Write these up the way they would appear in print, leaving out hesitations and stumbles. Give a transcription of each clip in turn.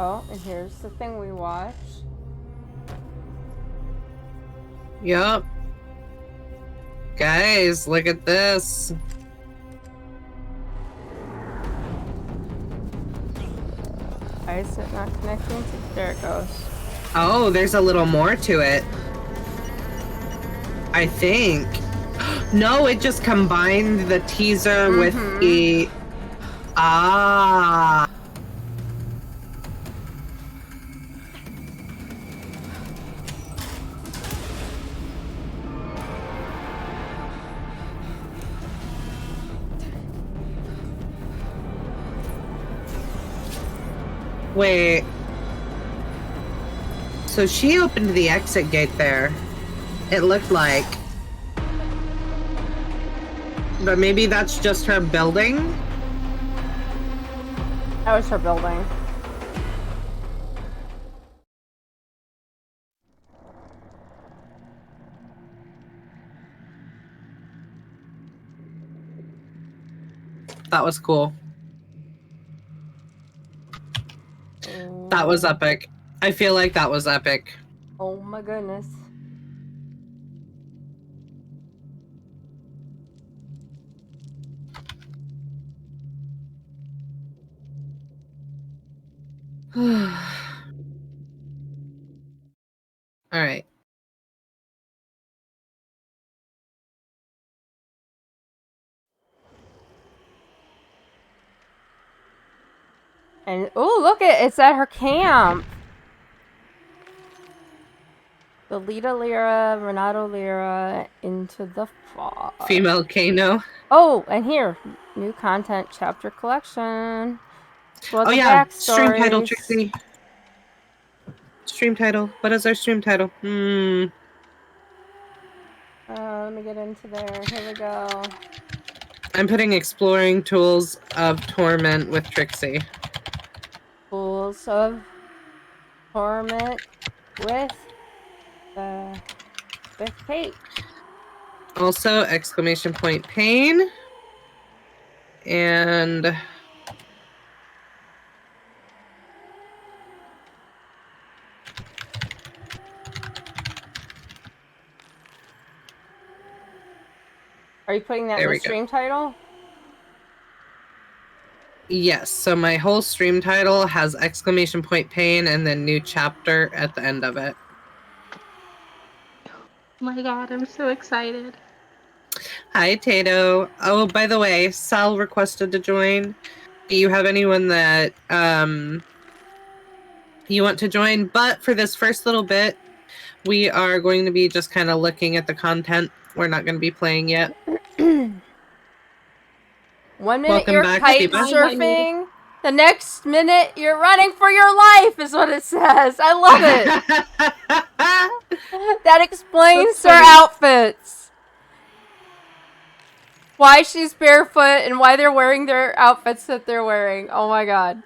Oh, and here's the thing we watched. Yup. Guys, look at this. Why is it not connecting to... There it goes. Oh, there's a little more to it. I think. No, it just combined the teaser with the... Ah. Wait. So she opened the exit gate there. It looked like. But maybe that's just her building? That was her building. That was cool. That was epic. I feel like that was epic. Oh my goodness. All right. And oh, look it's at her camp. The Lita Lyra, Renato Lyra, Into the Fog. Female Kano. Oh, and here, new content chapter collection. Oh yeah, stream title, Trixie. Stream title. What is our stream title? Let me get into there. Here we go. I'm putting Exploring Tools of Torment with Trixie. Tools of Torment with Kate. Also, exclamation point pain. And are you putting that in the stream title? Yes, so my whole stream title has exclamation point pain and then new chapter at the end of it. Oh my god, I'm so excited. Hi, Tato. Oh, by the way, Sal requested to join. Do you have anyone that you want to join? But for this first little bit, we are going to be just kind of looking at the content. We're not going to be playing yet. 1 minute you're kite surfing, the next minute you're running for your life is what it says. I love it. That explains her outfits. Why she's barefoot and why they're wearing their outfits that they're wearing. Oh my god.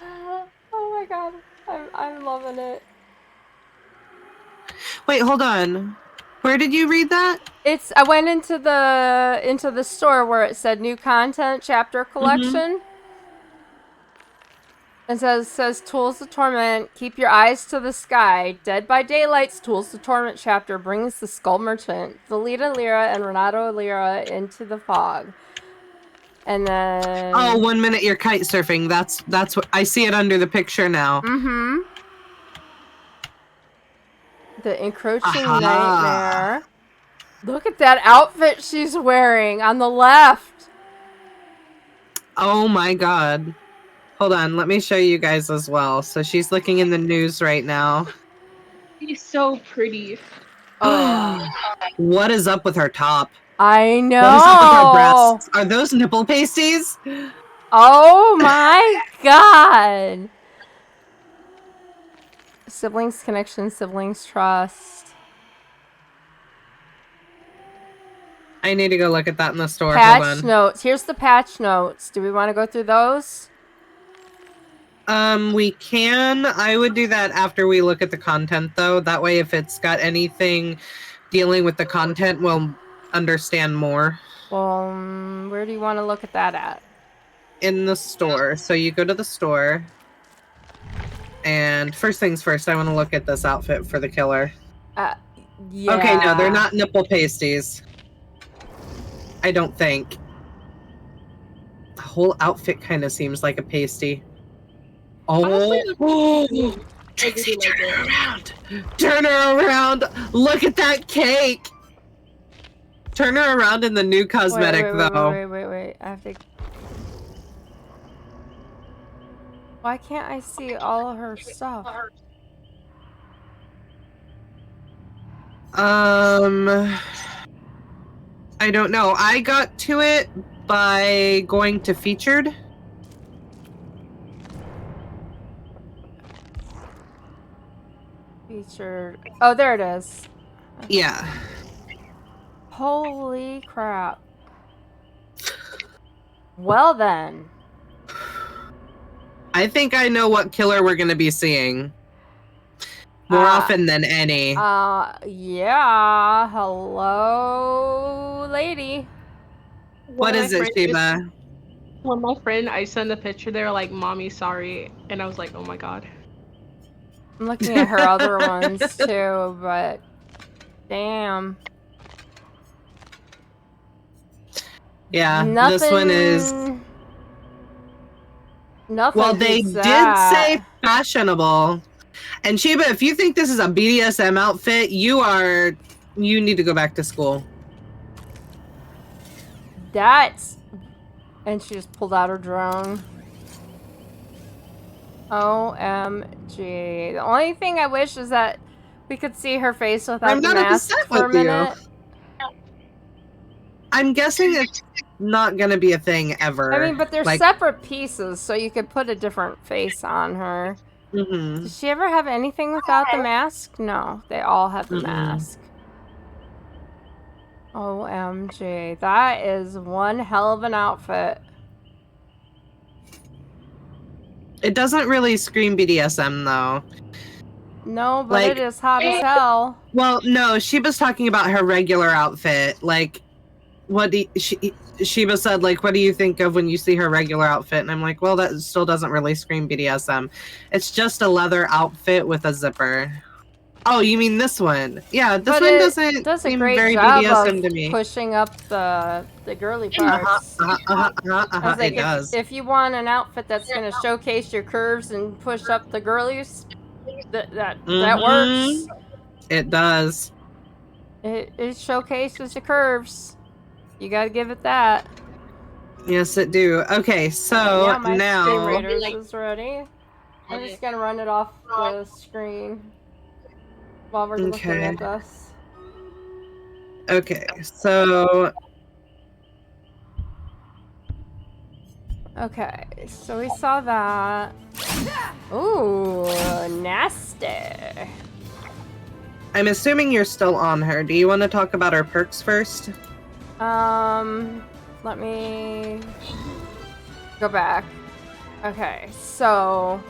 Oh my god. I'm loving it. Wait, hold on. Where did you read that? I went into the store where it said new content chapter collection. It says Tools to Torment, keep your eyes to the sky. Dead by Daylight's Tools to Torment chapter brings the Skull Merchant, Lita Lyra, and Renato Lyra into the fog. And then 1 minute you're kite surfing. That's what I see it under the picture now. The Encroaching Nightmare. Look at that outfit she's wearing on the left. Oh my god. Hold on, let me show you guys as well. So she's looking in the news right now. She's so pretty. Oh. What is up with her top? I know. What is up with her breasts? Are those nipple pasties? Oh my god. Siblings connection, siblings trust. I need to go look at that in the store. Patch notes. Here's the patch notes. Do we want to go through those? We can. I would do that after we look at the content, though. That way, if it's got anything dealing with the content, we'll understand more. Well, where do you want to look at that at? in the store. So you go to the store. And first things first, I want to look at this outfit for the killer. Yeah. Okay, no, they're not nipple pasties. I don't think. The whole outfit kind of seems like a pasty. Honestly, Oh, Trixie, turn her around. Turn her around. Look at that cake. Turn her around in the new cosmetic, though. Wait. I have to... Why can't I see all of her stuff? I don't know. I got to it by going to featured. Featured. Oh, there it is. Yeah. Holy crap. Well then. I think I know what killer we're gonna be seeing. More often than any. Yeah. Hello, lady. What is it, Sheba? When my friend, I sent a picture, they were like, "Mommy, sorry," and I was like, "Oh my god." I'm looking at her other ones too, but damn. Yeah, Nothing... this one is. Nothing. Well, they did say fashionable. And Sheba, if you think this is a BDSM outfit, you need to go back to school. That's... And she just pulled out her drone. OMG. The only thing I wish is that we could see her face without the mask for a minute. I'm guessing it's not gonna be a thing ever. I mean, but they're separate pieces, so you could put a different face on her. Mm-hmm. Does she ever have anything without the mask? No, they all have the mask. OMG. That is one hell of an outfit. It doesn't really scream BDSM, though. No, but it is hot as hell. Well, no, Sheba's talking about her regular outfit. Like, Sheba said, like, what do you think of when you see her regular outfit? And I'm like, well, that still doesn't really scream BDSM. It's just a leather outfit with a zipper. Oh, you mean this one? Yeah, this one doesn't seem very BDSM to me. Pushing up the girly parts. It does. If you want an outfit that's going to showcase your curves and push up the girlies, that works. It does. It showcases your curves. You gotta give it that. Yes, it do. Okay, so yeah, my now Screen Raiders is ready. I'm just gonna run it off the screen while we're looking at this. Okay, so okay, so we saw that. Ooh, nasty. I'm assuming you're still on her. Do you want to talk about her perks first? Let me go back. Okay, so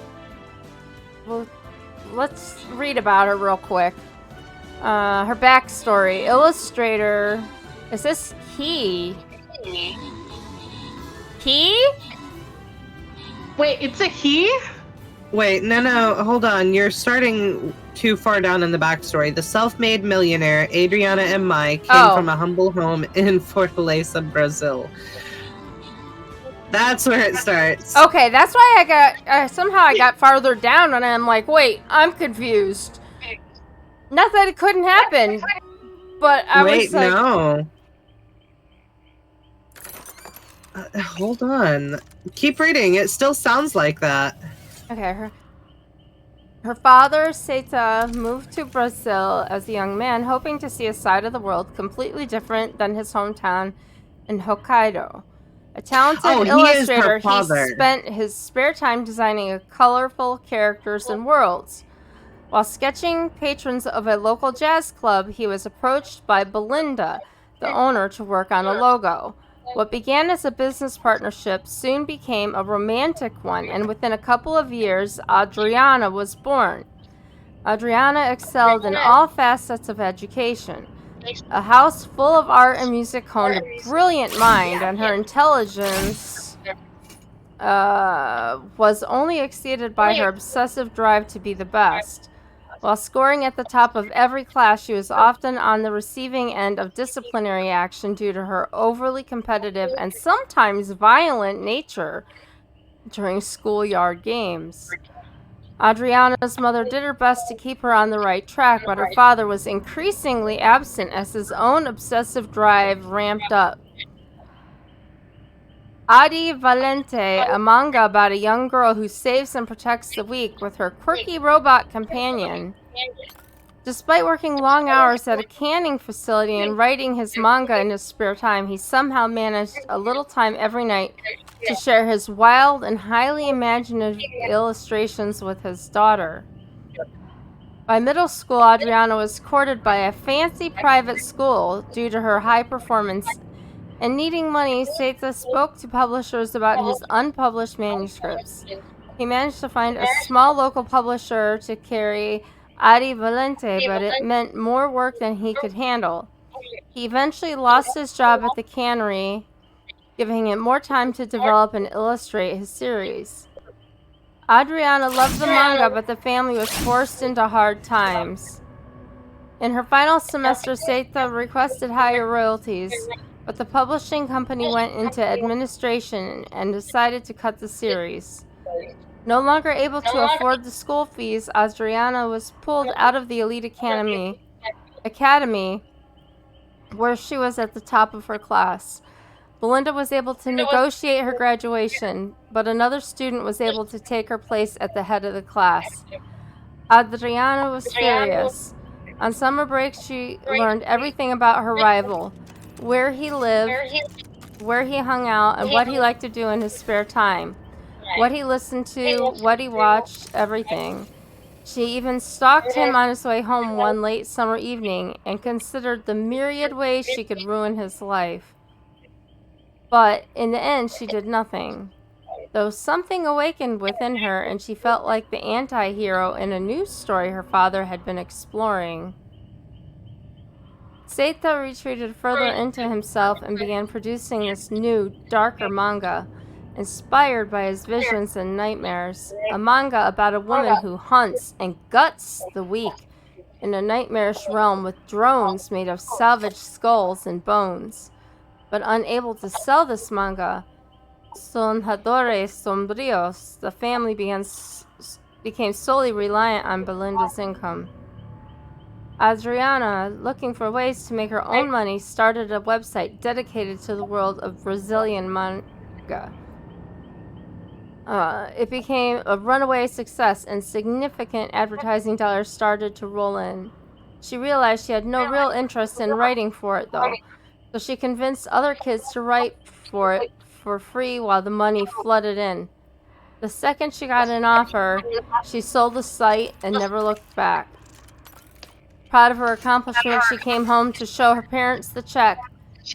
let's read about her real quick. Her backstory. Illustrator. Is this he? He? Wait, it's a he? Wait, no, hold on. You're starting too far down in the backstory. The self-made millionaire, Adriana and Mai, came from a humble home in Fortaleza, Brazil. That's where it starts. Okay, that's why I got, somehow I got farther down and I'm like, wait, I'm confused. Not that it couldn't happen, but I was like... no. Hold on. Keep reading. It still sounds like that. Okay, her father, Seita, moved to Brazil as a young man, hoping to see a side of the world completely different than his hometown in Hokkaido. A talented illustrator, he spent his spare time designing colorful characters and worlds. While sketching patrons of a local jazz club, he was approached by Belinda, the owner, to work on a logo. What began as a business partnership soon became a romantic one, and within a couple of years, Adriana was born. Adriana excelled in all facets of education. A house full of art and music honed a brilliant mind, and her intelligence was only exceeded by her obsessive drive to be the best. While scoring at the top of every class, she was often on the receiving end of disciplinary action due to her overly competitive and sometimes violent nature during schoolyard games. Adriana's mother did her best to keep her on the right track, but her father was increasingly absent as his own obsessive drive ramped up. Adi Valente, a manga about a young girl who saves and protects the weak with her quirky robot companion. Despite working long hours at a canning facility and writing his manga in his spare time, he somehow managed a little time every night to share his wild and highly imaginative illustrations with his daughter. By middle school, Adriana was courted by a fancy private school due to her high performance. And needing money, Seita spoke to publishers about his unpublished manuscripts. He managed to find a small local publisher to carry Adi Valente, but it meant more work than he could handle. He eventually lost his job at the cannery, giving him more time to develop and illustrate his series. Adriana loved the manga, but the family was forced into hard times. In her final semester, Seita requested higher royalties, but the publishing company went into administration and decided to cut the series. No longer able to afford the school fees, Adriana was pulled out of the elite academy, where she was at the top of her class. Belinda was able to negotiate her graduation, but another student was able to take her place at the head of the class. Adriana was furious. On summer break, she learned everything about her rival, where he lived, where he hung out, and what he liked to do in his spare time, what he listened to, what he watched, everything. She even stalked him on his way home one late summer evening and considered the myriad ways she could ruin his life. But in the end, she did nothing. Though something awakened within her, and she felt like the anti-hero in a news story her father had been exploring. Seita retreated further into himself and began producing this new, darker manga, inspired by his visions and nightmares. A manga about a woman who hunts and guts the weak in a nightmarish realm with drones made of salvaged skulls and bones. But unable to sell this manga, Sonjadores Sombrios, the family became solely reliant on Belinda's income. Adriana, looking for ways to make her own money, started a website dedicated to the world of Brazilian manga. It became a runaway success, and significant advertising dollars started to roll in. She realized she had no real interest in writing for it, though, so she convinced other kids to write for it for free while the money flooded in. The second she got an offer, she sold the site and never looked back. Proud of her accomplishment, she came home to show her parents the check.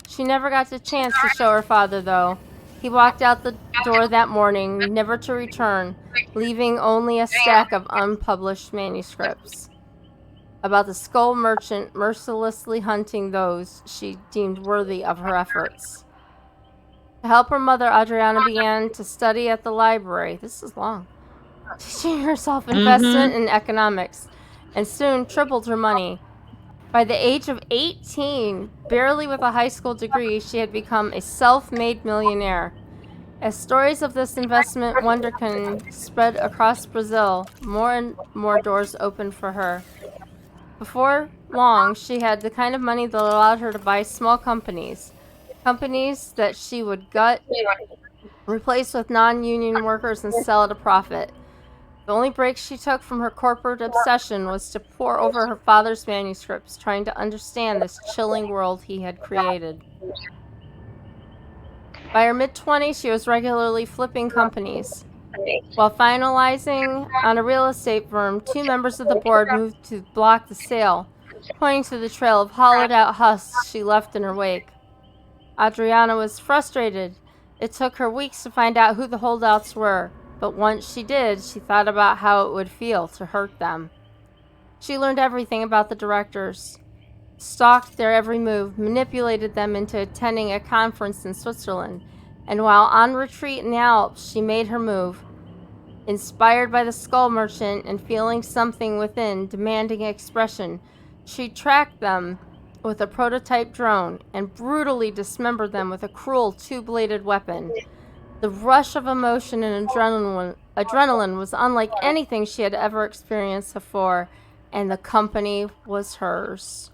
She never got the chance to show her father, though. He walked out the door that morning, never to return, leaving only a stack of unpublished manuscripts about the skull merchant mercilessly hunting those she deemed worthy of her efforts. To help her mother, Adriana began to study at the library. This is long. Teaching herself investment in economics, and soon tripled her money. By the age of 18, barely with a high school degree, she had become a self-made millionaire. As stories of this investment wonder can spread across Brazil, more and more doors opened for her. Before long, she had the kind of money that allowed her to buy small companies that she would gut, replace with non-union workers, and sell at a profit. The only break she took from her corporate obsession was to pore over her father's manuscripts, trying to understand this chilling world he had created. By her mid-20s, she was regularly flipping companies. While finalizing on a real estate firm, 2 members of the board moved to block the sale, pointing to the trail of hollowed-out husks she left in her wake. Adriana was frustrated. It took her weeks to find out who the holdouts were. But once she did, she thought about how it would feel to hurt them. She learned everything about the directors, stalked their every move, manipulated them into attending a conference in Switzerland, And while on retreat in the Alps, she made her move. Inspired by the skull merchant and feeling something within demanding expression, she tracked them with a prototype drone and brutally dismembered them with a cruel two-bladed weapon. The rush of emotion and adrenaline was unlike anything she had ever experienced before, and the company was hers.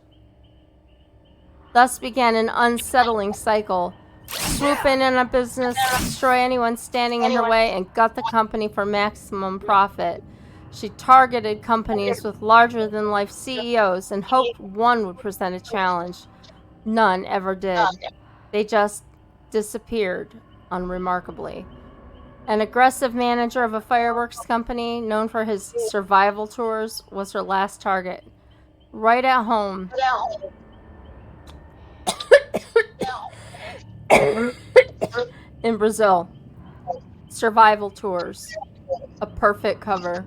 Thus began an unsettling cycle. Swoop in on a business, destroy anyone standing in her way, and gut the company for maximum profit. She targeted companies with larger-than-life CEOs and hoped one would present a challenge. None ever did. They just disappeared unremarkably. An aggressive manager of a fireworks company known for his survival tours was her last target. Right at home. In Brazil. Survival tours. A perfect cover.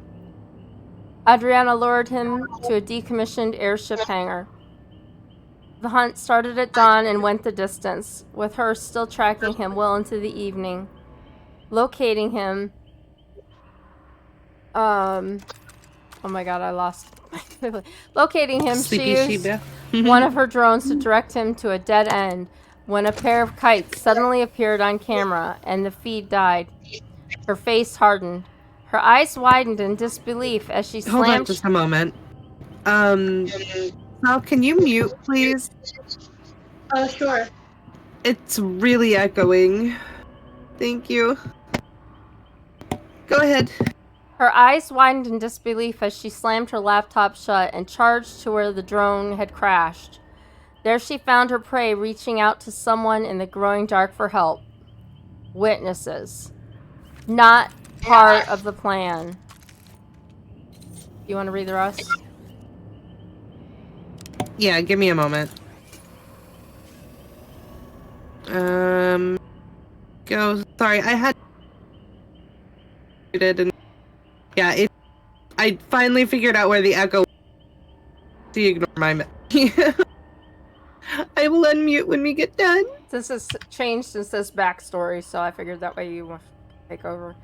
Adriana lured him to a decommissioned airship hangar. The hunt started at dawn and went the distance, with her still tracking him well into the evening. Locating him... oh my god, I lost... Locating him, she used one of her drones to direct him to a dead end, when a pair of kites suddenly appeared on camera, and the feed died. Her face hardened. Her eyes widened in disbelief as she slammed... Hold on just a moment. Sal, can you mute, please? Oh, sure. It's really echoing. Thank you. Go ahead. Her eyes widened in disbelief as she slammed her laptop shut and charged to where the drone had crashed. There she found her prey reaching out to someone in the growing dark for help. Witnesses. Not part of the plan. You want to read the rest? Yeah, give me a moment. Go. Sorry, I had it and yeah, I finally figured out where the echo. See, ignore my. I will unmute when we get done. This has changed since this backstory, so I figured that way you want to take over.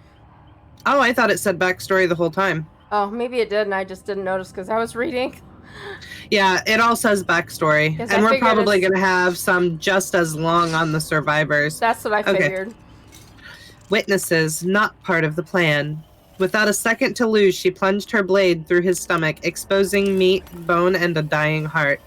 Oh, I thought it said backstory the whole time. Oh, maybe it did, and I just didn't notice because I was reading. Yeah, it all says backstory, and we're probably going to have some just as long on the survivors. That's what I figured. Okay. Witnesses, not part of the plan. Without a second to lose, she plunged her blade through his stomach, exposing meat, bone, and a dying heart.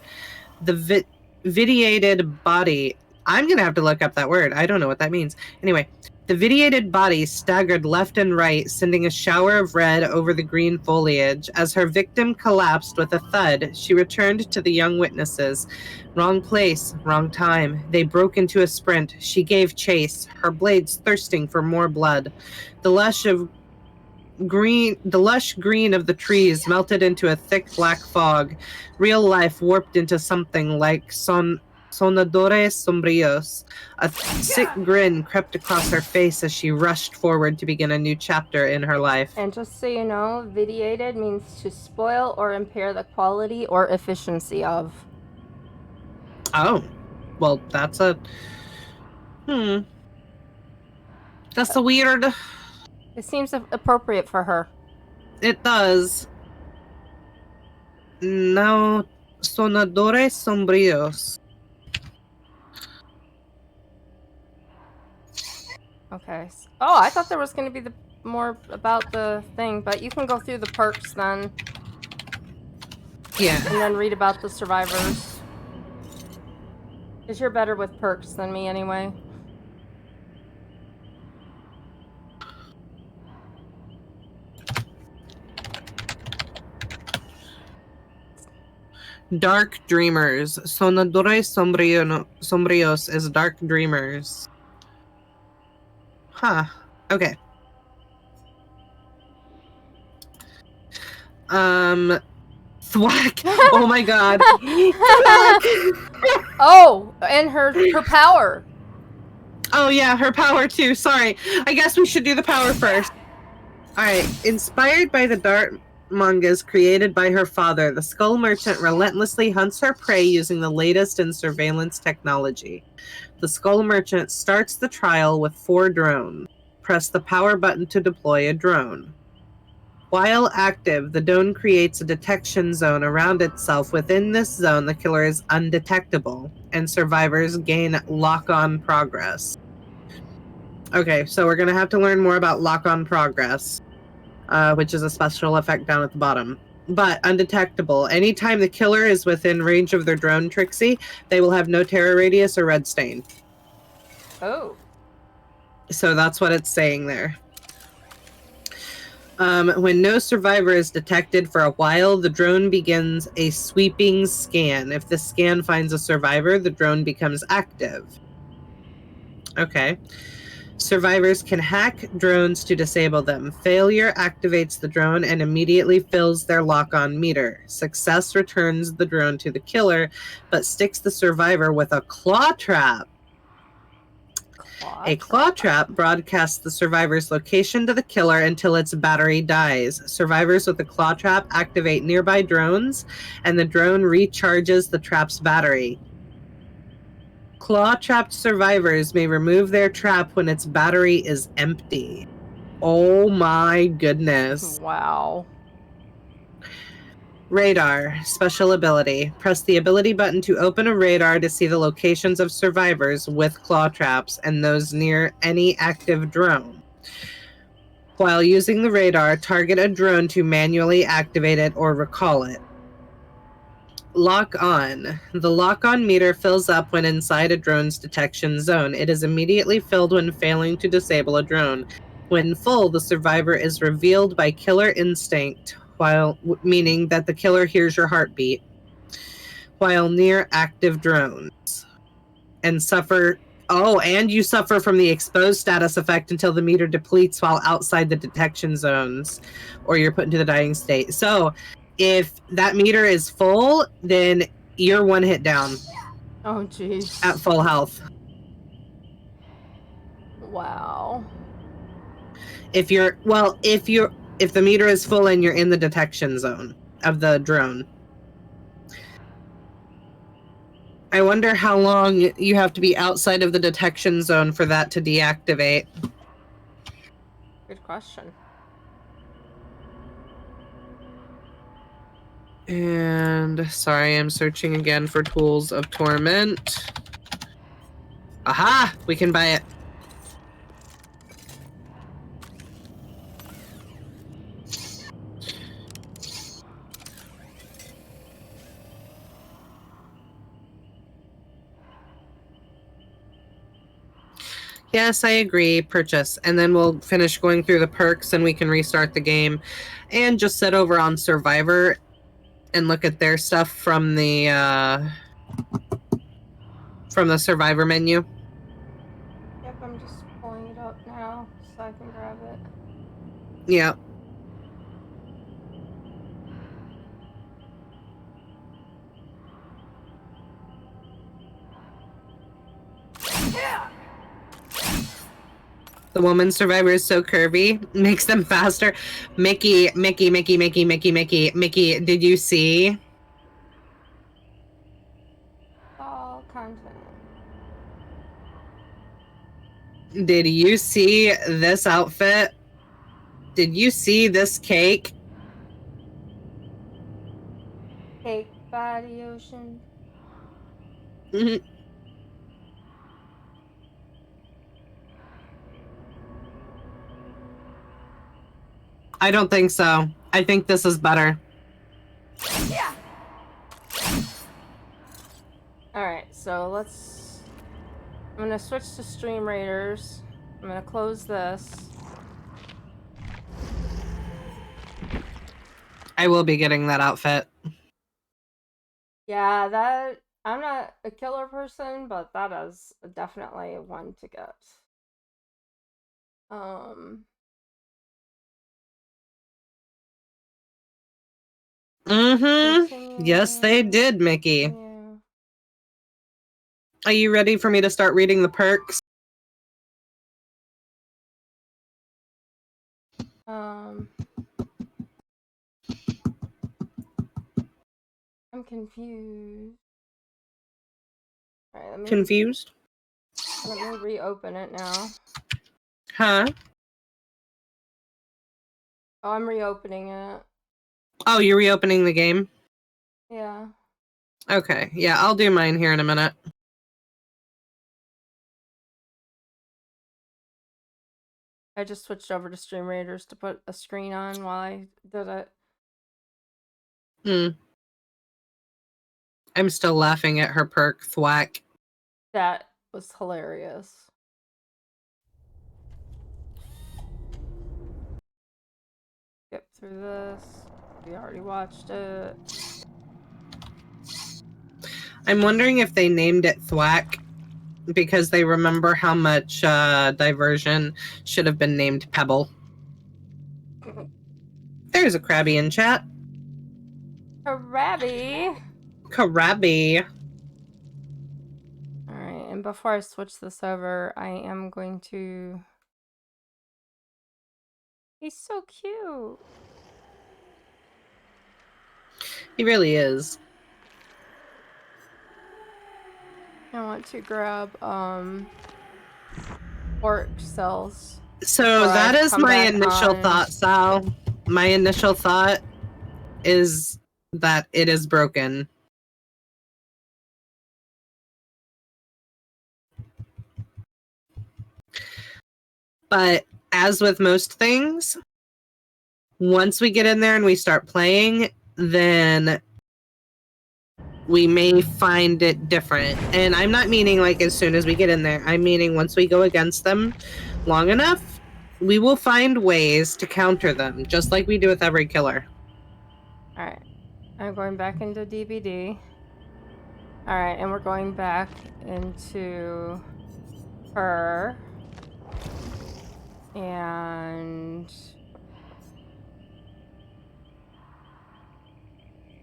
The vitiated body... I'm going to have to look up that word. I don't know what that means. Anyway, the vitiated body staggered left and right, sending a shower of red over the green foliage. As her victim collapsed with a thud, she returned to the young witnesses. Wrong place, wrong time. They broke into a sprint. She gave chase, her blades thirsting for more blood. The lush green of the trees melted into a thick black fog. Real life warped into something like sonadores sombríos. A sick grin crept across her face as she rushed forward to begin a new chapter in her life. And just so you know, vitiated means to spoil or impair the quality or efficiency of. Oh, well, that's a... That's a weird... It seems appropriate for her. It does. No, sonadores sombríos. Okay. Oh, I thought there was going to be more about the thing, but you can go through the perks then. Yeah. And then read about the survivors. Because you're better with perks than me anyway. Dark Dreamers. Sonadores sombríos is Dark Dreamers. Huh. Okay. Thwack! Oh my god. Oh, and her power. Oh yeah, her power too. Sorry. I guess we should do the power first. Alright. Inspired by the Dart mangas created by her father, the Skull Merchant relentlessly hunts her prey using the latest in surveillance technology. The Skull Merchant starts the trial with 4 drones. Press the power button to deploy a drone. While active, the drone creates a detection zone around itself. Within this zone, the killer is undetectable, and survivors gain lock-on progress. Okay, so we're going to have to learn more about lock-on progress, which is a special effect down at the bottom. But undetectable. Anytime the killer is within range of their drone, Trixie, they will have no terror radius or red stain. Oh. So that's what it's saying there. When no survivor is detected for a while, the drone begins a sweeping scan. If the scan finds a survivor, the drone becomes active. Okay. Survivors can hack drones to disable them. Failure activates the drone and immediately fills their lock-on meter. Success returns the drone to the killer, but sticks the survivor with a claw trap. A claw trap broadcasts the survivor's location to the killer until its battery dies. Survivors with the claw trap activate nearby drones, and the drone recharges the trap's battery. Claw-trapped survivors may remove their trap when its battery is empty. Oh my goodness. Wow. Radar. Special ability. Press the ability button to open a radar to see the locations of survivors with claw traps and those near any active drone. While using the radar, target a drone to manually activate it or recall it. Lock on. The lock-on meter fills up when inside a drone's detection zone. It is immediately filled when failing to disable a drone. When full, the survivor is revealed by killer instinct, meaning that the killer hears your heartbeat, while near active drones. And you suffer from the exposed status effect until the meter depletes while outside the detection zones, or you're put into the dying state. So, if that meter is full, then you're 1 hit down. Oh, jeez. At full health. Wow. If the meter is full and you're in the detection zone of the drone. I wonder how long you have to be outside of the detection zone for that to deactivate. Good question. And sorry, I'm searching again for tools of torment. Aha! We can buy it. Yes, I agree. Purchase. And then we'll finish going through the perks and we can restart the game. And just sit over on Survivor and look at their stuff from the Survivor menu. Yep, I'm just pulling it up now so I can grab it. Yeah. The woman survivor is so curvy, makes them faster. Mickey, did you see? All content. Did you see this outfit? Did you see this cake? Cake by the ocean. Mm-hmm. I don't think so. I think this is better. Yeah. Alright, so let's... I'm gonna switch to Stream Raiders. I'm gonna close this. I will be getting that outfit. Yeah, that... I'm not a killer person, but that is definitely one to get. Mm-hmm. Yes, they did, Mickey. Yeah. Are you ready for me to start reading the perks? I'm confused. Alright, let me... Confused? Let me reopen it now. Huh? Oh, I'm reopening it. Oh, you're reopening the game? Yeah. Okay. Yeah, I'll do mine here in a minute. I just switched over to Stream Raiders to put a screen on while I did it. I'm still laughing at her perk, thwack. That was hilarious. Skip through this. We already watched it. I'm wondering if they named it thwack because they remember how much diversion should have been named Pebble. There's a Krabby in chat. Krabby! Krabby. Alright, and before I switch this over, I am going to... He's so cute! He really is. I want to grab, pork cells. So that is my initial on... thought, Sal. My initial thought is that it is broken. But as with most things, once we get in there and we start playing, then we may find it different. And I'm not meaning like as soon as we get in there. I'm meaning once we go against them long enough, we will find ways to counter them, just like we do with every killer. Alright. I'm going back into DBD. Alright, and we're going back into her. And...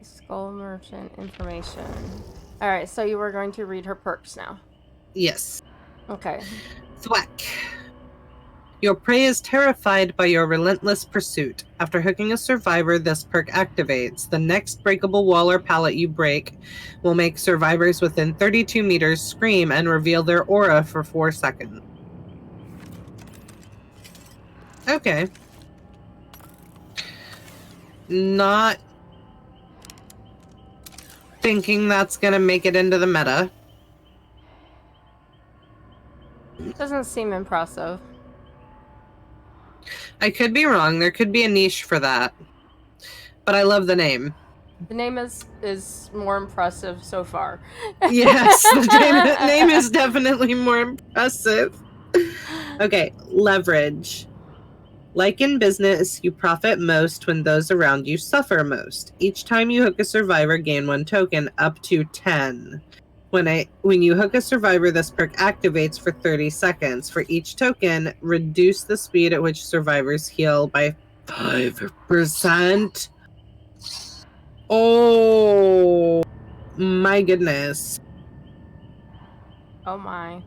Skull Merchant information. Alright, so you were going to read her perks now. Yes. Okay. Thwack. Your prey is terrified by your relentless pursuit. After hooking a survivor, this perk activates. The next breakable wall or pallet you break will make survivors within 32 meters scream and reveal their aura for 4 seconds. Okay. Not thinking that's gonna make it into the meta. Doesn't seem impressive. I could be wrong. There could be a niche for that. But I love the name. The name is more impressive so far. Yes, the name is definitely more impressive. Okay, leverage. Like in business, you profit most when those around you suffer most. Each time you hook a survivor, gain 1 token, up to 10. When you hook a survivor, this perk activates for 30 seconds. For each token, reduce the speed at which survivors heal by 5%. Oh my goodness. Oh my.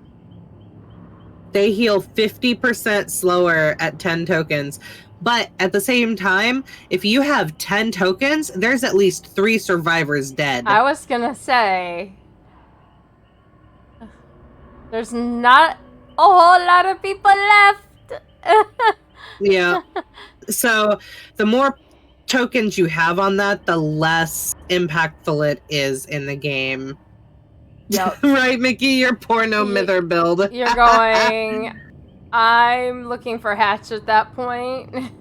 They heal 50% slower at 10 tokens. But at the same time, if you have 10 tokens, there's at least 3 survivors dead. I was gonna say... There's not a whole lot of people left! Yeah. So the more tokens you have on that, the less impactful it is in the game. Yep. Right, Mickey? Your porno mither build. You're going... I'm looking for hatch at that point.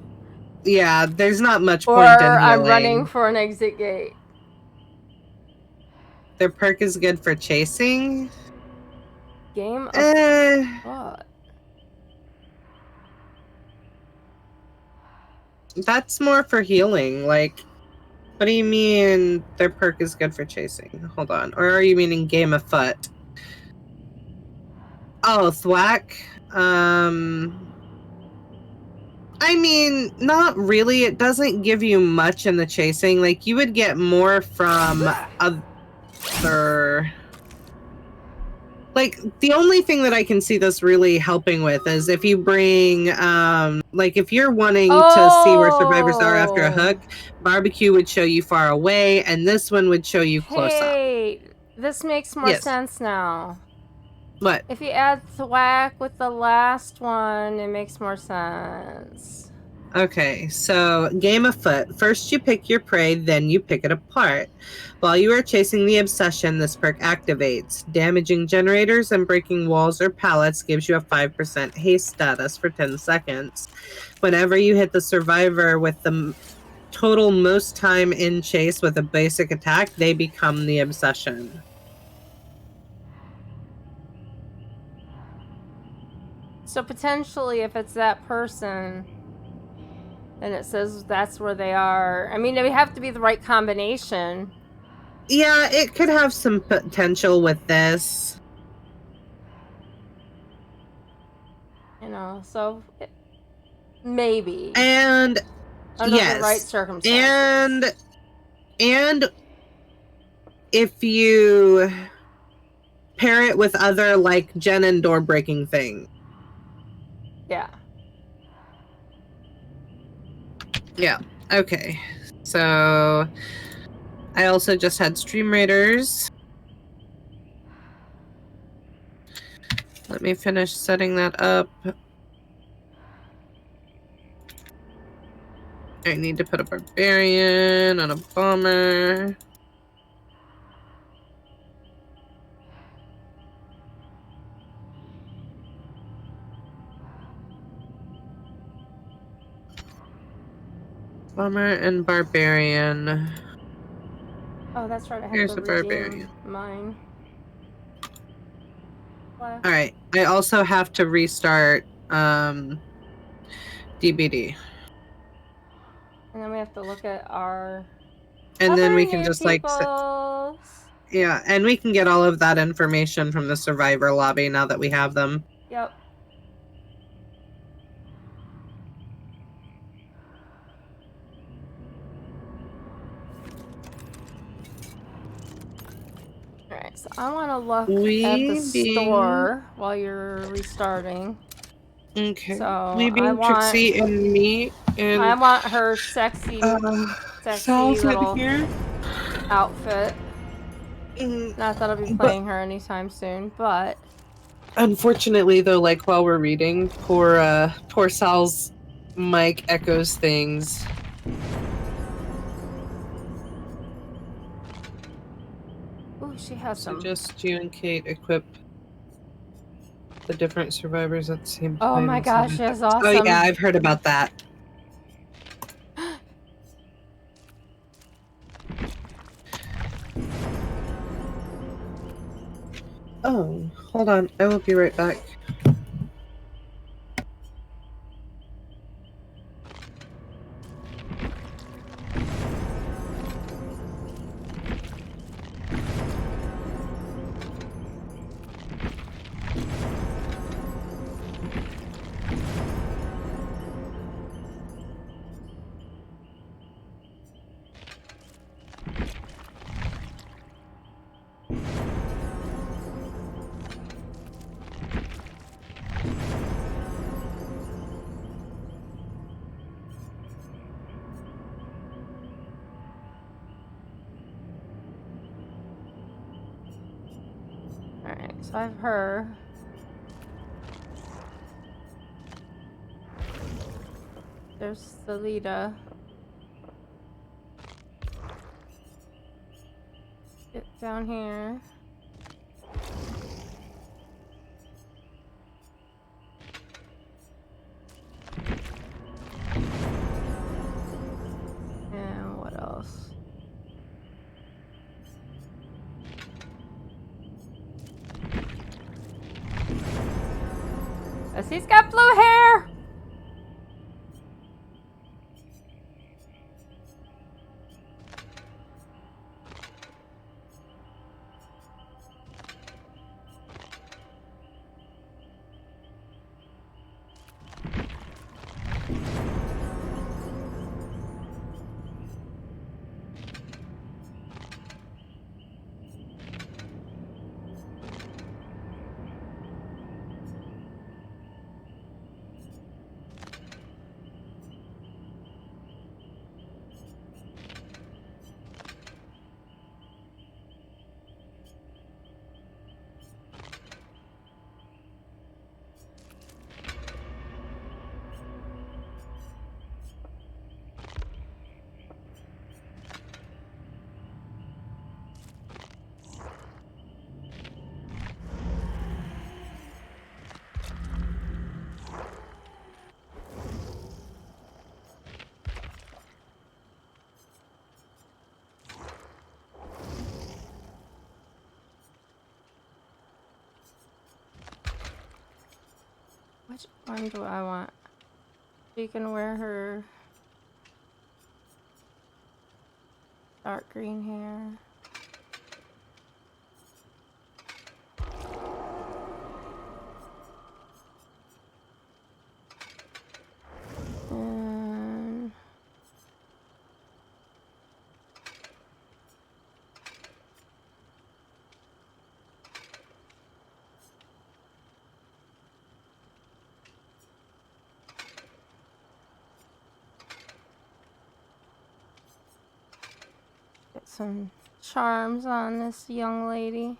Yeah, there's not much Or point in healing. I'm running for an exit gate. Their perk is good for chasing. Game of what? That's more for healing. Like, what do you mean their perk is good for chasing? Hold on. Or are you meaning game of foot? Oh, thwack. I mean, not really. It doesn't give you much in the chasing. Like, you would get more from other... Like, the only thing that I can see this really helping with is if you bring, like, if you're wanting to see where survivors are after a hook, barbecue would show you far away, and this one would show you close up. Hey, this makes more sense now. What? If you add thwack with the last one, it makes more sense. Okay, so game afoot. First you pick your prey, then you pick it apart. While you are chasing the obsession, this perk activates. Damaging generators and breaking walls or pallets gives you a 5% haste status for 10 seconds. Whenever you hit the survivor with the total most time in chase with a basic attack, they become the obsession. So potentially, if it's that person, and it says that's where they are. I mean, it would have to be the right combination. Yeah, it could have some potential with this. You know, so maybe And under the yes, right circumstances. and if you pair it with other like gen and door breaking thing. Yeah. Yeah. Okay. So I also just had Stream Raiders. Let me finish setting that up. I need to put a barbarian on a bomber. Bomber and barbarian. Oh, that's right. I have Here's to a redeem barbarian. mine. All right. I also have to restart DBD. And then we have to look at our And then other we can new just like peoples. yeah, and we can get all of that information from the survivor lobby now that we have them. Yep. Alright, so I want to look at the store while you're restarting. Okay. So Maybe I want Trixie and me and I want her sexy Sal's in little here. outfit. Mm, Not that I'll be but playing her anytime soon, but unfortunately though, like while we're reading, poor Sal's mic echoes things. ooh, she has So some. just you and Kate equip the different survivors at the same time. Oh my gosh, that's awesome. Oh yeah, I've heard about that. Oh, hold on. I will be right back. Alright, so I have her. There's the Lita. Get down here. And what else? Yes, he's got blue hair! Which one do I want? She can wear her dark green hair. And get some charms on this young lady.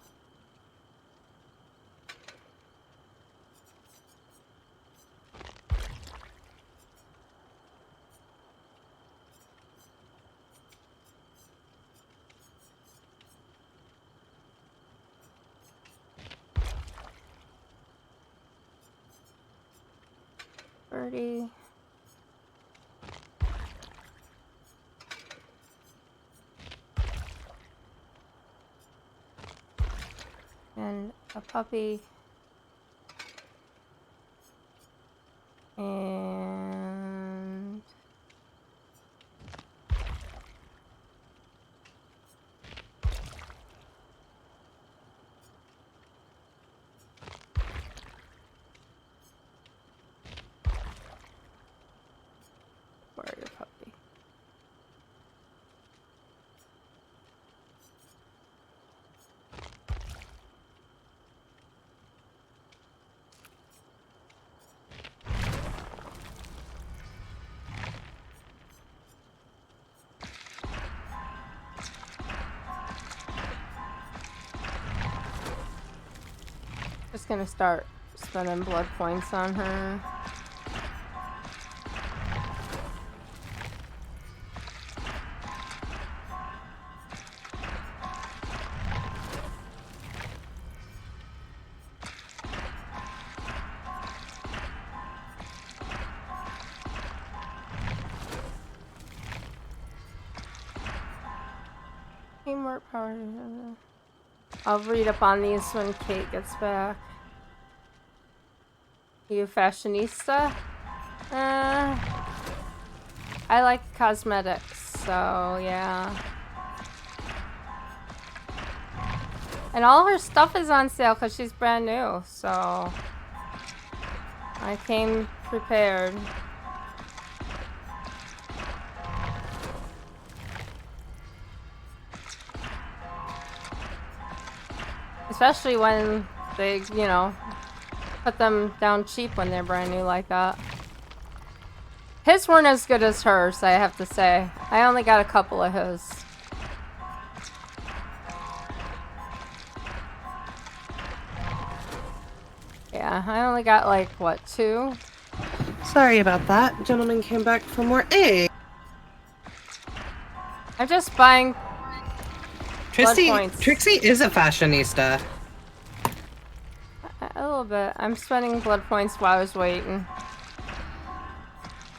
Birdie. And a puppy. And where's your puppy? Just gonna start spending blood points on her. Teamwork power. I'll read up on these when Kate gets back. You fashionista? I like cosmetics, so yeah. And all her stuff is on sale because she's brand new, so I came prepared. Especially when they, you know, put them down cheap when they're brand new like that. His weren't as good as hers, I have to say. I only got a couple of his. Yeah, I only got like, what, 2? Sorry about that. Gentleman came back for more eggs. I'm just buying blood points. Trixie is a fashionista. A little bit. I'm spending blood points while I was waiting.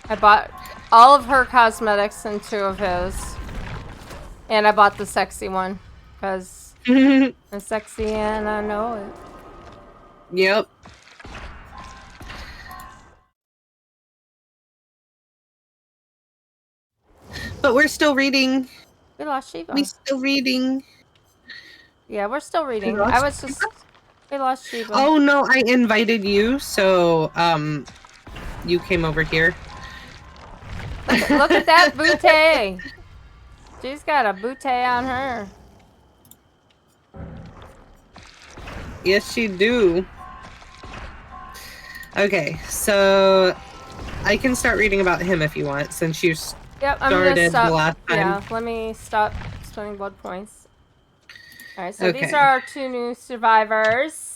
I bought all of her cosmetics and 2 of his. And I bought the sexy one. Because I'm sexy and I know it. Yep. But we're still reading. We lost Shiva. We still reading. Yeah, we're still reading. I was just... We lost Shiva. Oh no, I invited you, so you came over here. Look at that bootay. She's got a bootay on her. Yes, she do. Okay, so I can start reading about him if you want, since you Yep, I'm started gonna stop. the last time. Yeah, let me stop spending blood points. Alright, so Okay. these are our 2 new survivors.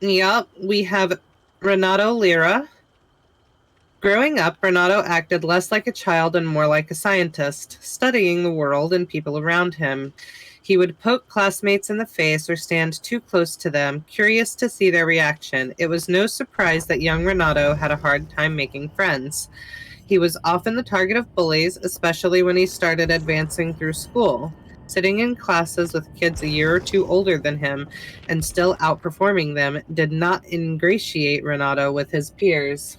Yep, we have Renato Lira. Growing up, Renato acted less like a child and more like a scientist, studying the world and people around him. He would poke classmates in the face or stand too close to them, curious to see their reaction. It was no surprise that young Renato had a hard time making friends. He was often the target of bullies, especially when he started advancing through school. Sitting in classes with kids a year or two older than him and still outperforming them did not ingratiate Renato with his peers.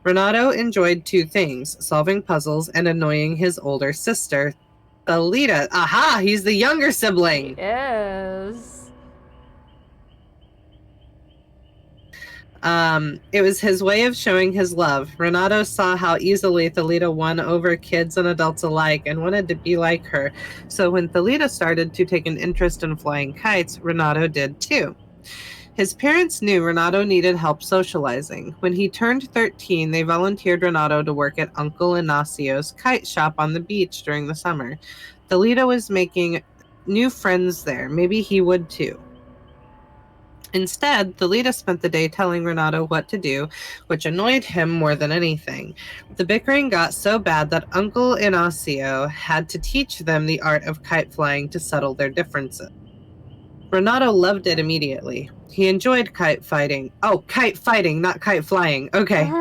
Renato enjoyed two things, solving puzzles and annoying his older sister, Thalita. Aha! He's the younger He sibling! is. It was his way of showing his love. Renato saw how easily Thalita won over kids and adults alike and wanted to be like her. So when Thalita started to take an interest in flying kites, Renato did too. His parents knew Renato needed help socializing. When he turned 13, they volunteered Renato to work at Uncle Inacio's kite shop on the beach during the summer. Thalita was making new friends there. Maybe he would too. Instead, Thalita spent the day telling Renato what to do, which annoyed him more than anything. The bickering got so bad that Uncle Inacio had to teach them the art of kite flying to settle their differences. Renato loved it immediately. He enjoyed kite fighting. Oh, kite fighting, not kite flying. Okay.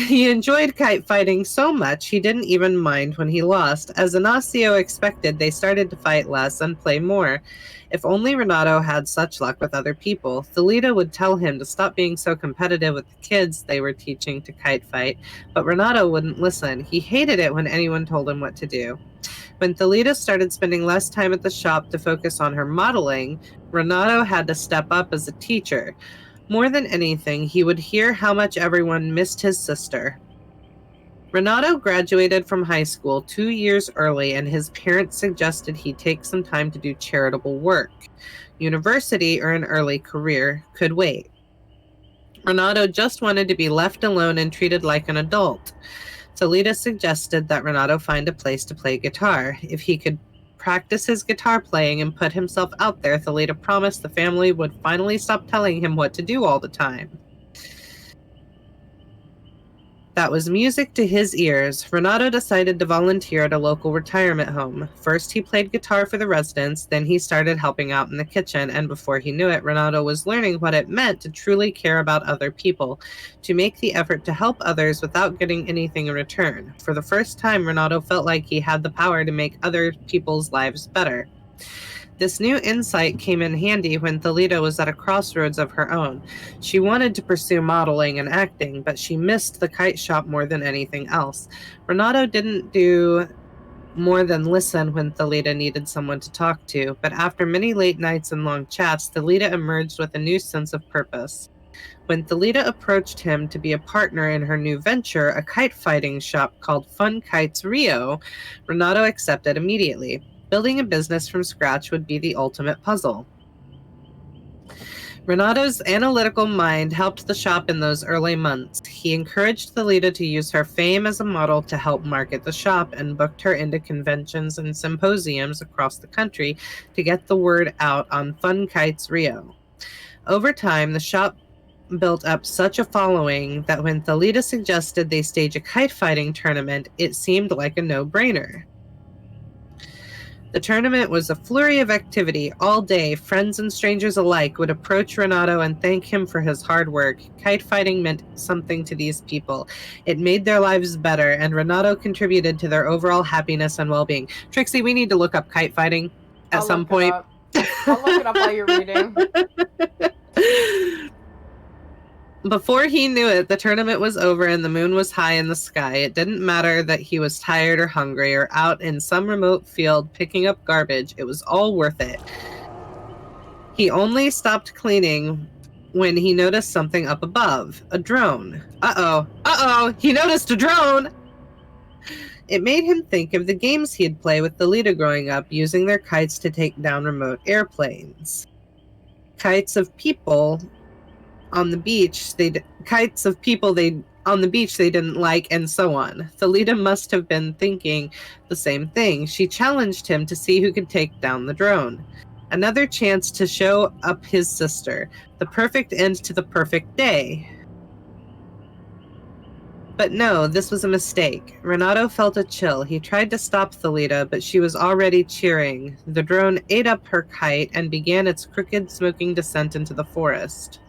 He enjoyed kite fighting so much he didn't even mind when he lost. As Inacio expected, they started to fight less and play more. If only Renato had such luck with other people, Thalita would tell him to stop being so competitive with the kids they were teaching to kite fight, but Renato wouldn't listen. He hated it when anyone told him what to do. When Thalita started spending less time at the shop to focus on her modeling, Renato had to step up as a teacher. More than anything, he would hear how much everyone missed his sister. Renato graduated from high school 2 years early, and his parents suggested he take some time to do charitable work. University or an early career could wait. Renato just wanted to be left alone and treated like an adult. Thalita suggested that Renato find a place to play guitar. If he could practice his guitar playing and put himself out there, Thalita promised the family would finally stop telling him what to do all the time. That was music to his ears. Renato decided to volunteer at a local retirement home. First, he played guitar for the residents, then he started helping out in the kitchen, and before he knew it, Renato was learning what it meant to truly care about other people, to make the effort to help others without getting anything in return. For the first time, Renato felt like he had the power to make other people's lives better. This new insight came in handy when Thalita was at a crossroads of her own. She wanted to pursue modeling and acting, but she missed the kite shop more than anything else. Renato didn't do more than listen when Thalita needed someone to talk to, but after many late nights and long chats, Thalita emerged with a new sense of purpose. When Thalita approached him to be a partner in her new venture, a kite fighting shop called Fun Kites Rio, Renato accepted immediately. Building a business from scratch would be the ultimate puzzle. Renato's analytical mind helped the shop in those early months. He encouraged Thalita to use her fame as a model to help market the shop and booked her into conventions and symposiums across the country to get the word out on Fun Kites Rio. Over time, the shop built up such a following that when Thalita suggested they stage a kite fighting tournament, it seemed like a no-brainer. The tournament was a flurry of activity. All day, friends and strangers alike would approach Renato and thank him for his hard work. Kite fighting meant something to these people. It made their lives better, and Renato contributed to their overall happiness and well-being. Trixie, we need to look up kite fighting at some point. I'll look it up while you're reading. Before he knew it, the tournament was over and the moon was high in the sky. It didn't matter that he was tired or hungry or out in some remote field picking up garbage. It was all worth it. He only stopped cleaning when he noticed something up above. A drone. Uh-oh! He noticed a drone! It made him think of the games he'd play with Thalita growing up, using their kites to take down remote airplanes. Kites of people on the beach they didn't like, and so on. Thalita must have been thinking the same thing. She challenged him to see who could take down the drone. Another chance to show up his sister. The perfect end to the perfect day. But no, this was a mistake. Renato felt a chill. He tried to stop Thalita, but she was already cheering. The drone ate up her kite and began its crooked, smoking descent into the forest.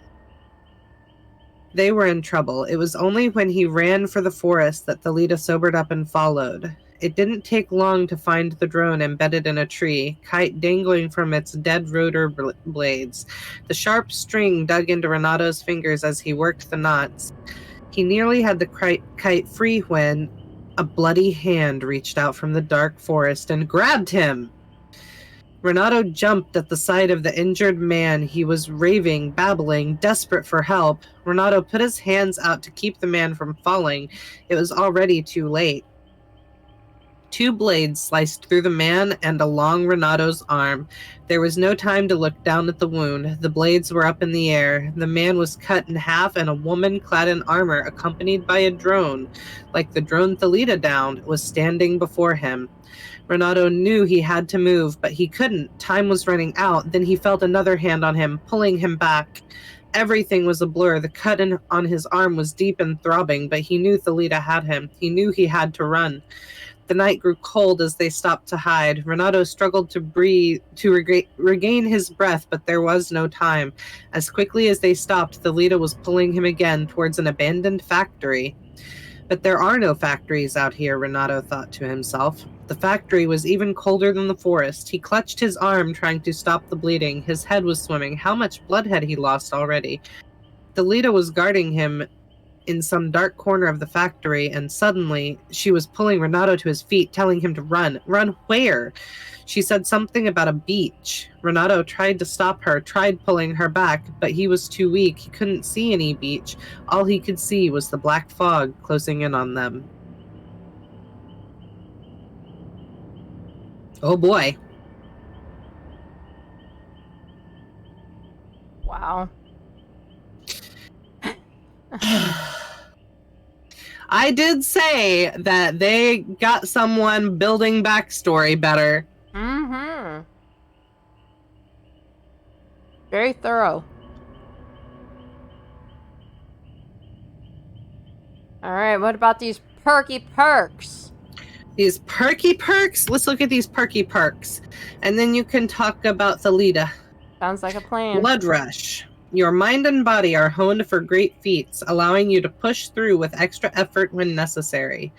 They were in trouble. It was only when he ran for the forest that Thalita sobered up and followed. It didn't take long to find the drone embedded in a tree, kite dangling from its dead rotor blades. The sharp string dug into Renato's fingers as he worked the knots. He nearly had the kite free when a bloody hand reached out from the dark forest and grabbed him. Renato jumped at the sight of the injured man. He was raving, babbling, desperate for help. Renato put his hands out to keep the man from falling. It was already too late. 2 blades sliced through the man and along Renato's arm. There was no time to look down at the wound. The blades were up in the air. The man was cut in half, and a woman clad in armor, accompanied by a drone, like the drone Thalita downed, was standing before him. Renato knew he had to move, but he couldn't. Time was running out. Then he felt another hand on him, pulling him back. Everything was a blur. The cut on his arm was deep and throbbing, but he knew Thalita had him. He knew he had to run. The night grew cold as they stopped to hide. Renato struggled to breathe, to regain his breath, but there was no time. As quickly as they stopped, Thalita was pulling him again towards an abandoned factory. But there are no factories out here, Renato thought to himself. The factory was even colder than the forest. He clutched his arm, trying to stop the bleeding. His head was swimming. How much blood had he lost already? Thalita was guarding him in some dark corner of the factory, and suddenly she was pulling Renato to his feet, telling him to run. Run where? She said something about a beach. Renato tried to stop her, tried pulling her back, but he was too weak. He couldn't see any beach. All he could see was the black fog closing in on them. Oh boy. Wow. I did say that they got someone building backstory better. Mm-hmm. Very thorough. Alright, what about these perky perks? These perky perks? Let's look at these perky perks. And then you can talk about Thalita. Sounds like a plan. Blood rush. Your mind and body are honed for great feats, allowing you to push through with extra effort when necessary.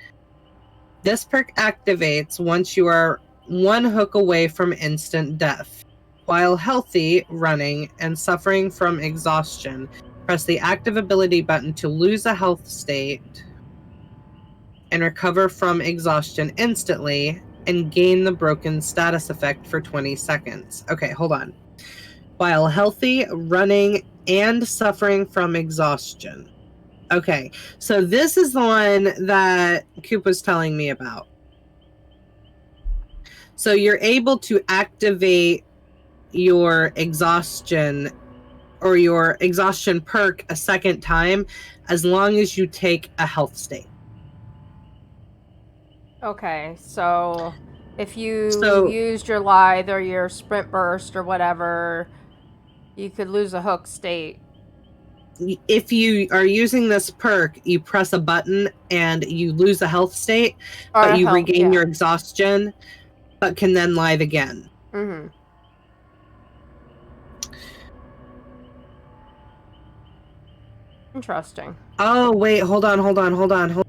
This perk activates once you are 1 hook away from instant death. While healthy, running, and suffering from exhaustion, press the active ability button to lose a health state and recover from exhaustion instantly and gain the broken status effect for 20 seconds. Okay, hold on. While healthy, running, and suffering from exhaustion. Okay, so this is the one that Coop was telling me about. So you're able to activate your exhaustion or your exhaustion perk a second time as long as you take a health state. Okay, so if you used your lithe or your sprint burst or whatever, you could lose a hook state. If you are using this perk, you press a button and you lose a health state, but you regain your exhaustion, but can then lithe again. Mm-hmm. Interesting. Oh, wait, hold on.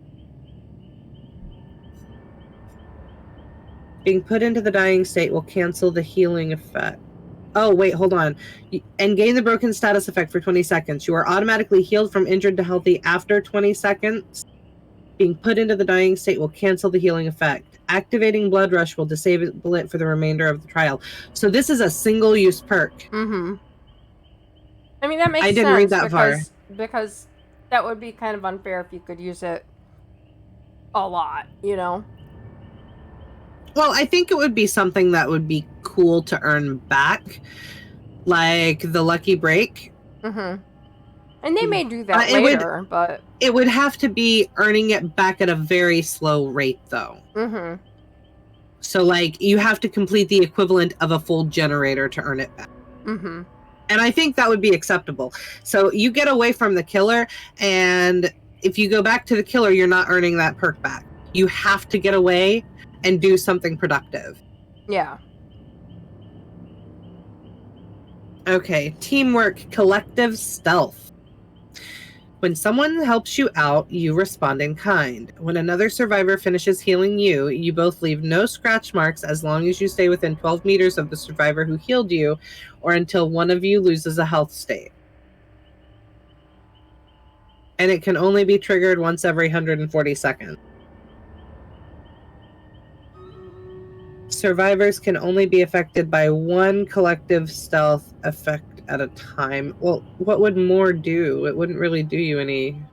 Being put into the dying state will cancel the healing effect. Oh, wait, hold on. And gain the broken status effect for 20 seconds. You are automatically healed from injured to healthy after 20 seconds. Being put into the dying state will cancel the healing effect. Activating Blood Rush will disable it for the remainder of the trial. So this is a single-use perk. Mm-hmm. I mean, that makes sense. I didn't read that far. Because that would be kind of unfair if you could use it a lot, you know? Well, I think it would be something that would be cool to earn back, like the Lucky Break. Mm-hmm. And they may do that later, but... It would have to be earning it back at a very slow rate, though. Mm-hmm. So, like, you have to complete the equivalent of a full generator to earn it back. Mm-hmm. And I think that would be acceptable. So you get away from the killer, and if you go back to the killer, you're not earning that perk back. You have to get away and do something productive. Yeah. Okay, teamwork, collective stealth. When someone helps you out, you respond in kind. When another survivor finishes healing you, you both leave no scratch marks as long as you stay within 12 meters of the survivor who healed you, or until one of you loses a health state. And it can only be triggered once every 140 seconds. Survivors can only be affected by one collective stealth effect at a time. Well, what would more do? It wouldn't really do you anything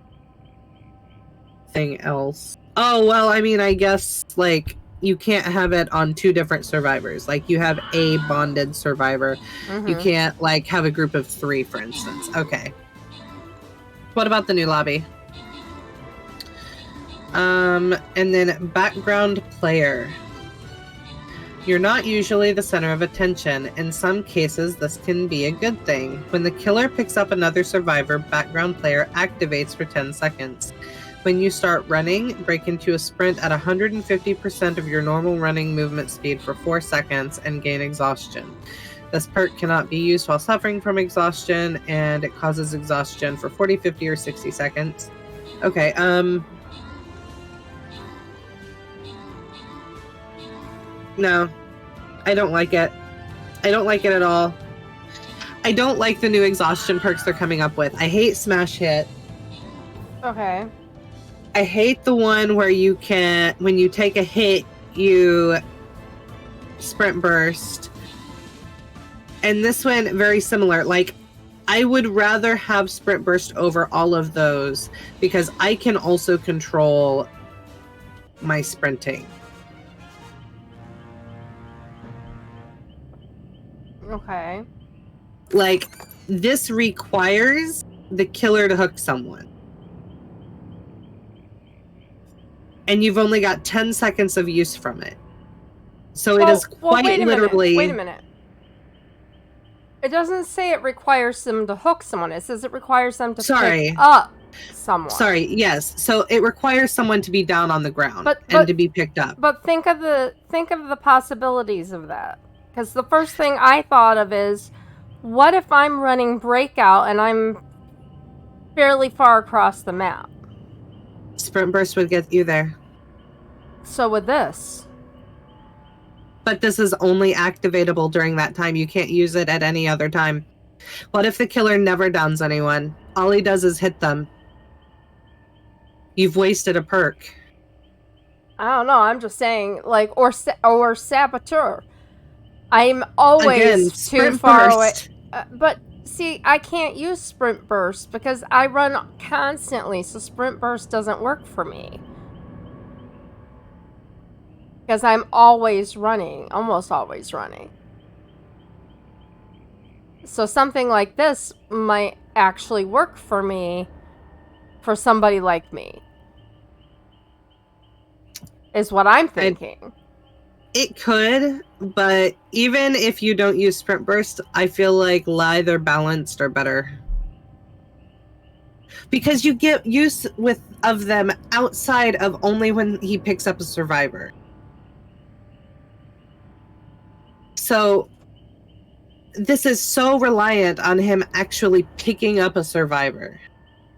else. Oh, well, I mean, I guess, like, you can't have it on two different survivors. Like, you have a bonded survivor. Mm-hmm. You can't, like, have a group of 3, for instance. Okay. What about the new lobby? And then background player. You're not usually the center of attention. In some cases, this can be a good thing. When the killer picks up another survivor, background player activates for 10 seconds. When you start running, break into a sprint at 150% of your normal running movement speed for 4 seconds and gain exhaustion. This perk cannot be used while suffering from exhaustion, and it causes exhaustion for 40, 50, or 60 seconds. Okay, no, I don't like it. I don't like it at all. I don't like the new exhaustion perks they're coming up with. I hate Smash Hit. Okay. I hate the one where you can, when you take a hit, you sprint burst. And this one, very similar. Like, I would rather have sprint burst over all of those because I can also control my sprinting. Okay. Like, this requires the killer to hook someone. And you've only got 10 seconds of use from it. So it is quite literally... Wait a minute. It doesn't say it requires them to hook someone. It says it requires them to pick up someone. Sorry, yes. So it requires someone to be down on the ground and to be picked up. But think of the possibilities of that. Because the first thing I thought of is, what if I'm running Breakout and I'm fairly far across the map? Sprint burst would get you there. So would this. But this is only activatable during that time. You can't use it at any other time. What if the killer never downs anyone? All he does is hit them. You've wasted a perk. I don't know. I'm just saying, like, or Saboteur. I'm always too far away. But see, I can't use Sprint Burst because I run constantly, so Sprint Burst doesn't work for me. Because I'm always running, almost always running. So something like this might actually work for me, for somebody like me. Is what I'm thinking. It could, but even if you don't use Sprint Burst, I feel like Lithe or Balanced are better. Because you get use of them outside of only when he picks up a survivor. So this is so reliant on him actually picking up a survivor.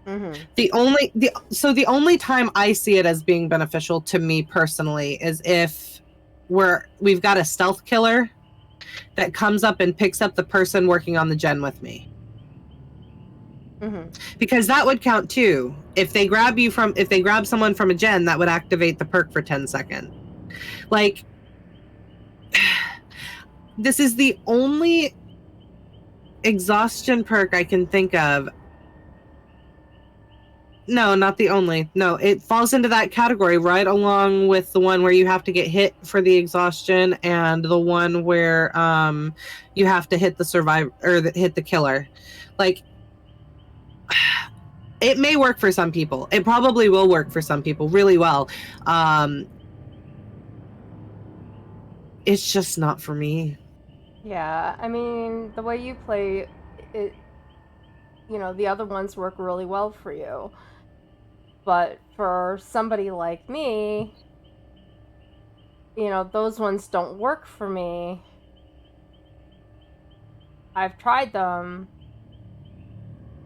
Mm-hmm. The only time I see it as being beneficial to me personally is if we've got a stealth killer that comes up and picks up the person working on the gen with me. Mm-hmm. Because that would count too. If they grab someone from a gen, that would activate the perk for 10 seconds. Like, this is the only exhaustion perk I can think of. No, not the only. No, it falls into that category right along with the one where you have to get hit for the exhaustion and the one where you have to hit the survivor or hit the killer. Like, it may work for some people. It probably will work for some people really well. It's just not for me. Yeah, I mean, the way you play it, you know, the other ones work really well for you. But for somebody like me, you know, those ones don't work for me. I've tried them.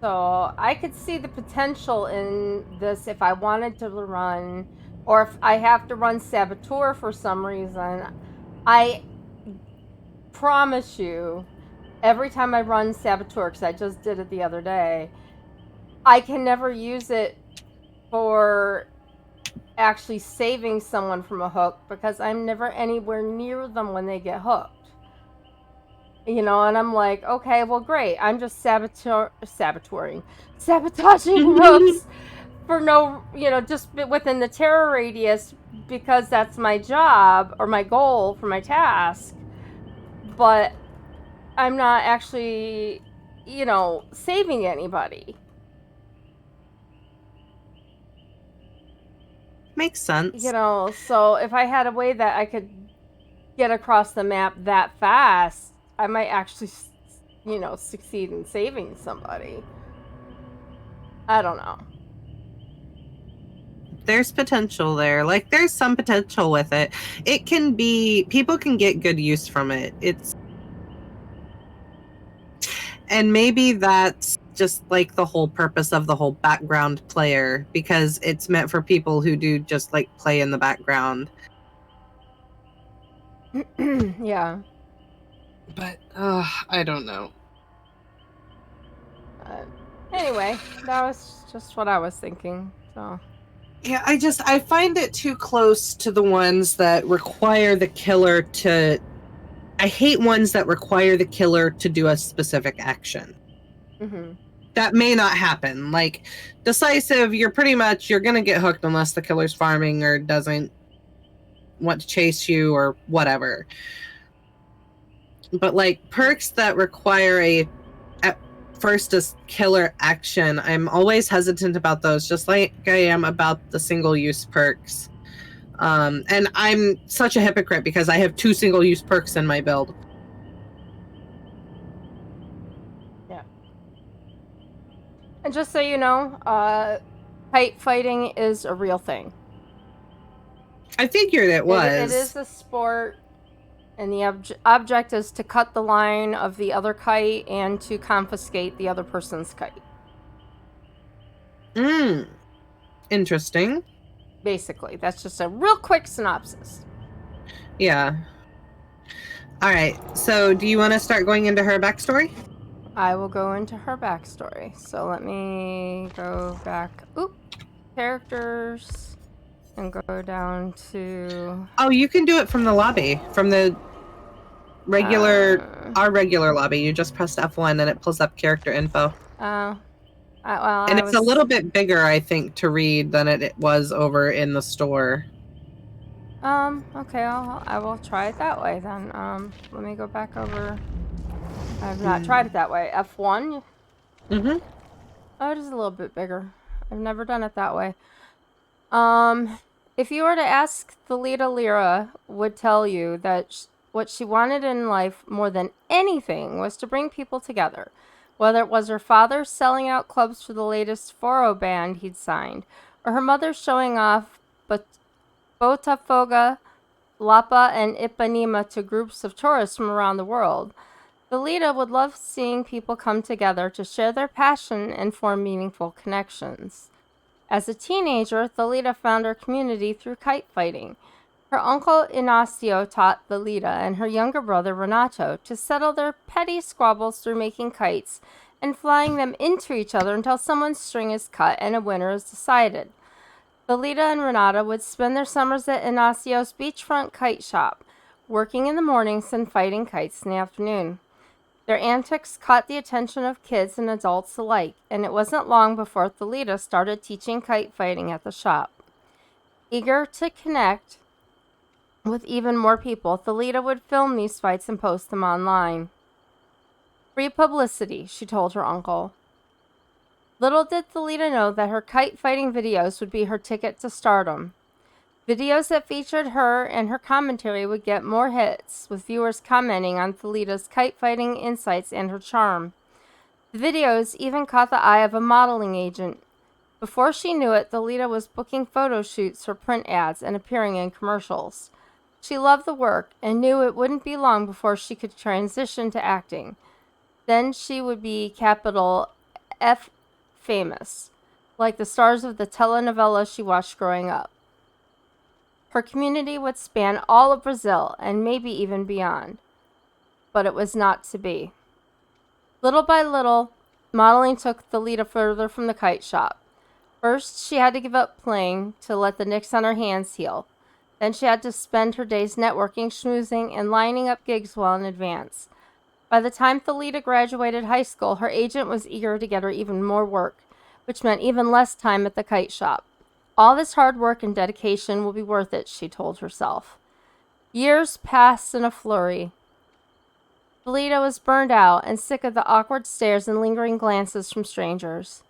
So I could see the potential in this if I wanted to run, or if I have to run Saboteur for some reason. I promise you, every time I run Saboteur, because I just did it the other day, I can never use it for actually saving someone from a hook because I'm never anywhere near them when they get hooked. You know, and I'm like, okay, well, great. I'm just sabotaging hooks for no, just within the terror radius because that's my job or my goal for my task. But I'm not actually, saving anybody. Makes sense. So if I had a way that I could get across the map that fast, I might actually, succeed in saving somebody. I don't know. There's potential there. Like, there's some potential with it. It can be, people can get good use from it. And maybe that's just like the whole purpose of the whole background player, because it's meant for people who do just like play in the background. Yeah. But I don't know. Anyway, that was just what I was thinking. So Yeah, I find it too close to the ones that require the killer to. I hate ones that require the killer to do a specific action. mm-hmm. That may not happen. Like, Decisive, you're gonna get hooked unless the killer's farming or doesn't want to chase you or whatever. But like perks that require at first a killer action, I'm always hesitant about those, just like I am about the single-use perks. And I'm such a hypocrite because I have 2 single-use perks in my build. Yeah. And just so you know, kite fighting is a real thing. I figured it was. It is a sport, and the object is to cut the line of the other kite and to confiscate the other person's kite. Interesting. Basically, that's just a real quick synopsis. Yeah. All right. So, do you want to start going into her backstory? I will go into her backstory. So let me go back. Characters, and go down to. Oh, you can do it from the lobby, from the our regular lobby. You just press F1 and it pulls up character info. And it's a little bit bigger, I think, to read than it was over in the store. Okay, I will try it that way then. Let me go back over. I've not tried it that way. F1? Mm-hmm. Oh, it is a little bit bigger. I've never done it that way. If you were to ask Thalita Lyra, would tell you that what she wanted in life more than anything was to bring people together. Whether it was her father selling out clubs for the latest Foro band he'd signed, or her mother showing off Botafogo, Lapa, and Ipanema to groups of tourists from around the world, Thalita would love seeing people come together to share their passion and form meaningful connections. As a teenager, Thalita found her community through kite fighting. Her uncle Ignacio taught Thalita and her younger brother Renato to settle their petty squabbles through making kites and flying them into each other until someone's string is cut and a winner is decided. Thalita and Renato would spend their summers at Ignacio's beachfront kite shop, working in the mornings and fighting kites in the afternoon. Their antics caught the attention of kids and adults alike, and it wasn't long before Thalita started teaching kite fighting at the shop. Eager to connect with even more people, Thalita would film these fights and post them online. Free publicity, she told her uncle. Little did Thalita know that her kite fighting videos would be her ticket to stardom. Videos that featured her and her commentary would get more hits, with viewers commenting on Thalita's kite fighting insights and her charm. The videos even caught the eye of a modeling agent. Before she knew it, Thalita was booking photo shoots for print ads and appearing in commercials. She loved the work and knew it wouldn't be long before she could transition to acting. Then she would be capital F famous, like the stars of the telenovela she watched growing up. Her community would span all of Brazil and maybe even beyond. But it was not to be. Little by little, modeling took Thalita further from the kite shop. First, she had to give up playing to let the nicks on her hands heal. Then she had to spend her days networking, schmoozing, and lining up gigs well in advance. By the time Thalita graduated high school, her agent was eager to get her even more work, which meant even less time at the kite shop. All this hard work and dedication will be worth it, she told herself. Years passed in a flurry. Thalita was burned out and sick of the awkward stares and lingering glances from strangers.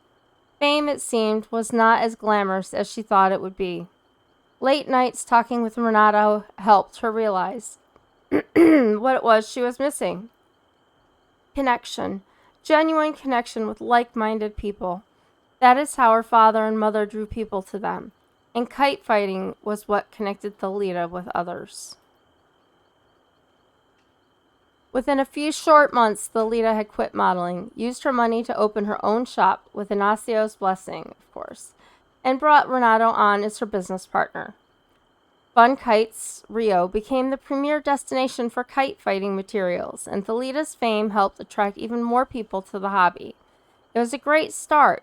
Fame, it seemed, was not as glamorous as she thought it would be. Late nights talking with Renato helped her realize what it was she was missing. Connection. Genuine connection with like-minded people. That is how her father and mother drew people to them. And kite fighting was what connected Thalita with others. Within a few short months, Thalita had quit modeling, used her money to open her own shop, with Inacio's blessing, of course, and brought Renato on as her business partner. Fun Kites Rio became the premier destination for kite fighting materials, and Thalita's fame helped attract even more people to the hobby. It was a great start,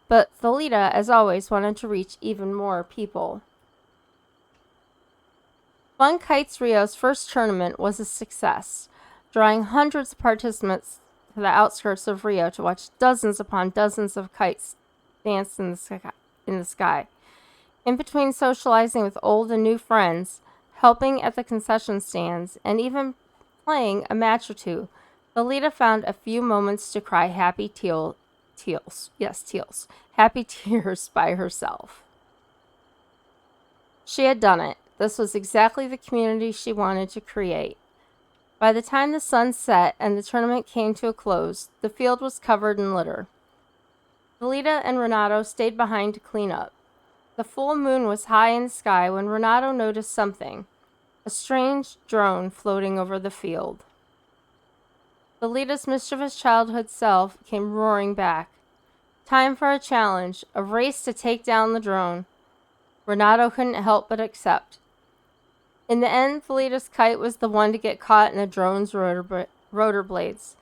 but Thalita, as always, wanted to reach even more people. Fun Kites Rio's first tournament was a success, drawing hundreds of participants to the outskirts of Rio to watch dozens upon dozens of kites dance in the sky. In between socializing with old and new friends, helping at the concession stands, and even playing a match or two, Thalita found a few moments to cry happy teals by herself. She had done it. This was exactly the community she wanted to create. By the time the sun set and the tournament came to a close, the field was covered in litter. Thalita and Renato stayed behind to clean up. The full moon was high in the sky when Renato noticed something, a strange drone floating over the field. Thalita's mischievous childhood self came roaring back. Time for a challenge, a race to take down the drone. Renato couldn't help but accept. In the end, Thalita's kite was the one to get caught in the drone's rotor blades.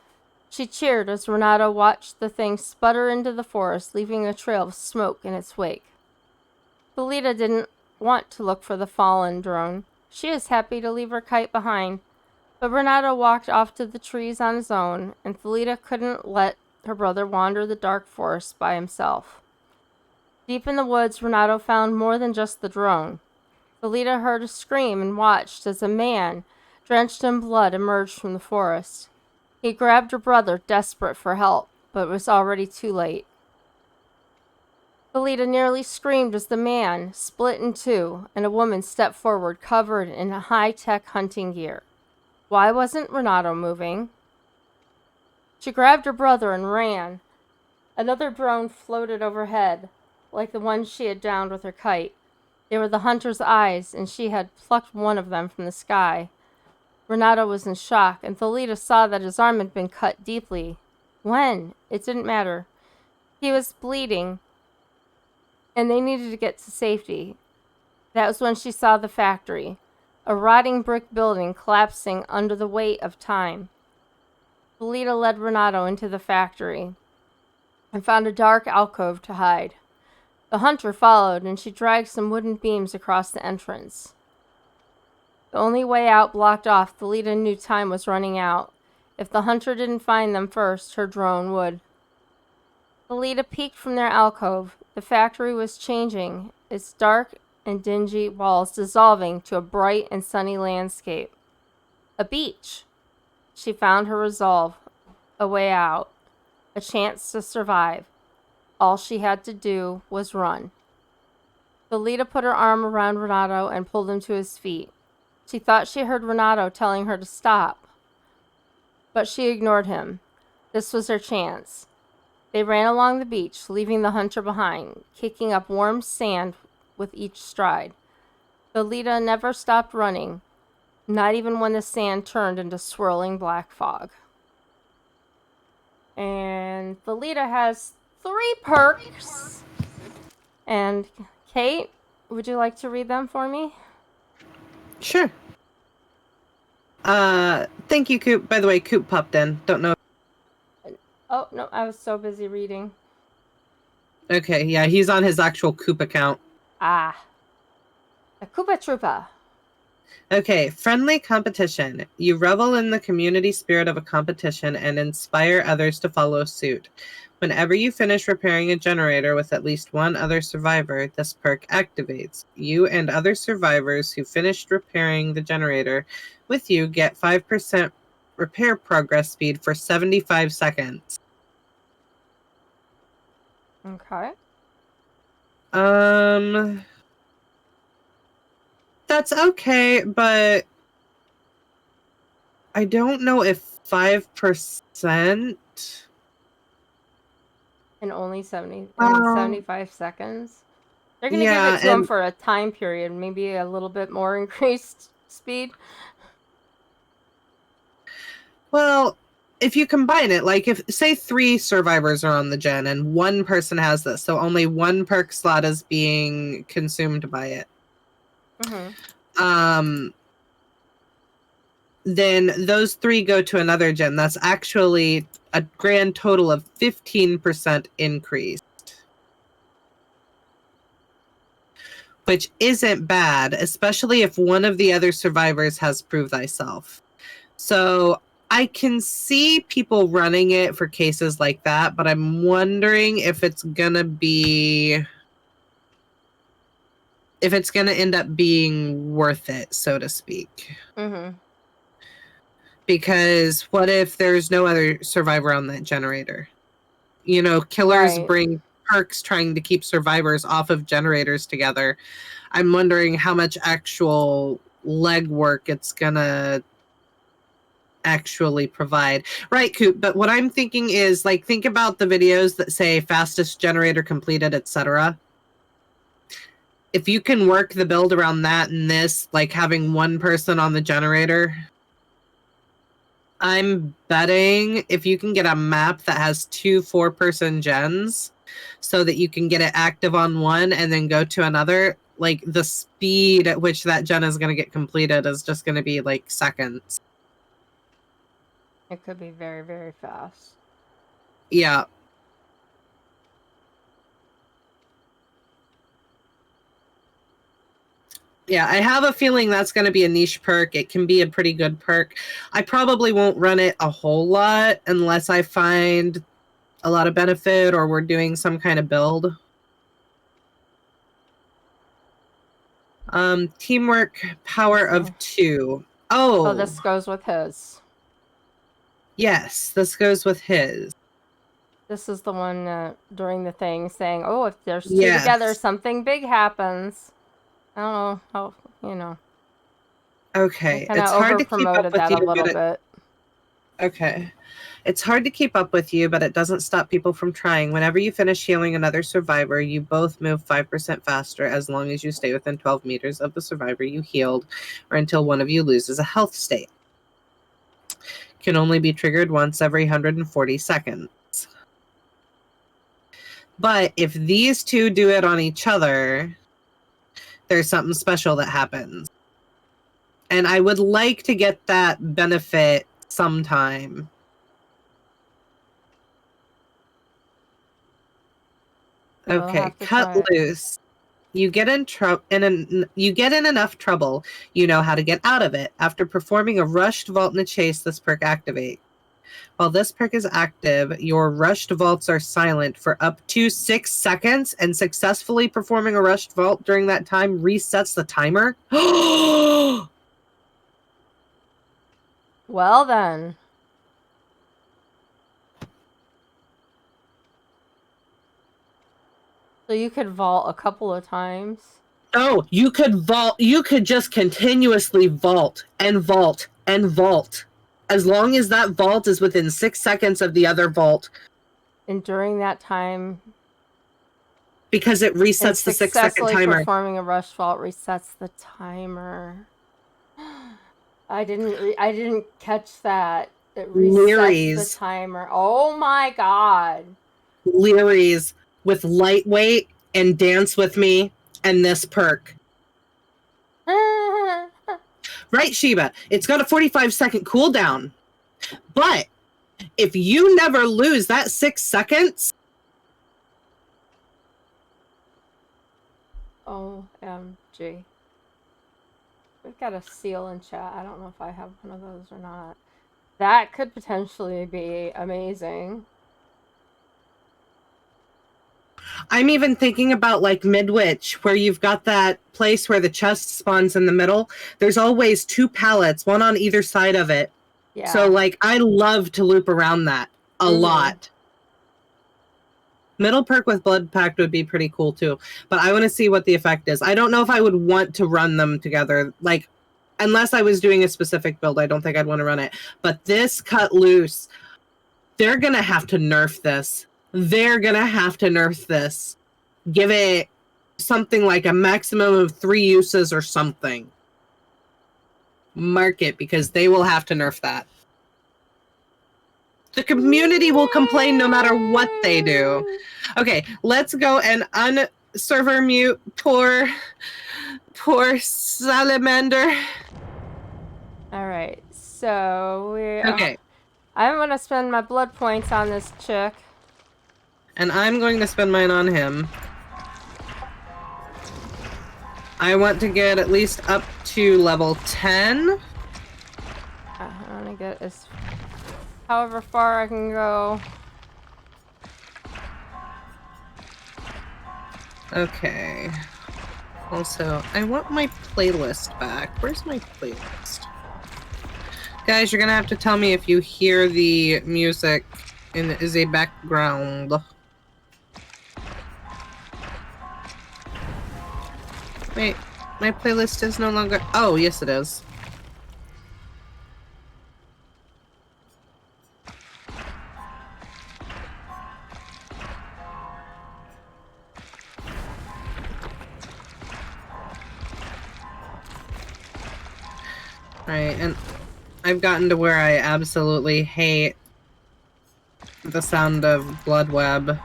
She cheered as Renato watched the thing sputter into the forest, leaving a trail of smoke in its wake. Thalita didn't want to look for the fallen drone. She was happy to leave her kite behind. But Renato walked off to the trees on his own, and Thalita couldn't let her brother wander the dark forest by himself. Deep in the woods, Renato found more than just the drone. Thalita heard a scream and watched as a man, drenched in blood, emerged from the forest. He grabbed her brother, desperate for help, but it was already too late. Thalita nearly screamed as the man split in two, and a woman stepped forward, covered in high-tech hunting gear. Why wasn't Renato moving? She grabbed her brother and ran. Another drone floated overhead, like the one she had downed with her kite. They were the hunter's eyes, and she had plucked one of them from the sky. Renato was in shock, and Thalita saw that his arm had been cut deeply. When? It didn't matter. He was bleeding, and they needed to get to safety. That was when she saw the factory, a rotting brick building collapsing under the weight of time. Thalita led Renato into the factory and found a dark alcove to hide. The hunter followed, and she dragged some wooden beams across the entrance. The only way out blocked off, Thalita knew time was running out. If the hunter didn't find them first, her drone would. Thalita peeked from their alcove. The factory was changing, its dark and dingy walls dissolving to a bright and sunny landscape. A beach. She found her resolve, a way out, a chance to survive. All she had to do was run. Thalita put her arm around Renato and pulled him to his feet. She thought she heard Renato telling her to stop, but she ignored him. This was her chance. They ran along the beach, leaving the hunter behind, kicking up warm sand with each stride. Thalita never stopped running, not even when the sand turned into swirling black fog. And Thalita has 3 perks. And Kate, would you like to read them for me? Sure. Thank you, Coop. By the way, Coop popped in. Don't know. Oh, no, I was so busy reading. Okay, yeah, he's on his actual Coop account. Ah. A Koopa Troopa. Okay, friendly competition. You revel in the community spirit of a competition and inspire others to follow suit. Whenever you finish repairing a generator with at least one other survivor, this perk activates. You and other survivors who finished repairing the generator with you get 5% repair progress speed for 75 seconds. Okay. That's okay, but I don't know if 5%. And only 75 seconds. They're going to give Yeah, it to him and for a time period, maybe a little bit more increased speed. well, if you combine it, like if say 3 survivors are on the gen and one person has this, so only one perk slot is being consumed by it. Then those 3 go to another gen. That's actually a grand total of 15% increase. Which isn't bad, especially if one of the other survivors has Prove Thyself. So I can see people running it for cases like that, but I'm wondering if it's gonna end up being worth it, so to speak. Because what if there's no other survivor on that generator? You know, killers bring perks trying to keep survivors off of generators together. I'm wondering how much actual legwork it's gonna actually provide. Right, Coop, but what I'm thinking is, like, think about the videos that say fastest generator completed, etc. If you can work the build around that and this, like having one person on the generator, I'm betting if you can get a map that has 2 4-person gens so that you can get it active on one and then go to another, like the speed at which that gen is going to get completed is just going to be like seconds. It could be very, very fast. Yeah. Yeah, I have a feeling that's going to be a niche perk. It can be a pretty good perk. I probably won't run it a whole lot unless I find a lot of benefit or we're doing some kind of build. Teamwork, power of 2. Oh, this goes with his. Yes, this goes with his. This is the one during the thing saying, oh, if there's 2 together, something big happens. I don't know how, you know. Okay, it's hard to keep up with that a little bit. Okay. It's hard to keep up with you, but it doesn't stop people from trying. Whenever you finish healing another survivor, you both move 5% faster as long as you stay within 12 meters of the survivor you healed or until one of you loses a health state. Can only be triggered once every 140 seconds. But if these 2 do it on each other, there's something special that happens. And I would like to get that benefit sometime. Okay, cut loose. You get in enough trouble, you know how to get out of it. After performing a rushed vault in a chase, this perk activates. While this perk is active, your rushed vaults are silent for up to 6 seconds, and successfully performing a rushed vault during that time resets the timer. Well then. So you could vault a couple of times? Oh, you could vault. You could just continuously vault and vault and vault. As long as that vault is within 6 seconds of the other vault. And during that time... Because it resets the 6 second timer. Performing a rush vault resets the timer. I didn't catch that. It resets the timer. Oh my god. Leeries with lightweight and dance with me and this perk. Right, Sheba? It's got a 45-second cooldown. But if you never lose that 6 seconds... OMG. We've got a seal in chat. I don't know if I have one of those or not. That could potentially be amazing. I'm even thinking about like Midwich, where you've got that place where the chest spawns in the middle. There's always 2 pallets, one on either side of it. Yeah. So like I love to loop around that a lot. Middle perk with Blood Pact would be pretty cool too, but I want to see what the effect is. I don't know if I would want to run them together, like unless I was doing a specific build. I don't think I'd want to run it. But this cut loose, they're gonna have to nerf this. They're gonna have to nerf this. Give it something like a maximum of 3 uses or something. Mark it, because they will have to nerf that. The community will complain no matter what they do. Okay, let's go and unserver mute poor salamander. All right, so Okay. I'm gonna spend my blood points on this chick. And I'm going to spend mine on him. I want to get at least up to level 10. I want to get as however far I can go. Okay. Also, I want my playlist back. Where's my playlist? Guys, you're gonna have to tell me if you hear the music in a background. Wait, my playlist is no longer... Oh, yes it is. Right, and I've gotten to where I absolutely hate the sound of blood web.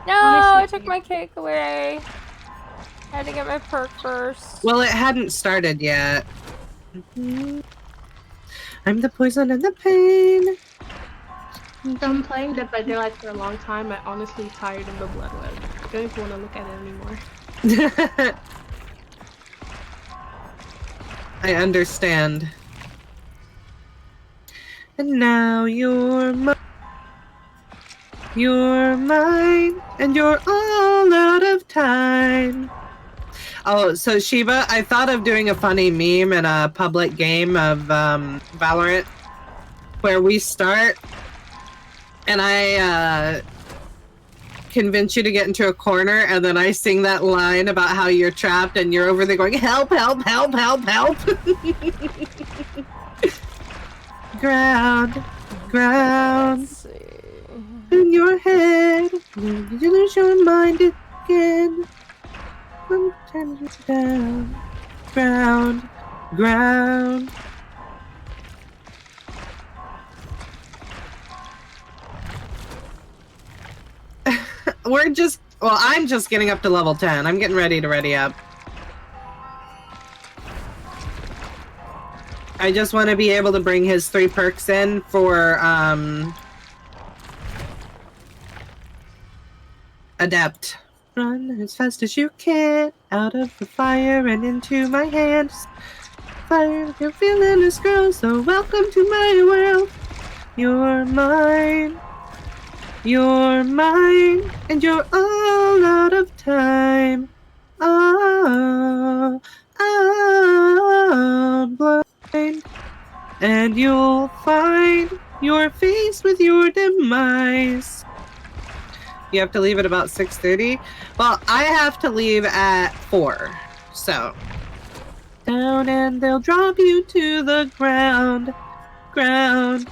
No, I took my cake away. I had to get my perk first. Well, it hadn't started yet. I'm the poison and the pain. From playing Dead by Daylight for a long time, I honestly tired of the blood web. I don't even want to look at it anymore. I understand. And now you're mine. You're mine, and you're all out of time. Oh, so Sheba, I thought of doing a funny meme in a public game of Valorant, where we start, and I convince you to get into a corner, and then I sing that line about how you're trapped, and you're over there going, help, help, help, help, help. Ground, ground. Let's see. In your head, did you lose your mind again? Sometimes you're down, ground, ground. I'm just getting up to level 10. I'm getting ready to ready up. I just want to be able to bring his 3 perks in for, Adept. Run as fast as you can, out of the fire and into my hands. Fire, you're feeling this girl, so welcome to my world. You're mine, and you're all out of time. Oh, I'm blind, and you'll find your face with your demise. You have to leave at about 6:30. Well, I have to leave at 4. So, down and they'll drop you to the ground, ground,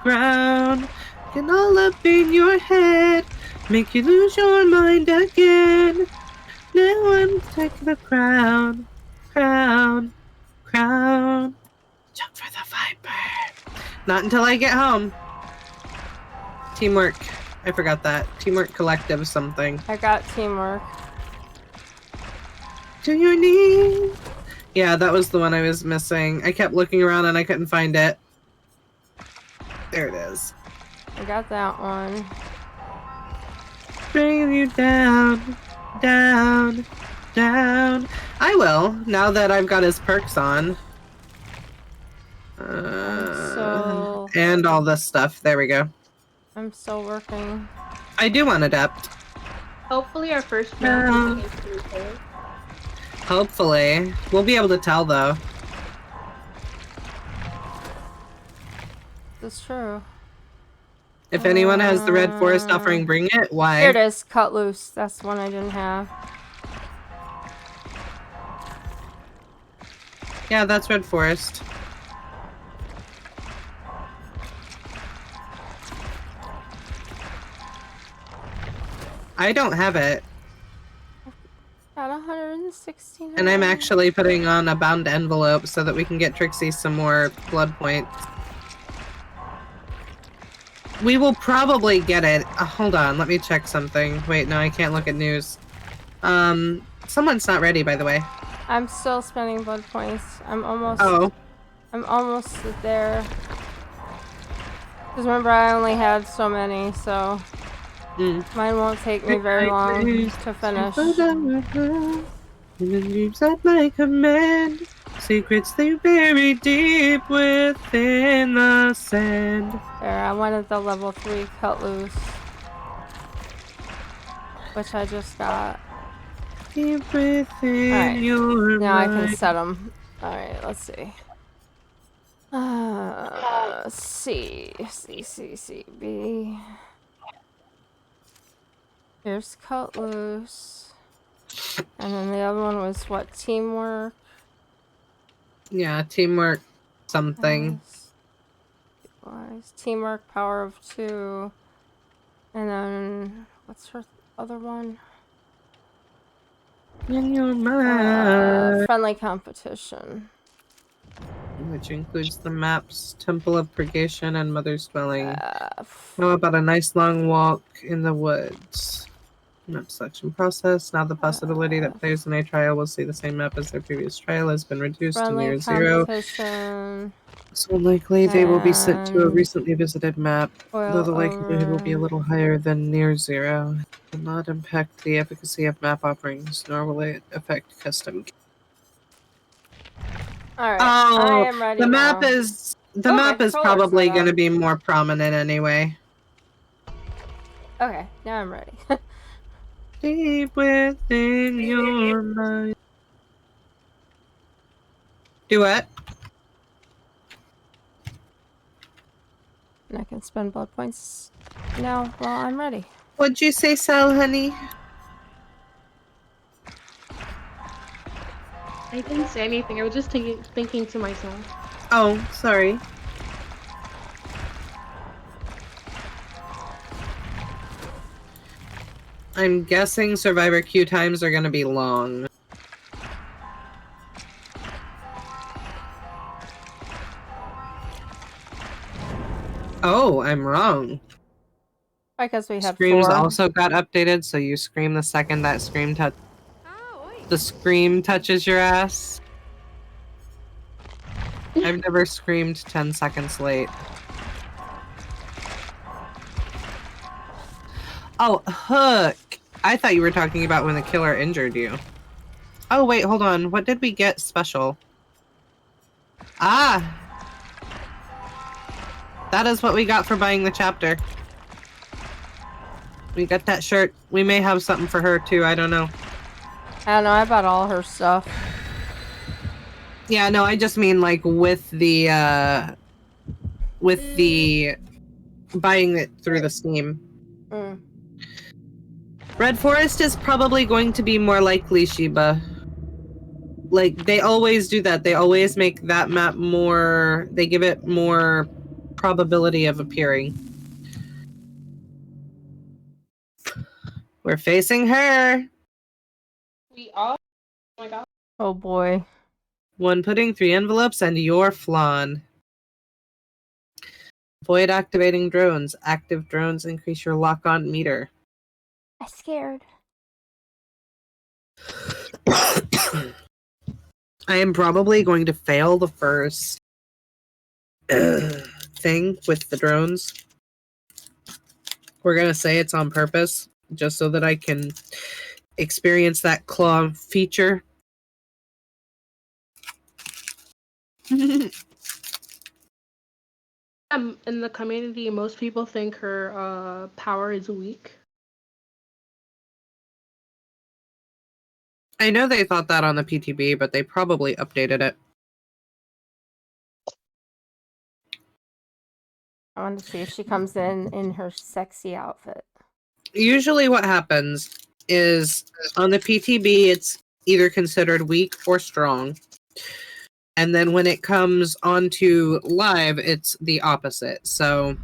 ground. Get all up in your head, make you lose your mind again. Now I'm taking the crown, crown, crown. Jump for the viper. Not until I get home. Teamwork. I forgot that. Teamwork collective something. I got teamwork. To your knees. Yeah, that was the one I was missing. I kept looking around and I couldn't find it. There it is. I got that one. Bring you down, down, down. I will, now that I've got his perks on. And all this stuff. There we go. I'm still working. I do want Adept. Hopefully our first map is against Blue. Hopefully. We'll be able to tell, though. That's true. If anyone has the Red Forest offering, bring it. Why? Here it is. Cut loose. That's the one I didn't have. Yeah, that's Red Forest. I don't have it. Got 116. And I'm actually putting on a bound envelope so that we can get Trixie some more blood points. We will probably get it. Hold on, let me check something. Wait, no, I can't look at news. Someone's not ready, by the way. I'm still spending blood points. I'm almost there. Because remember, I only had so many, so mine won't take me very long to finish. In the dreams at my command, secrets they bury deep within the sand. There, I wanted the level 3 cut loose, which I just got. Deep within your now mind. I can set them. Alright, let's see. C, B. Here's cut loose. And then the other one was what? Teamwork? Yeah, teamwork something. Teamwork, power of 2. And then, what's her other one? In your mind. Friendly competition. Which includes the maps, Temple of Purgation, and Mother's Dwelling. How about a nice long walk in the woods? Map selection process. Now the possibility that players in a trial will see the same map as their previous trial has been reduced to near 0. So likely they will be sent to a recently visited map, though the likelihood will be a little higher than near 0. It will not impact the efficacy of map offerings, nor will it affect custom. Alright, I am ready the now. map is probably going to be more prominent anyway. Okay, now I'm ready. Deep within your mind. Do what? And I can spend blood points now while I'm ready. What'd you say, Sal, honey? I didn't say anything. I was just thinking to myself. Oh, sorry. I'm guessing survivor queue times are gonna be long. Oh, I'm wrong. Because we had Screams 4. also got updated, so you scream the second that scream the scream touches your ass. I've never screamed 10 seconds late. Oh, hook! I thought you were talking about when the killer injured you. Oh, wait, hold on. What did we get special? Ah! That is what we got for buying the chapter. We got that shirt. We may have something for her, too. I don't know. I don't know. I bought all her stuff. Yeah, no, I just mean, like, with the buying it through the Steam. Red Forest is probably going to be more likely, Sheba. Like, they always do that. They always make that map more... They give it more probability of appearing. We're facing her! We all? Oh my god. Oh boy. 1 pudding, 3 envelopes, and your flan. Avoid activating drones. Active drones increase your lock-on meter. I'm scared. I am probably going to fail the first thing with the drones. We're going to say it's on purpose, just so that I can experience that claw feature. In the community, most people think her power is weak. I know they thought that on the PTB, but they probably updated it. I want to see if she comes in her sexy outfit. Usually what happens is on the PTB, it's either considered weak or strong. And then when it comes onto live, it's the opposite. So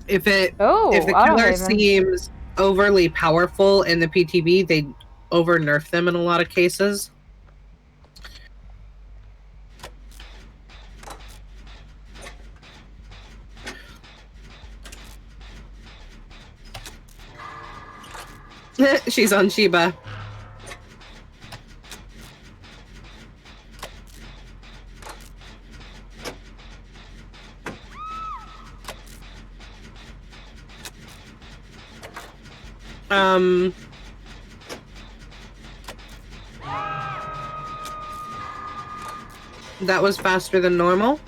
if the killer seems overly powerful in the PTB, they over nerf them in a lot of cases. She's on Sheba. That was faster than normal.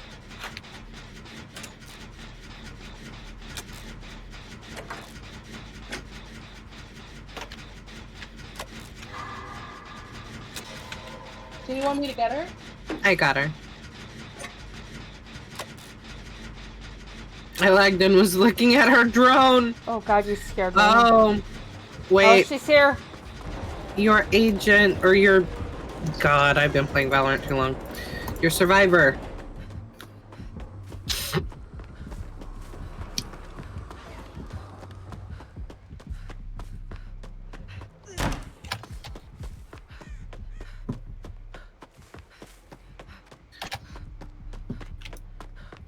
Do you want me to get her? I got her. I lagged and was looking at her drone. Oh god, you scared me. Oh, wait. Oh, she's here. Your agent, or your... God, I've been playing Valorant too long. Your survivor.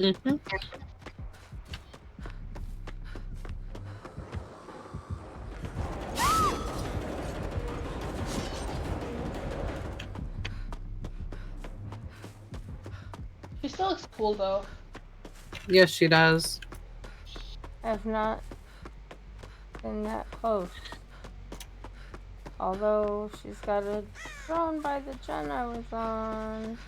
Mm-hmm. She still looks cool though. Yes, she does. I've not been that close. Although she's got a drone by the gen I was on.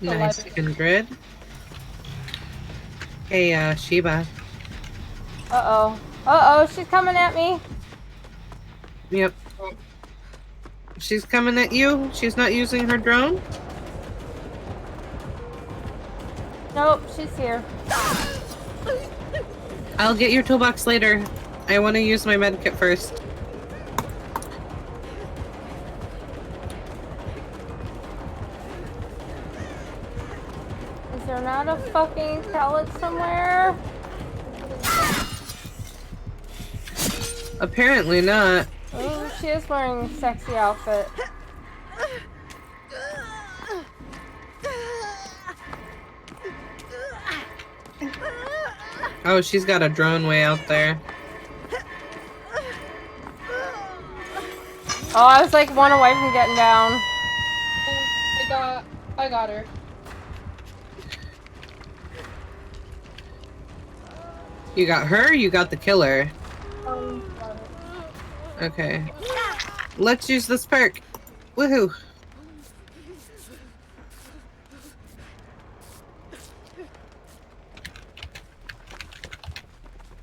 Nice and grid. Hey, Sheba. Uh-oh. Uh-oh, she's coming at me. Yep. She's coming at you? She's not using her drone? Nope, she's here. I'll get your toolbox later. I want to use my medkit first. Is there not a fucking pallet somewhere? Apparently not. Oh, she is wearing a sexy outfit. Oh, she's got a drone way out there. Oh, I was like one away from getting down. I got her. You got her, you got the killer. Got it. Okay. Let's use this perk. Woohoo.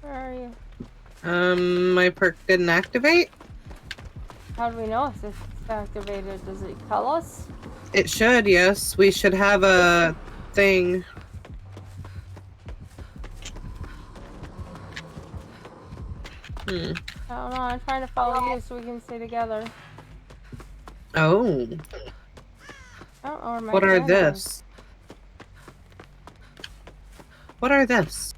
Where are you? My perk didn't activate? How do we know if it's activated? Does it tell us? It should, yes. We should have a thing. I don't know, I'm trying to follow you so we can stay together. Oh. I don't know where my What are gun this? is. What are this?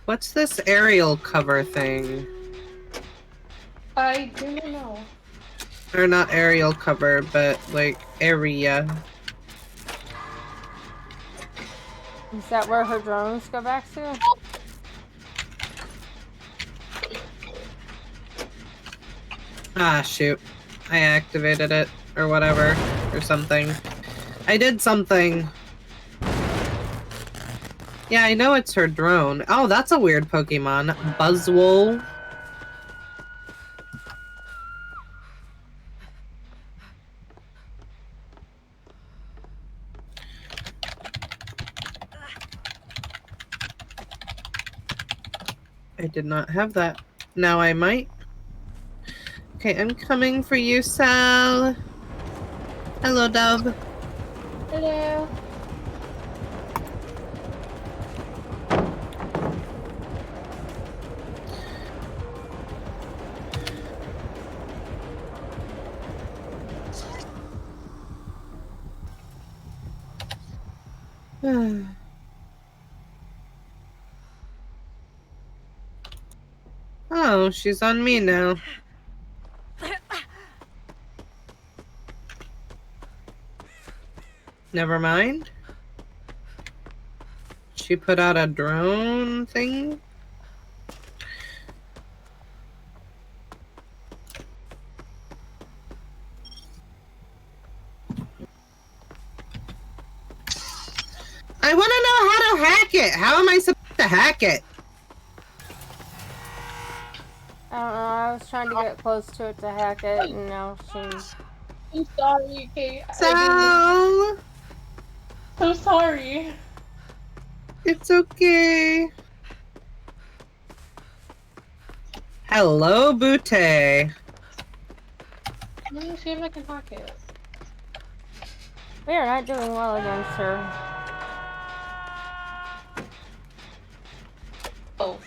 What's this aerial cover thing? I do not know. Or not aerial cover, but like area. Is that where her drones go back to? Ah, shoot. I activated it, or whatever, or something. I did something. Yeah, I know it's her drone. Oh, that's a weird Pokemon. Buzzwole. I did not have that. Now I might. Okay, I'm coming for you, Sal. Hello, Dub. Hello. Oh, she's on me now. Never mind. She put out a drone thing? I want to know how to hack it. How am I supposed to hack it? I don't know. I was trying to get close to it to hack it, and now she's. I'm sorry, Kate. Sal! I'm sorry. It's okay. Hello, Butte. Let me see if I can hack it. We are not doing well against her. Oh.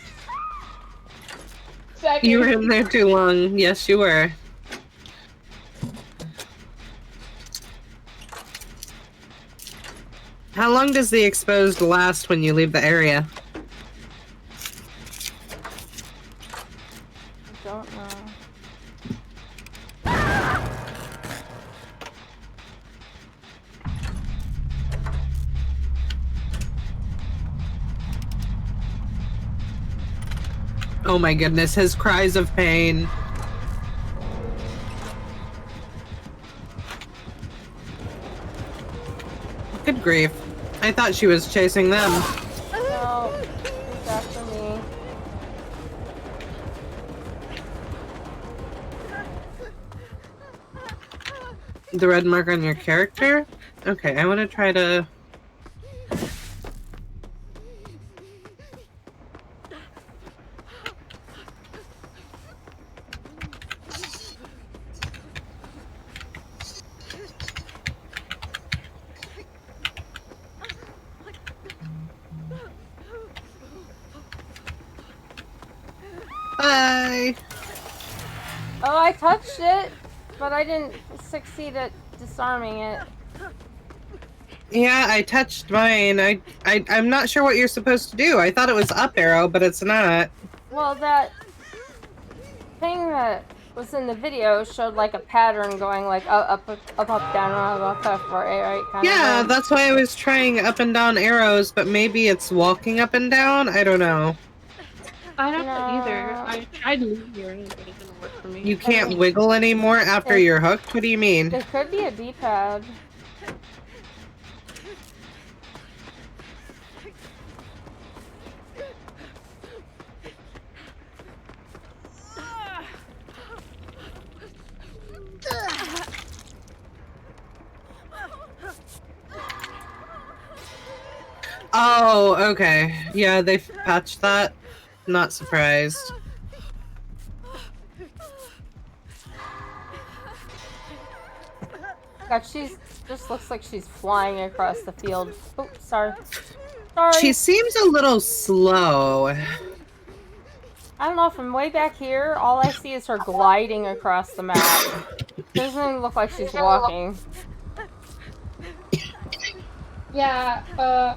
Second. You were in there too long. Yes, you were. How long does the exposed last when you leave the area? I don't know. Oh my goodness, his cries of pain. Good grief. I thought she was chasing them. No, she's after me. The red mark on your character? Okay, I want to try to... Bye! Oh, I touched it, but I didn't succeed at disarming it. Yeah, I touched mine. I'm not sure what you're supposed to do. I thought it was up arrow, but it's not. Well, that thing that was in the video showed like a pattern going like up, down, up, left, right, kind Yeah, of. that's why I was trying up and down arrows, but maybe it's walking up and down? I don't know. I don't know either. No. I tried moving, but it didn't work for me. You can't wiggle anymore after you're hooked? What do you mean? It could be a D-pad. Oh, okay. Yeah, they've patched that. Not surprised. God, she's just looks like she's flying across the field. Oh, sorry. Sorry. She seems a little slow. I don't know, from way back here, all I see is her gliding across the map. Doesn't even look like she's walking. Yeah,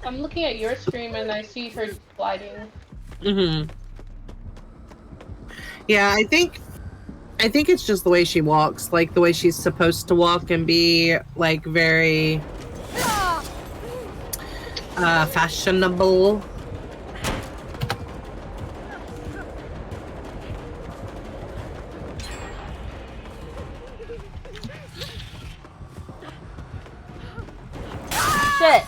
I'm looking at your stream and I see her gliding. Mm-hmm. Yeah, I think it's just the way she walks, like the way she's supposed to walk and be like very fashionable. Shit.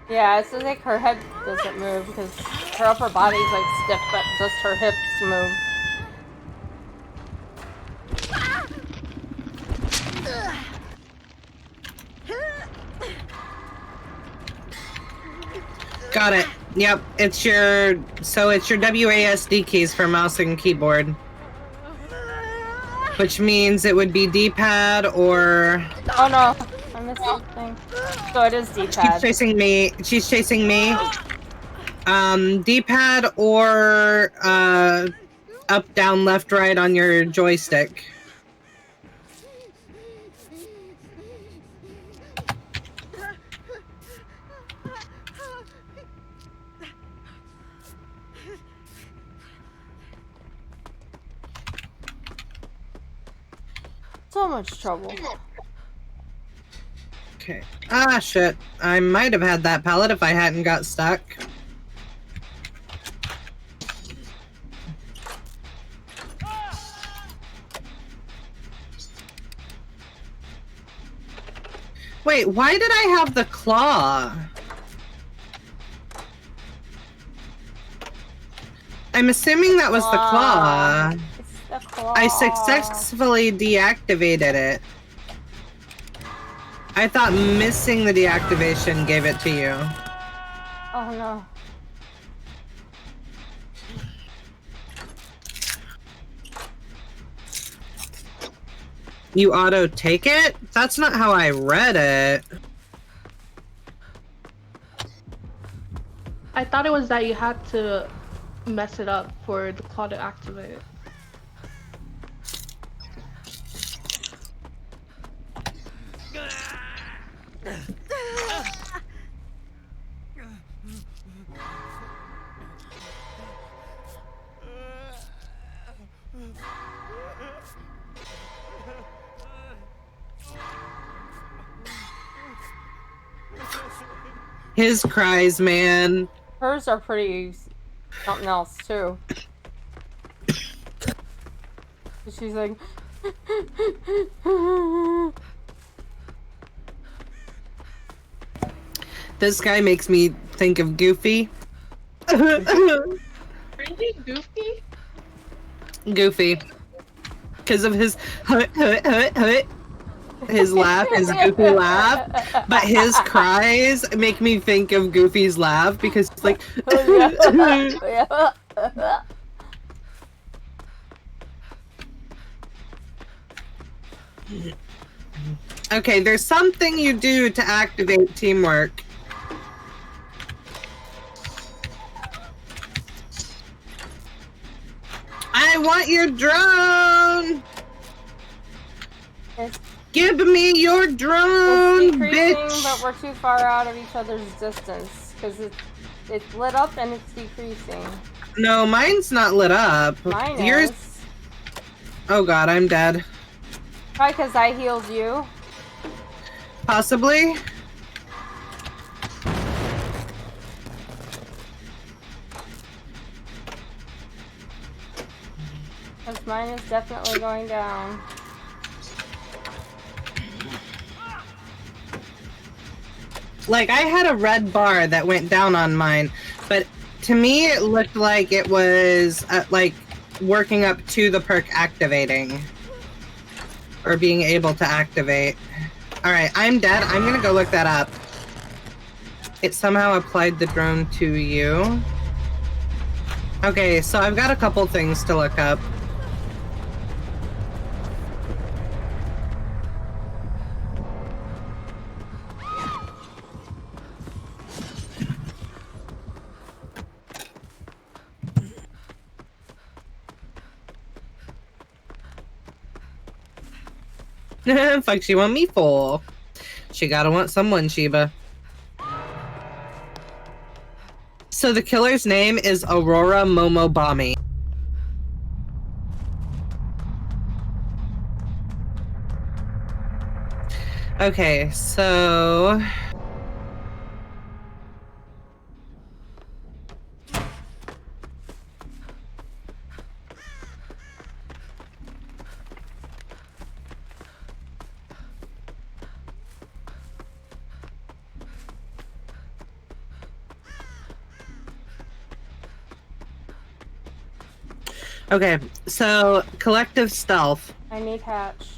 Yeah, it's like her head doesn't move because her upper body's like stiff, but just her hips move. Got it. Yep, it's your WASD keys for mouse and keyboard. Which means it would be D-pad or... Oh no, I missed something. So it is D-pad. She's chasing me. She's chasing me. D-pad or up, down, left, right on your joystick. So much trouble. Okay. Ah, shit. I might have had that pallet if I hadn't got stuck. Wait, why did I have the claw? I'm assuming that was the claw. It's the claw. I successfully deactivated it. I thought missing the deactivation gave it to you. Oh no. You auto take it? That's not how I read it. I thought it was that you had to mess it up for the claw to activate. His cries, man. Hers are pretty something else too. She's like This guy makes me think of Goofy. Really? Goofy? Goofy. Because of his his laugh, his Goofy laugh. But his cries make me think of Goofy's laugh because it's like Okay, there's something you do to activate teamwork. I want your drone! It's, Give me your drone, bitch! but we're too far out of each other's distance because it's lit up and it's decreasing. No, mine's not lit up. Mine Yours... is. Oh god, I'm dead. Probably because I healed you. Possibly. Because mine is definitely going down. Like, I had a red bar that went down on mine, but to me it looked like it was, like, working up to the perk activating. Or being able to activate. Alright, I'm dead. I'm gonna go look that up. It somehow applied the drone to you. Okay, so I've got a couple things to look up. Fuck she want me for? She gotta want someone, Sheba. So the killer's name is Aurora Momobami. Okay, so... Okay, so collective stealth. I need hatch.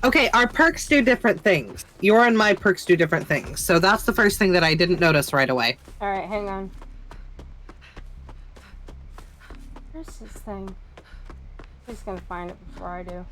Okay, our perks do different things. Your and my perks do different things. So that's the first thing that I didn't notice right away. Alright, hang on. Where's this thing? I'm just gonna find it before I do.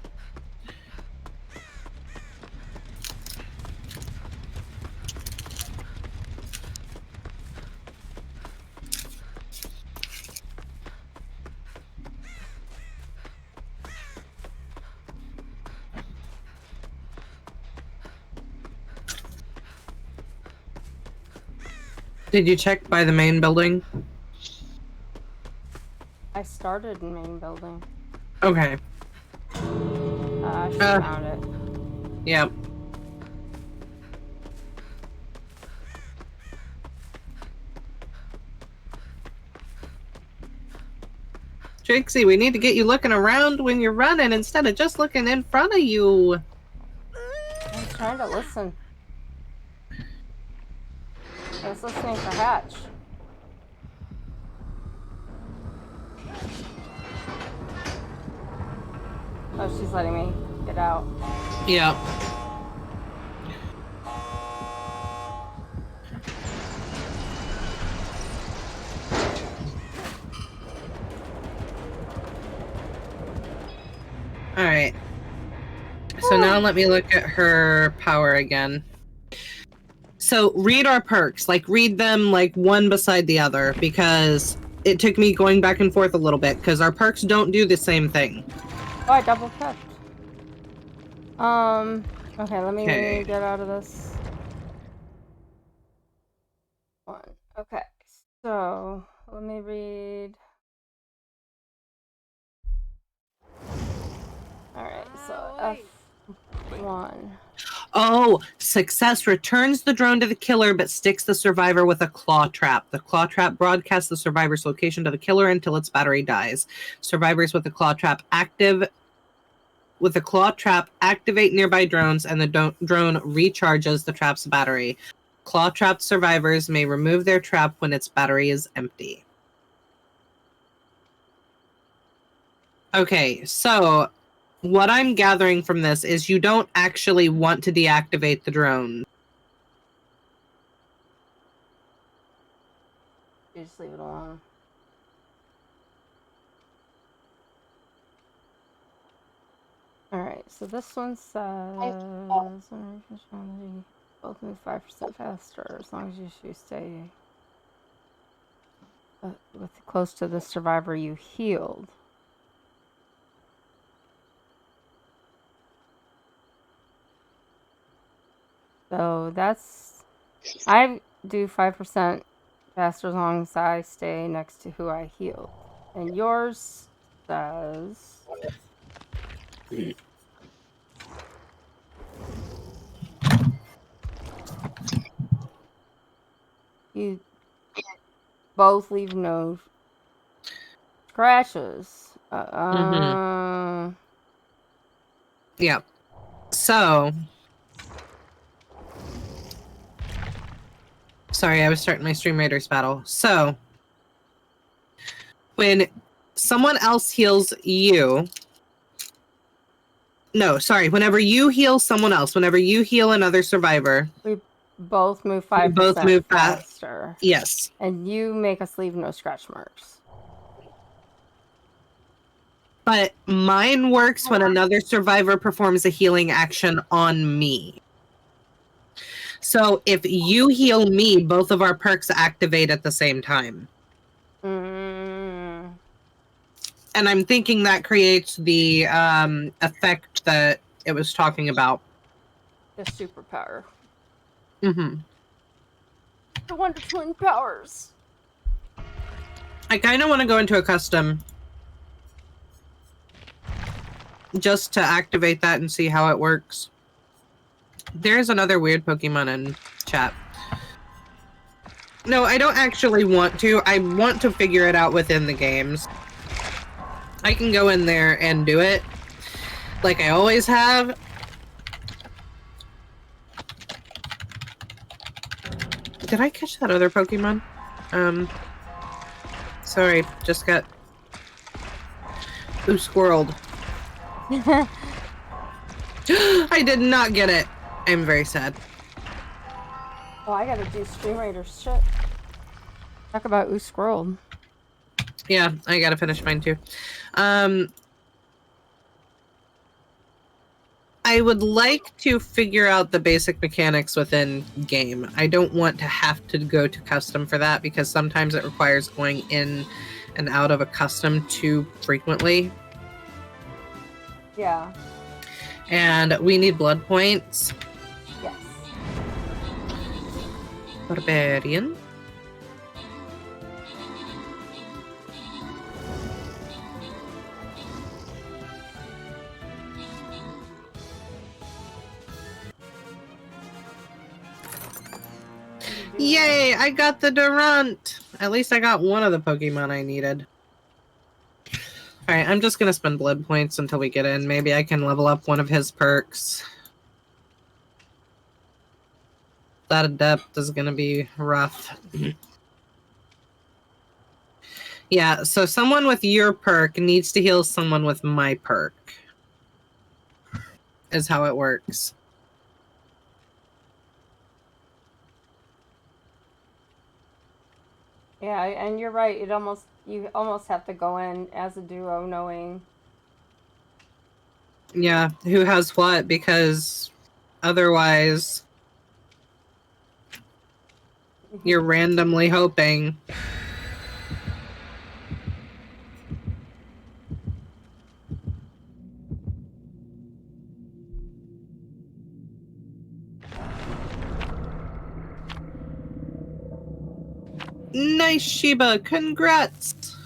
Did you check by the main building? I started in main building. Okay. I found it. Yep. Trixie, we need to get you looking around when you're running instead of just looking in front of you. I'm trying to listen. I was listening for Hatch. Oh, she's letting me get out. Yep. Alright. So now let me look at her power again. So read our perks. Like, read them, like, one beside the other, because it took me going back and forth a little bit, because our perks don't do the same thing. Oh, I double checked. Okay, let me get out of this one. Okay, so let me read. Alright, so F1. Oh, success returns the drone to the killer, but sticks the survivor with a claw trap. The claw trap broadcasts the survivor's location to the killer until its battery dies. Survivors with the claw trap activate nearby drones, and the drone recharges the trap's battery. Claw-trapped survivors may remove their trap when its battery is empty. Okay, so what I'm gathering from this is you don't actually want to deactivate the drone. You just leave it alone. Alright, so this one says both move 5% faster as long as you stay with close to the survivor you healed. So that's... I do 5% faster as long as I stay next to who I healed. And yours says... You both leave no scratches. Yeah. So... Sorry, I was starting my Stream Raiders battle. So... when someone else heals you, No, sorry. Whenever you heal someone else, whenever you heal another survivor, We both move 5% both move faster. yes. And you make us leave no scratch marks. But mine works when another survivor performs a healing action on me. So if you heal me, both of our perks activate at the same time. Mm. And I'm thinking that creates the effect that it was talking about. The superpower. Mm-hmm. The Wonder Twin powers. I kind of want to go into a custom just to activate that and see how it works. There's another weird Pokemon in chat. No, I don't actually want to. I want to figure it out within the games. I can go in there and do it like I always have. Did I catch that other Pokemon? Sorry, just got squirreled. I did not get it. I'm very sad. Oh, I gotta do Stream Raider shit. Talk about Squirrel. Yeah, I gotta finish mine too. I would like to figure out the basic mechanics within game. I don't want to have to go to custom for that because sometimes it requires going in and out of a custom too frequently. Yeah. And we need blood points. Yes. Barbarian. Yay, I got the Durant! At least I got one of the Pokemon I needed. Alright, I'm just gonna spend blood points until we get in. Maybe I can level up one of his perks. That Adept is gonna be rough. Yeah, so someone with your perk needs to heal someone with my perk. Is how it works. Yeah, and you're right. You almost have to go in as a duo, knowing. Yeah, who has what? Because otherwise, you're randomly hoping. Nice, Sheba. Congrats.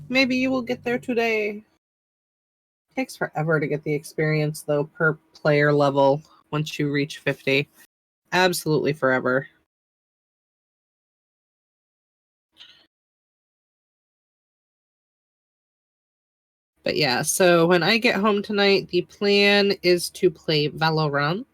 Maybe you will get there today. Takes forever to get the experience, though, per player level once you reach 50. Absolutely forever. But yeah, so when I get home tonight, the plan is to play Valorant.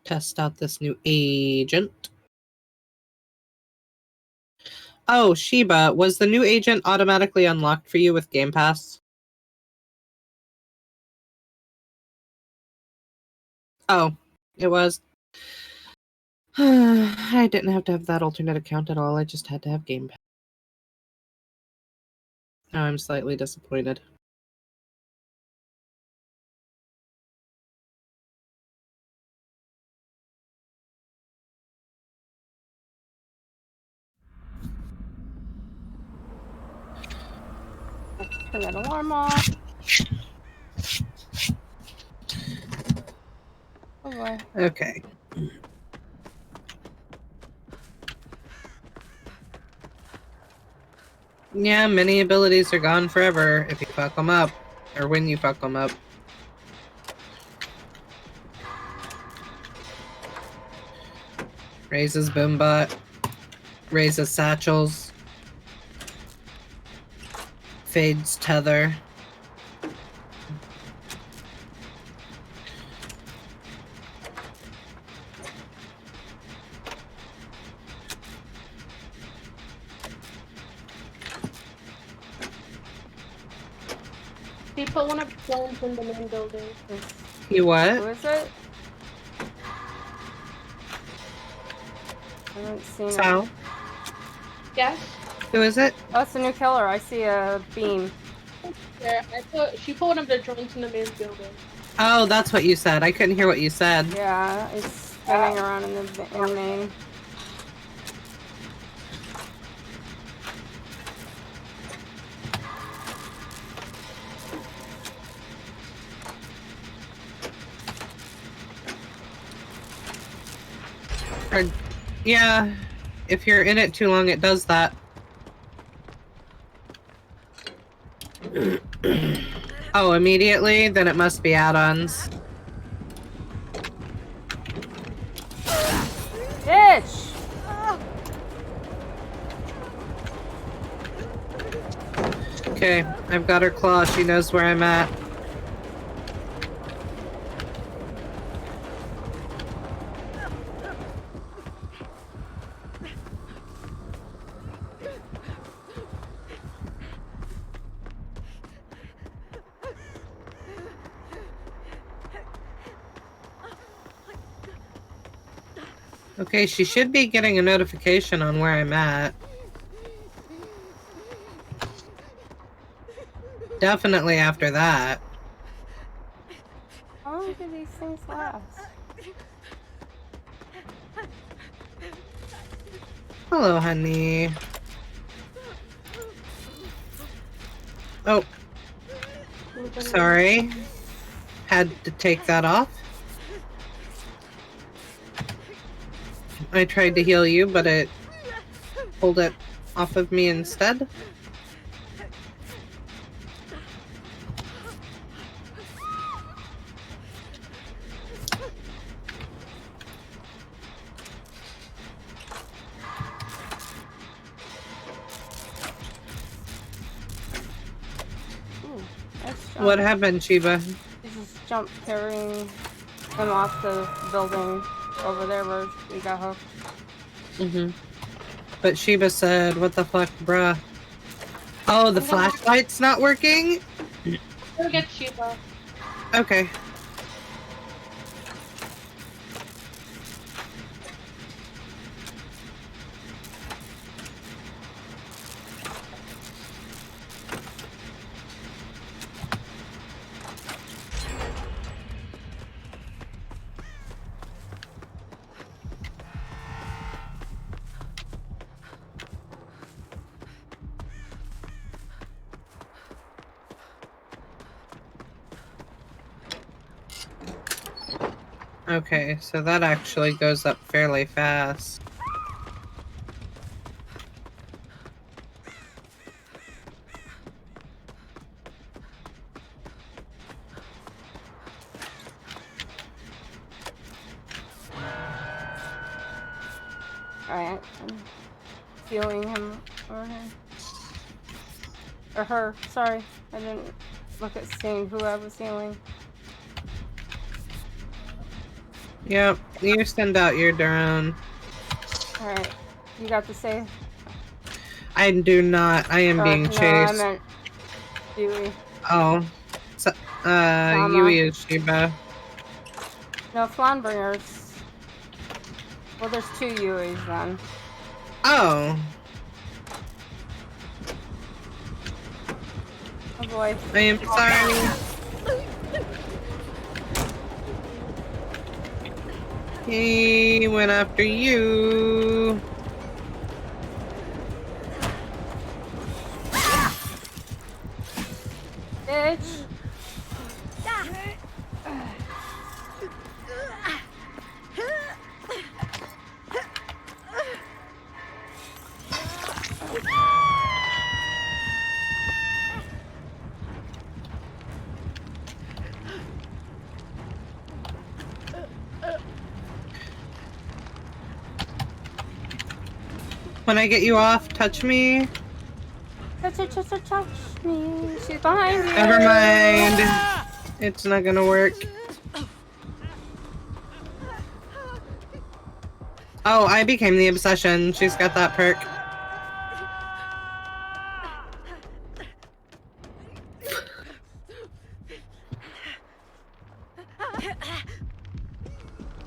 Test out this new agent. Oh, Sheba, was the new agent automatically unlocked for you with Game Pass? Oh, it was. I didn't have to have that alternate account at all. I just had to have Game Pass. Now I'm slightly disappointed. Turn that alarm off. Oh boy. Okay. Yeah, many abilities are gone forever if you fuck them up. Or when you fuck them up. Raises Boombot. Raises Satchels. Fades Tether. He put one of the drones in the main building. You Who what? is it? I haven't seen it. Sal? Yes. Who is it? Oh, it's a new killer. I see a beam. Yeah, she put one of the drones in the main building. Oh, that's what you said. I couldn't hear what you said. Yeah, it's spinning around in the main. Or, yeah, if you're in it too long, it does that. Oh, immediately? Then it must be add-ons. Bitch! Okay, I've got her claw. She knows where I'm at. Okay, she should be getting a notification on where I'm at. Definitely after that. How long do these things last? Hello, honey. Oh. Sorry. Had to take that off. I tried to heal you, but it pulled it off of me instead. Ooh, nice jump. What happened, Sheba? He just jumped carrying him off the building over there where we got hooked. Mm-hmm. But Sheba said, what the fuck, bruh? Oh, the flashlight's not working? Go get Sheba. Okay. Okay, so that actually goes up fairly fast. Alright, I'm healing him or her. Or her, sorry. I didn't look at seeing who I was healing. Yep, you send out your drone. Alright, you got the save? I do not. I am being No, I chased. meant Dewey. Oh. So, Yui is Sheba. No, Flanbringers. Well, there's two Yuis then. Oh. Oh boy. I am sorry. He went after you. Bitch! When I get you off, touch me. Touch me. She's behind you. Never mind. It's not gonna work. Oh, I became the obsession. She's got that perk.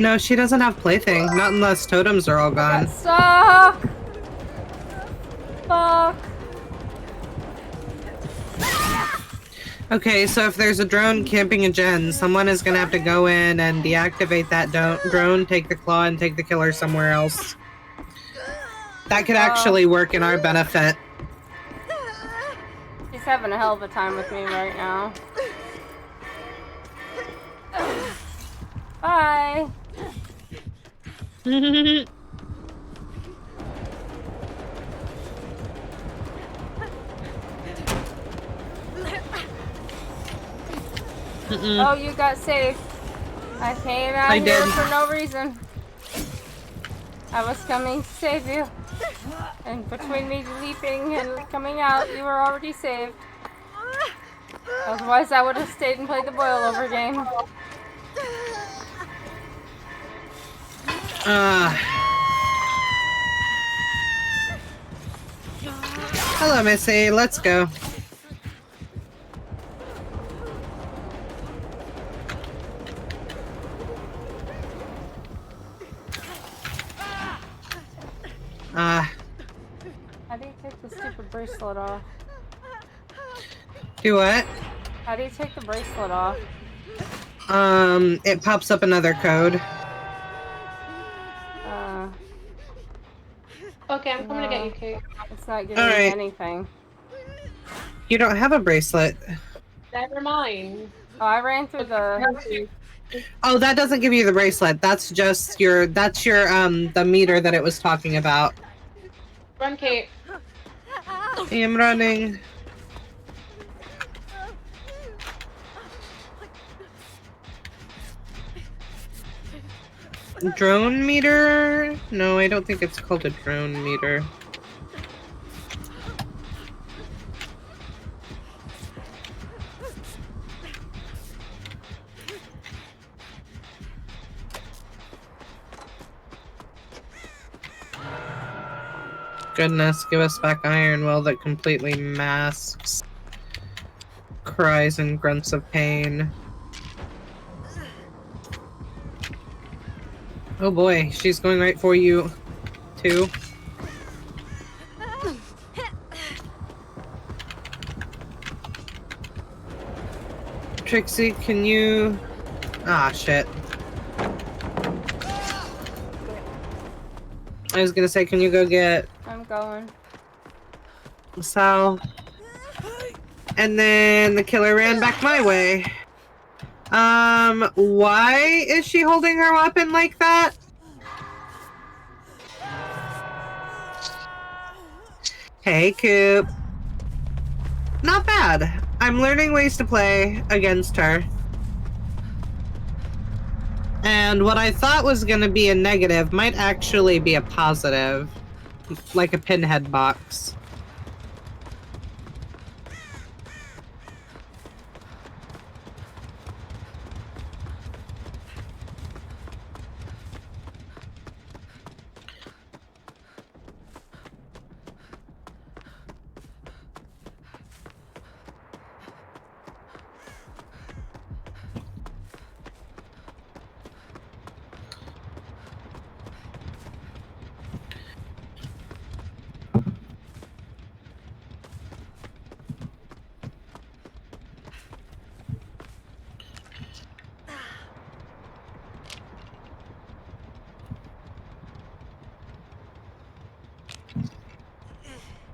No, she doesn't have plaything. Not unless totems are all I gone. got stuck! Fuck. Okay, so if there's a drone camping a gen, someone is gonna have to go in and deactivate that drone, take the claw, and take the killer somewhere else. That could actually work in our benefit. She's having a hell of a time with me right now. Bye! Oh, you got saved. I came out here for no reason. I was coming to save you. And between me leaping and coming out, you were already saved. Otherwise, I would have stayed and played the boil over game. Hello, Missy. Let's go. How do you take the stupid bracelet off? Do what? How do you take the bracelet off? It pops up another code. Okay, I'm coming to get you, Kate. It's not giving me anything. You don't have a bracelet. Never mind. Oh, I ran through the... Oh, that doesn't give you the bracelet. That's just your, the meter that it was talking about. Run, Kate. I am running. Drone meter? No, I don't think it's called a drone meter. Goodness, give us back Iron Will that completely masks cries and grunts of pain. Oh boy, she's going right for you, too. Trixie, can you... Ah, shit. I was gonna say, can you go get... I'm going. Sal? And then the killer ran back my way. Why is she holding her weapon like that? Hey, Coop. Not bad. I'm learning ways to play against her. And what I thought was gonna be a negative might actually be a positive. Like a pinhead box.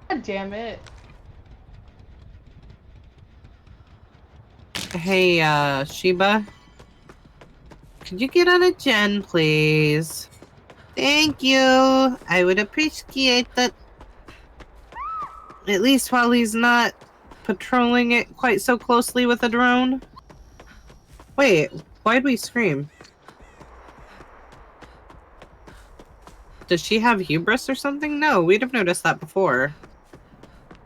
God damn it. Hey, Sheba? Could you get on a gen, please? Thank you! I would appreciate that. At least while he's not patrolling it quite so closely with a drone. Wait, why'd we scream? Does she have hubris or something? No, we'd have noticed that before.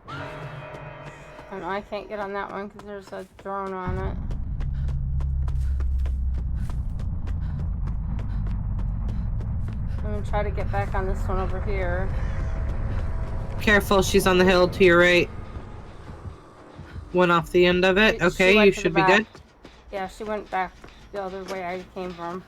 I don't know, I can't get on that one because there's a drone on it. I'm gonna try to get back on this one over here. Careful, she's on the hill to your right. One off the end of it. Okay, you should be good. Yeah, she went back the other way I came from.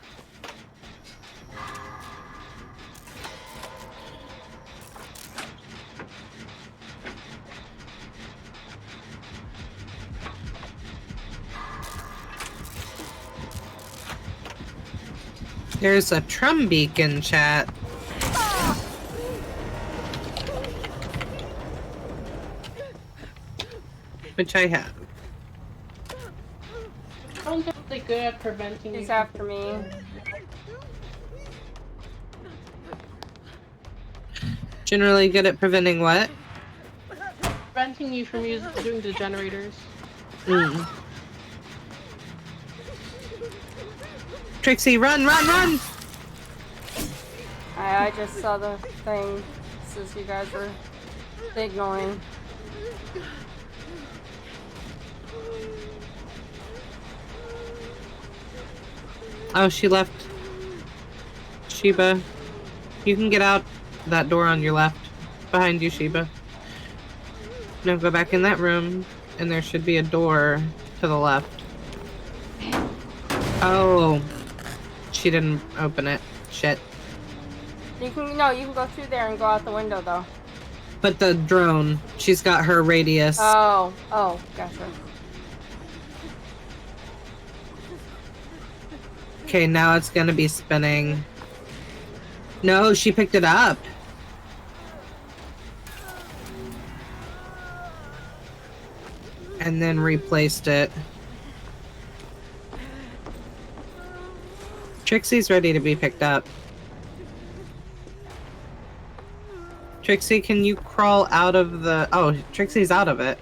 There's a Trum beacon chat. Which I have. I'm really good at preventing He's you. after me. Generally good at preventing what? Preventing you from doing the generators. Mm. Trixie, run, run, run! I just saw the thing. Says you guys were signaling. Oh, she left. Sheba. You can get out that door on your left. Behind you, Sheba. Now go back in that room, and there should be a door to the left. Oh. She didn't open it. Shit. You can go through there and go out the window though. But the drone, she's got her radius. Oh, gotcha. Okay, now it's gonna be spinning. No, she picked it up. And then replaced it. Trixie's ready to be picked up. Trixie, can you crawl out of the... Oh, Trixie's out of it.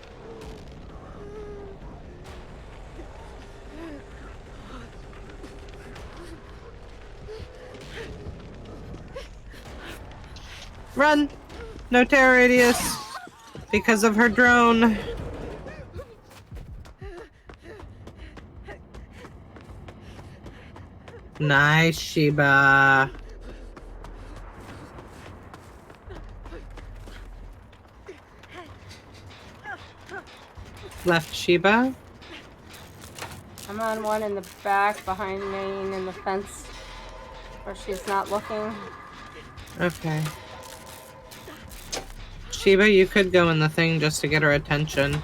Run! No terror radius. Because of her drone. Nice, Sheba. Left, Sheba. I'm on one in the back behind me in the fence where she's not looking. Okay. Sheba, you could go in the thing just to get her attention.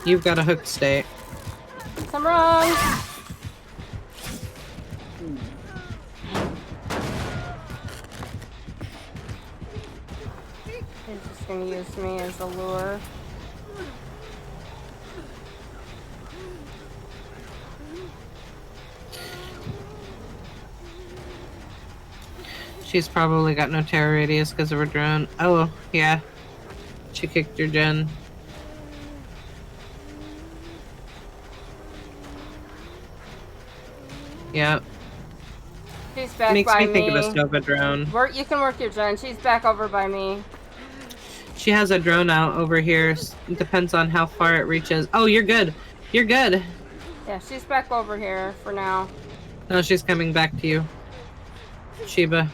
You've got a hook state. I'm wrong. He's just gonna use me as a lure. She's probably got no terror radius because of her drone. Oh, yeah. She kicked your gen. Yep. She's back Makes by me think of a Stova drone. You can work your gen. She's back over by me. She has a drone out over here. It depends on how far it reaches. Oh, you're good. You're good. Yeah, she's back over here for now. No, she's coming back to you. Sheba.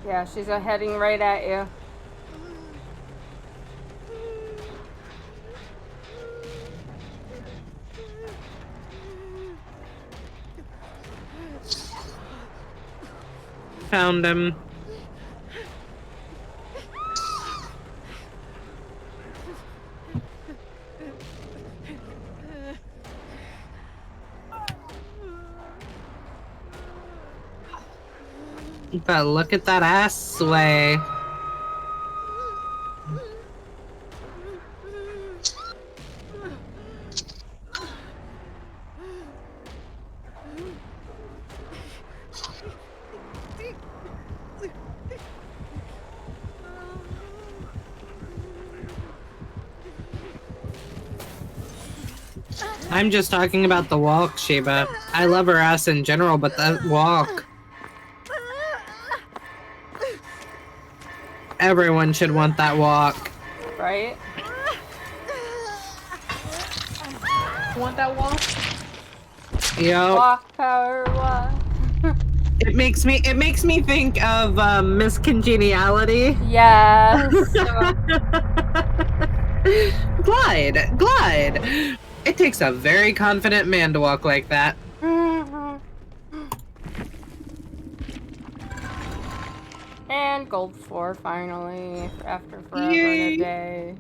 Yeah, she's heading right at you. Found him. But look at that ass sway. I'm just talking about the walk, Sheba. I love her ass in general, but that walk. Everyone should want that walk. Right? Want that wall? Yep. Walk, power, walk. It makes me think of Miss Congeniality. Yes. Glide, glide. It takes a very confident man to walk like that. And gold 4 finally, after forever and Yay. a day.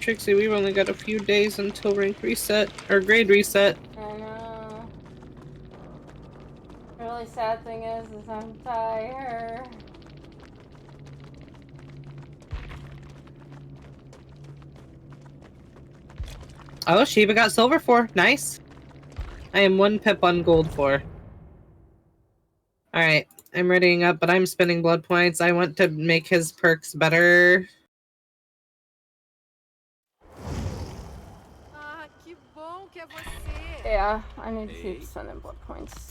Trixie, we've only got a few days until rank reset, or grade reset. I know. The really sad thing is I'm tired. Oh, Shiva got silver 4. Nice. I am 1 pip on gold 4. Alright, I'm readying up, but I'm spending blood points. I want to make his perks better. Ah, que bom que é você. Yeah, I need to keep spending blood points.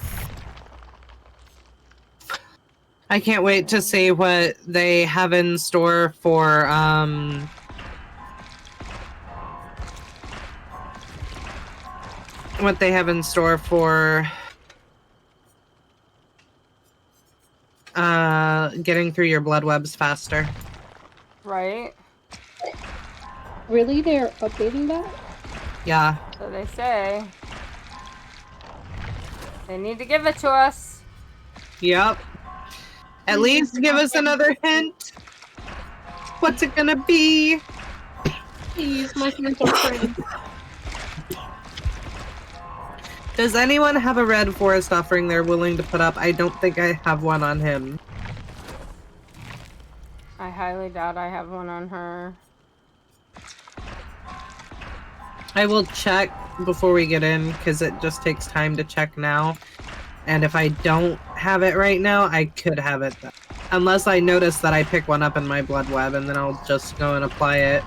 I can't wait to see what they have in store for, what they have in store for getting through your blood webs faster. Right? Really? They're updating that? Yeah. So they say. They need to give it to us. Yep. At least give us another hint. What's it gonna be? Please, my friends are friends. Does anyone have a red forest offering they're willing to put up? I don't think I have one on him. I highly doubt I have one on her. I will check before we get in, because it just takes time to check now. And if I don't have it right now, I could have it. Unless I notice that I pick one up in my blood web, and then I'll just go and apply it.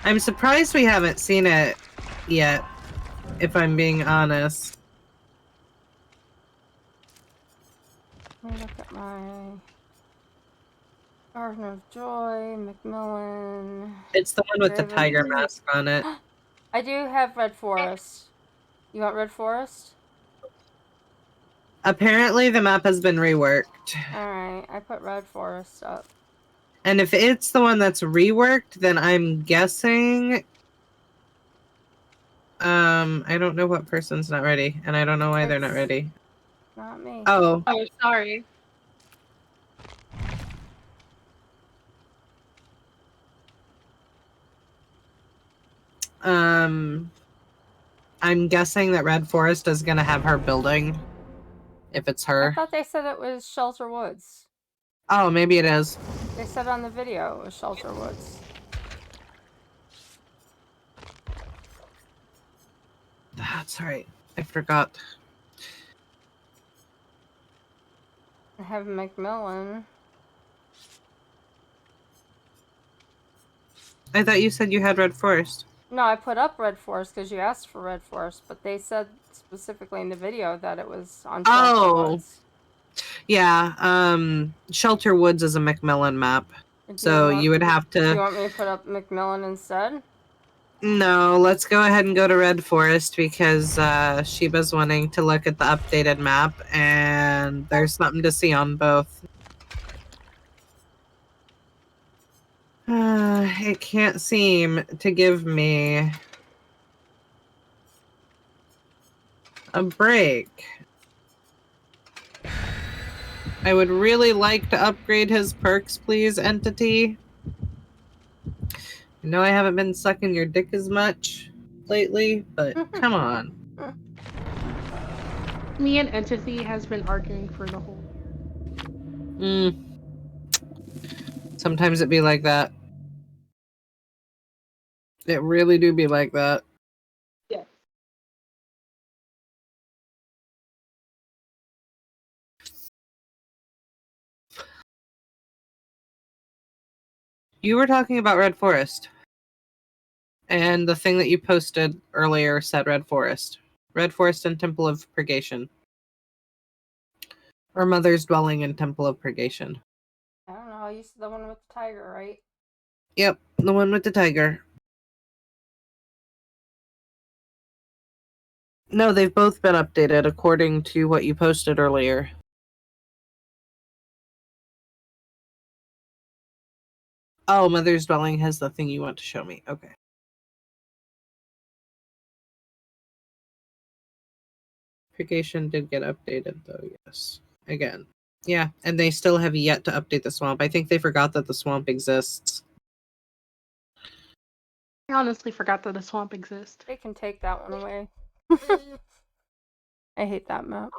I'm surprised we haven't seen it yet, if I'm being honest. Let me look at my Garden of Joy, Macmillan. It's the one with the Raven. tiger mask on it. I do have Red Forest. You want Red Forest? Apparently the map has been reworked. Alright, I put Red Forest up. And if it's the one that's reworked, then I'm guessing... I don't know what person's not ready, and I don't know why they're not ready. Not me. Oh. Oh, sorry. I'm guessing that Red Forest is gonna have her building. If it's I her. thought they said it was Shelter Woods. Oh, maybe it is. They said on the video it was Shelter Woods. That's right. I forgot. I have Macmillan. I thought you said you had Red Forest. No, I put up Red Forest because you asked for Red Forest, but they said specifically in the video that it was on Shelter Woods. Yeah, Shelter Woods is a Macmillan map. So you would have to... Do you want me to put up Macmillan instead? No, let's go ahead and go to Red Forest because Sheba's wanting to look at the updated map and there's something to see on both. It can't seem to give me a break. I would really like to upgrade his perks, please, Entity. I know I haven't been sucking your dick as much lately, but come on. Me and Entity has been arguing for the whole year. Sometimes it be like that. It really do be like that. Yeah. You were talking about Red Forest. And the thing that you posted earlier said Red Forest. Red Forest and Temple of Purgation. Or Mother's Dwelling and Temple of Purgation. I don't know. You said the one with the tiger, right? Yep, the one with the tiger. No, they've both been updated according to what you posted earlier. Oh, Mother's Dwelling has the thing you want to show me. Okay. Purgation did get updated, though, yes. Again. Yeah, and they still have yet to update the swamp. I think they forgot that the swamp exists. I honestly forgot that the swamp exists. They can take that one away. I hate that map.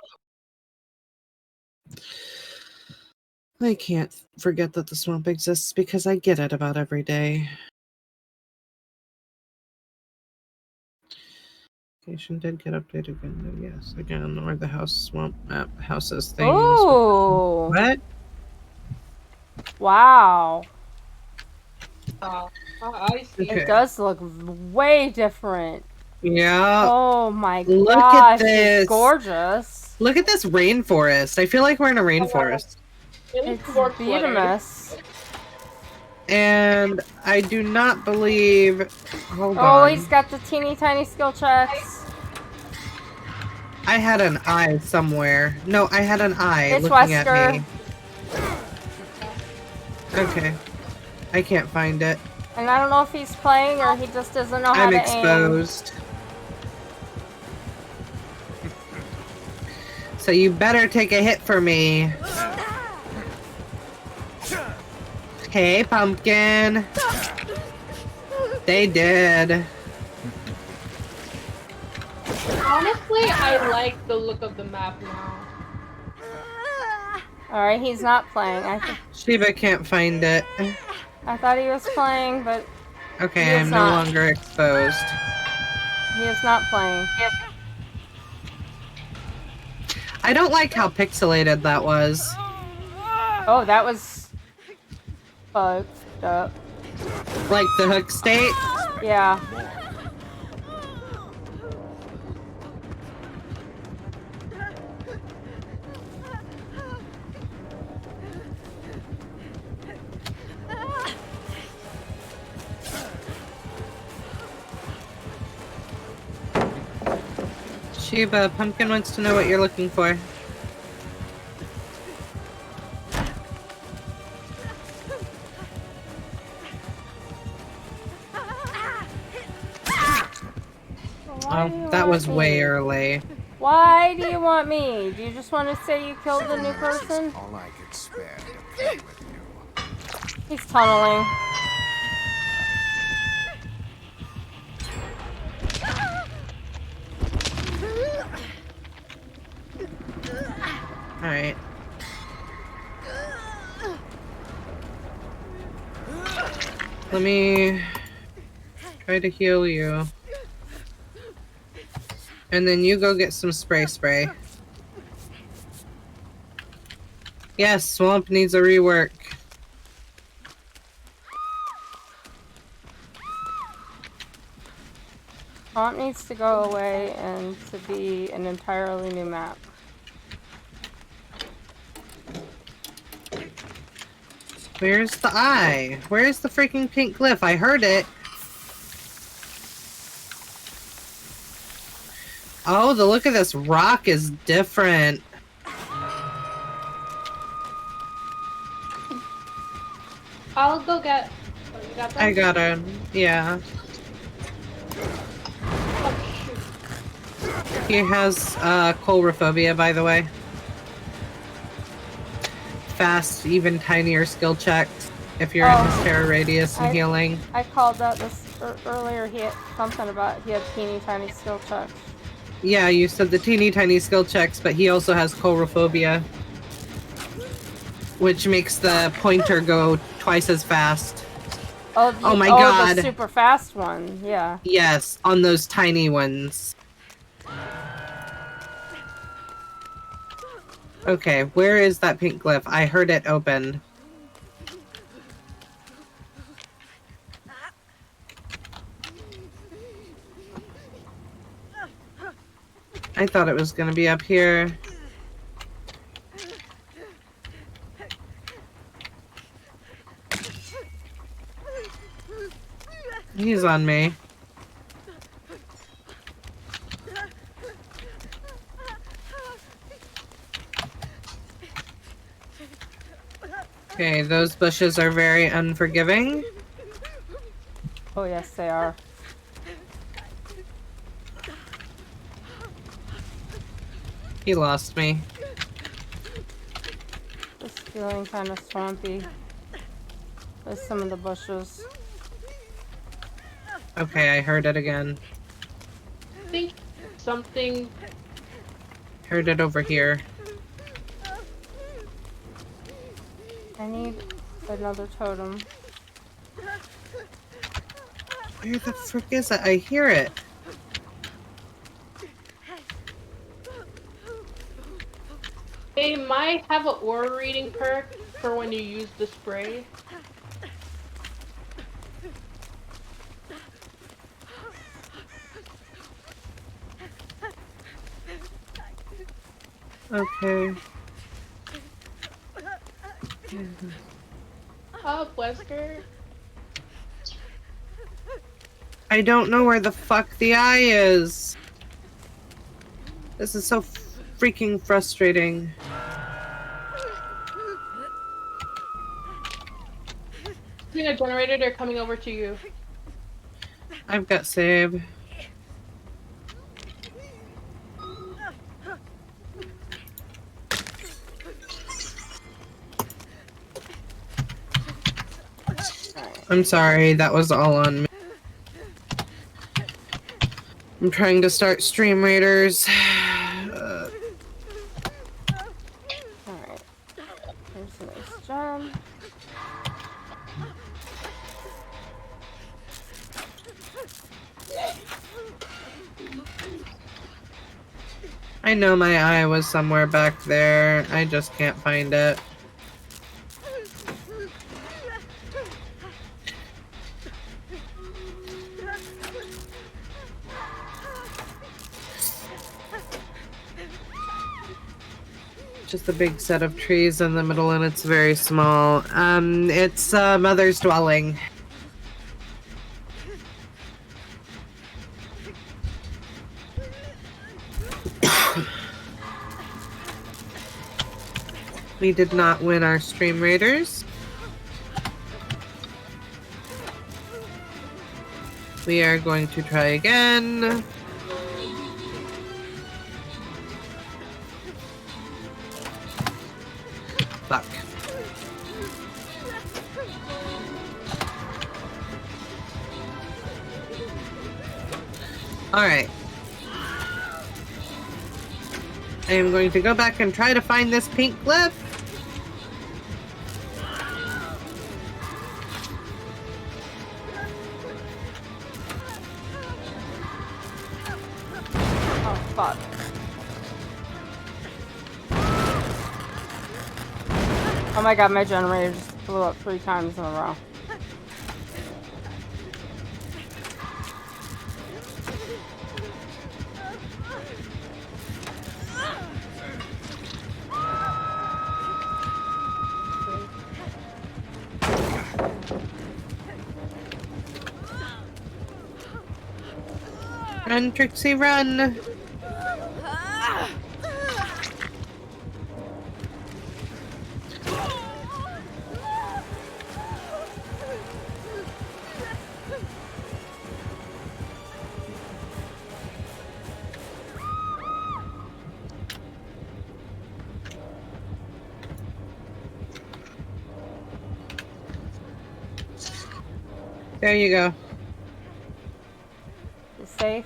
I can't forget that the swamp exists because I get it about every day. Location did get updated again, though, yes. Again, where the house swamp map houses things. Oh! What? Wow. I see. Okay. It does look way different. Yeah. Oh my Look gosh, at this. it's gorgeous. Look at this rainforest. I feel like we're in a rainforest. It's DBdeeez. And I do not believe... Hold Oh, on. he's got the teeny tiny skill checks. I had an eye somewhere. No, I had an eye It's looking Wesker. at me. Okay. I can't find it. And I don't know if he's playing or he just doesn't know how I'm to exposed. So you better take a hit for me. Hey, pumpkin. They did. Honestly, I like the look of the map now. Alright, he's not playing. Shiba can't find it. I thought he was playing, but Okay, He is I'm no not. longer exposed. he is not playing. I don't like how pixelated that was. Oh, that was fucked up. Like the hook state. Yeah. Shiba, Pumpkin wants to know what you're looking for. Why do you Oh, that want was way me? early. Why do you want me? Do you just want to say you killed the new person? All I could spare to play with you. He's tunneling. Alright. Let me try to heal you. And then you go get some spray. Yes, swamp needs a rework. Swamp needs to go away and to be an entirely new map. Where's the eye? Where's the freaking pink glyph? I heard it. Oh, the look of this rock is different. I'll go get. Oh, you got that? I got him. Yeah. Oh, shoot. He has colrophobia, by the way. Fast, even tinier skill checks if you're in his terror radius and healing. I called out this earlier. He had something about he had teeny tiny skill checks. Yeah, you said the teeny tiny skill checks, but he also has colrophobia, which makes the pointer go twice as fast. Oh my god. The super fast one. Yeah. Yes, on those tiny ones. Okay, where is that pink glyph? I heard it open. I thought it was gonna be up here. He's on me. Okay, those bushes are very unforgiving. Oh, yes, they are. He lost me. Just feeling kind of swampy with some of the bushes. Okay, I heard it again. I think something. Heard it over here. I need another totem. Where the frick is it? I hear it. They might have an aura reading perk for when you use the spray. Okay. Up, Wesker. I don't know where the fuck the eye is. This is so freaking frustrating. Using a generator, they're coming over to you. I've got save. I'm sorry, that was all on me. I'm trying to start Stream Raiders. Alright. Here's a nice gem. I know my eye was somewhere back there. I just can't find it. Just a big set of trees in the middle and it's very small. It's Mother's Dwelling. We did not win our Stream Raiders. We are going to try again. Fuck. Alright. I am going to go back and try to find this pink glyph. Oh, fuck. Oh my god, my generator just blew up 3 times in a row. Run, Trixie, run! There you go. You safe?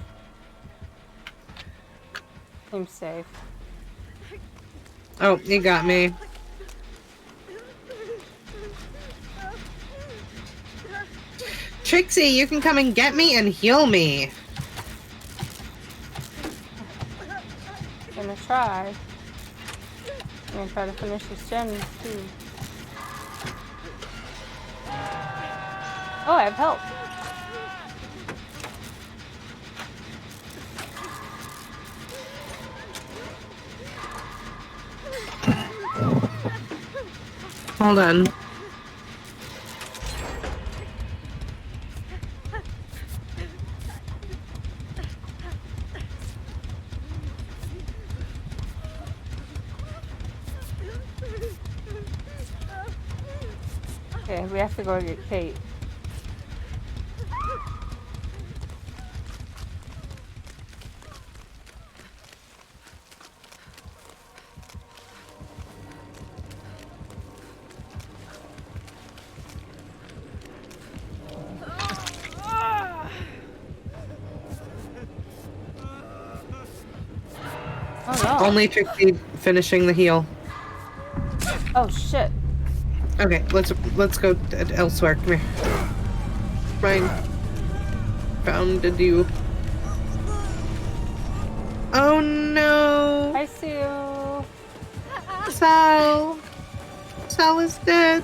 I'm safe. Oh, you got me. Trixie, you can come and get me and heal me. Gonna try. I'm gonna try to finish this gem too. Oh, I have help. Hold on. Okay, we have to go get Kate. Oh no. Only Trixie finishing the heal. Oh shit. Okay, let's go elsewhere. Come here. Ryan found you. Oh no! I see you. Sal. Sal is dead.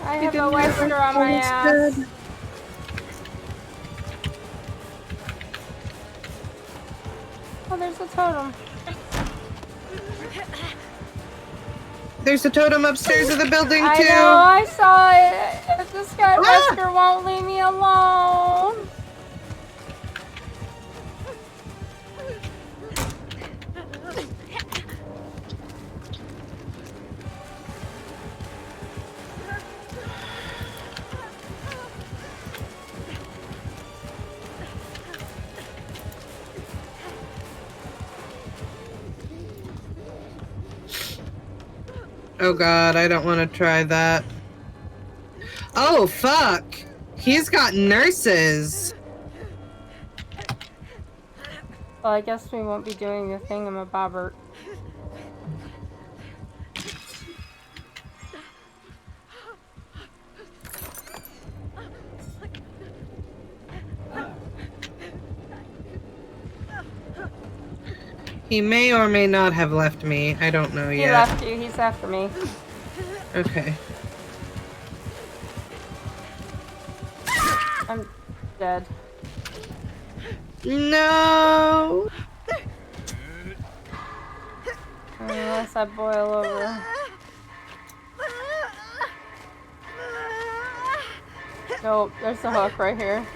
I He have a didn't Wesker on my realize ass. dead. Oh, there's a totem. There's a totem upstairs of the building too. I know, I saw it. This guy Ah! Wesker won't leave me alone. Oh god, I don't want to try that. Oh fuck! He's got nurses! Well, I guess we won't be doing the thingamabobbert. He may or may not have left me. I don't know He yet. left you. He's after me. Okay. I'm dead. No! Unless I boil over. Nope, there's a hook right here.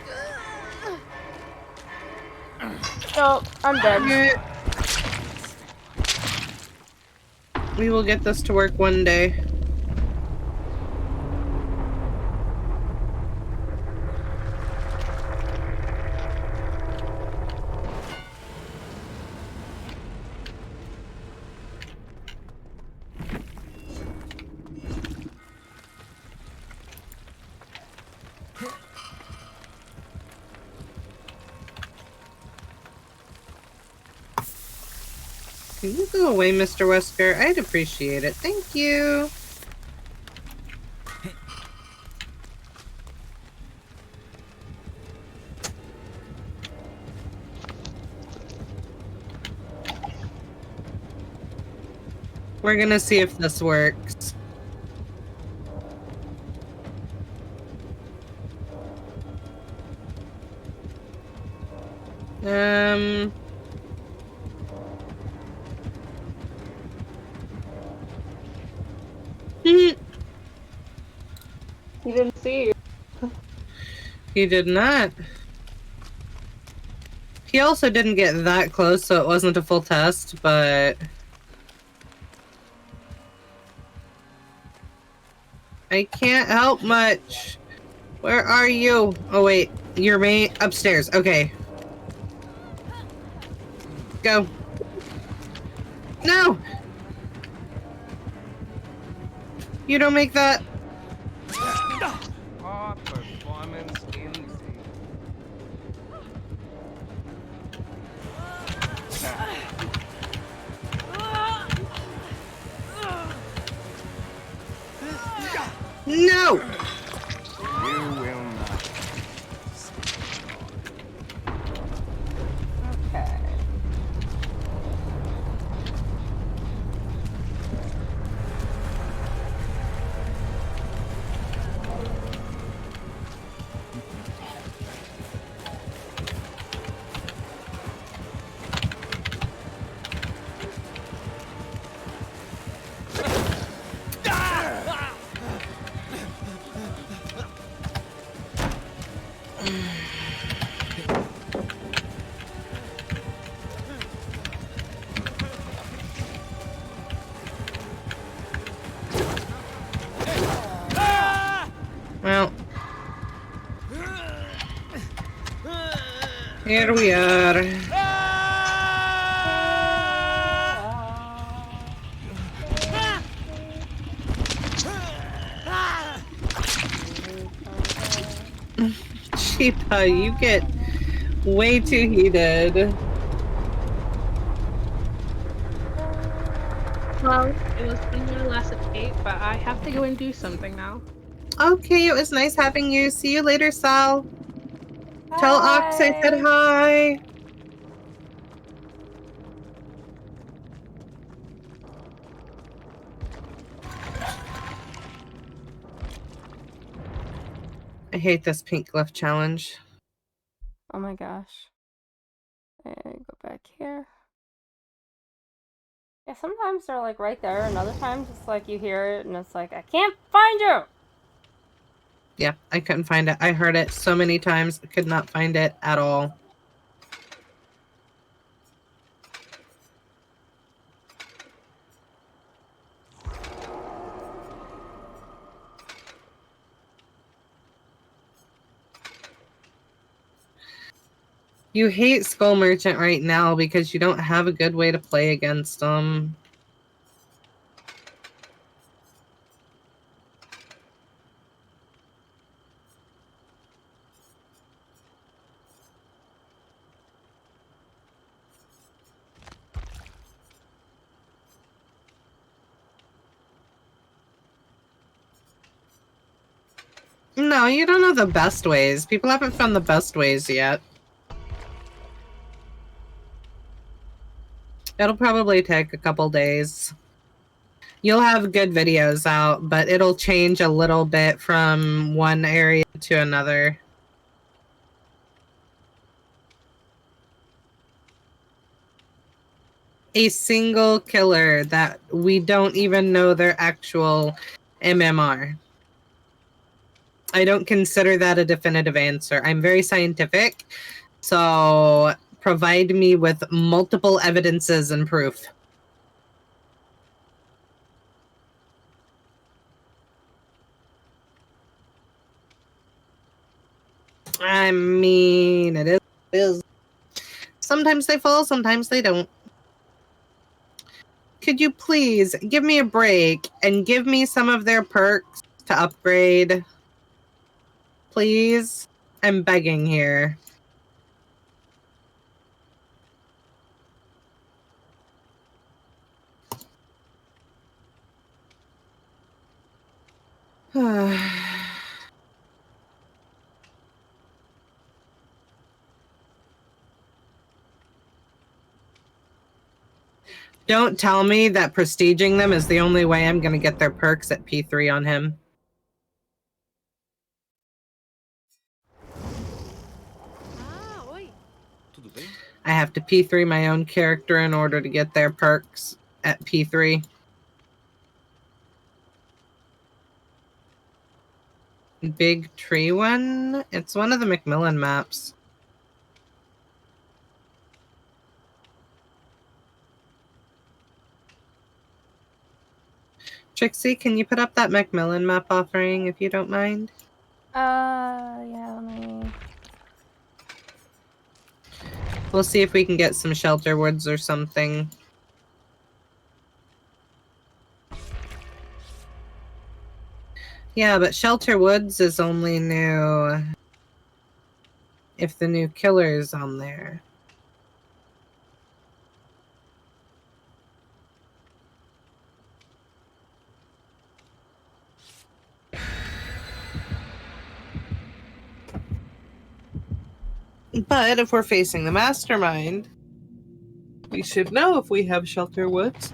Nope, I'm dead. We will get this to work one day. Can you go away, Mr. Wesker? I'd appreciate it. Thank you. We're gonna see if this works. He didn't see you. He did not. He also didn't get that close, so it wasn't a full test, but... I can't help much. Where are you? Oh wait, you're upstairs. Okay. Go. No! You don't make that. Performance in No! You will not. Okay. Here we are. Cheetah, you get way too heated. Well, it was fun your last escape, but I have to go and do something now. Okay, it was nice having you. See you later, Sal. Tell Ox I said hi. I hate this pink glyph challenge. Oh my gosh. And go back here. Yeah, sometimes they're like right there, and other times it's like you hear it and it's like, I can't find you! Yeah, I couldn't find it. I heard it so many times, I could not find it at all. You hate Skull Merchant right now because you don't have a good way to play against them. No, you don't know the best ways. People haven't found the best ways yet. It'll probably take a couple days. You'll have good videos out, but it'll change a little bit from one area to another. A single killer that we don't even know their actual MMR. I don't consider that a definitive answer. I'm very scientific, so provide me with multiple evidences and proof. I mean, it is. Sometimes they fall, sometimes they don't. Could you please give me a break and give me some of their perks to upgrade? Please? I'm begging here. Don't tell me that prestiging them is the only way I'm going to get their perks at P3 on him. Ah, oi. Tudo bem? I have to P3 my own character in order to get their perks at P3. Big tree one? It's one of the Macmillan maps. Trixie, can you put up that Macmillan map offering if you don't mind? Yeah, let me... We'll see if we can get some shelter woods or something. Yeah, but shelter woods is only new if the new killer is on there. But if we're facing the mastermind, we should know if we have shelter woods.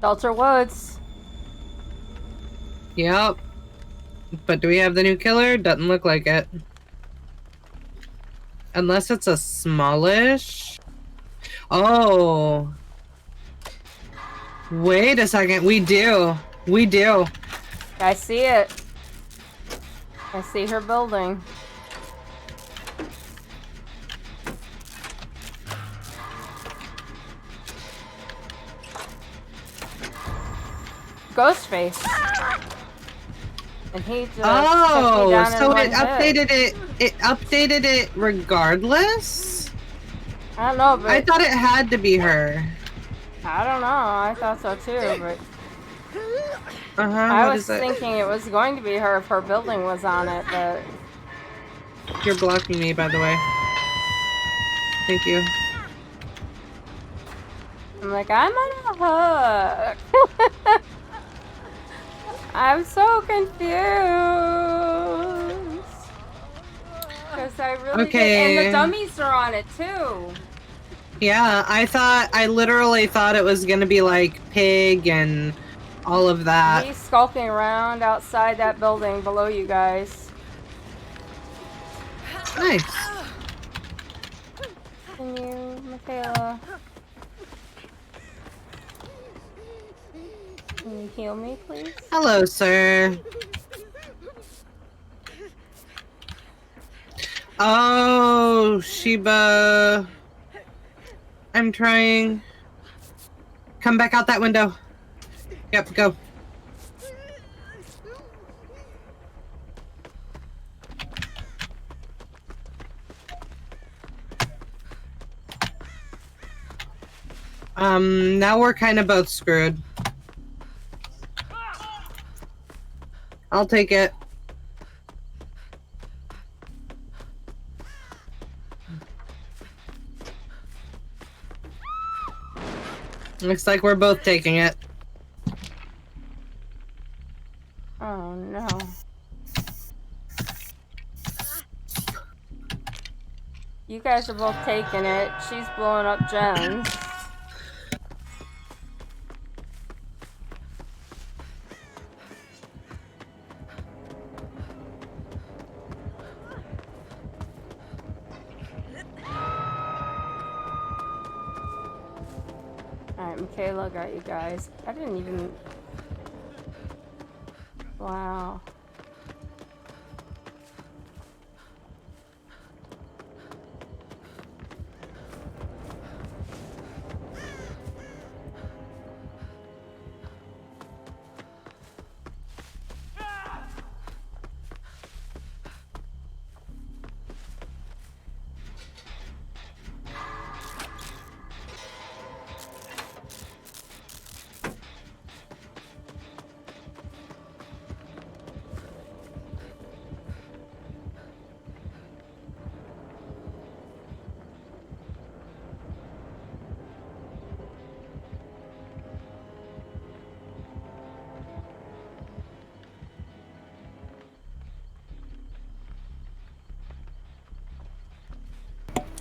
Shelter Woods. Yep. But do we have the new killer? Doesn't look like it. Unless it's a smallish. Oh. Wait a second. We do. We do. I see it. I see her building. Ghostface. And he just took me down in so one it hit. updated it. It updated it regardless? I don't know, but I thought it had to be her. I don't know. I thought so too, but I I was thinking it was going to be her if her building was on it, but You're blocking me, by the way. Thank you. I'm like, I'm on a hook. I'm so confused. Because I really Okay. did. And the dummies are on it too. Yeah, I literally thought it was gonna be like pig and all of that. He's skulking around outside that building below you guys. Nice. Can you, Michaela? Can you heal me, please? Hello, sir. Oh, Sheba. I'm trying. Come back out that window. Yep, go. Now we're kind of both screwed. I'll take it. Looks like we're both taking it. Oh no. You guys are both taking it. She's blowing up gens. Alright, Michaela got you guys. I didn't even... Wow.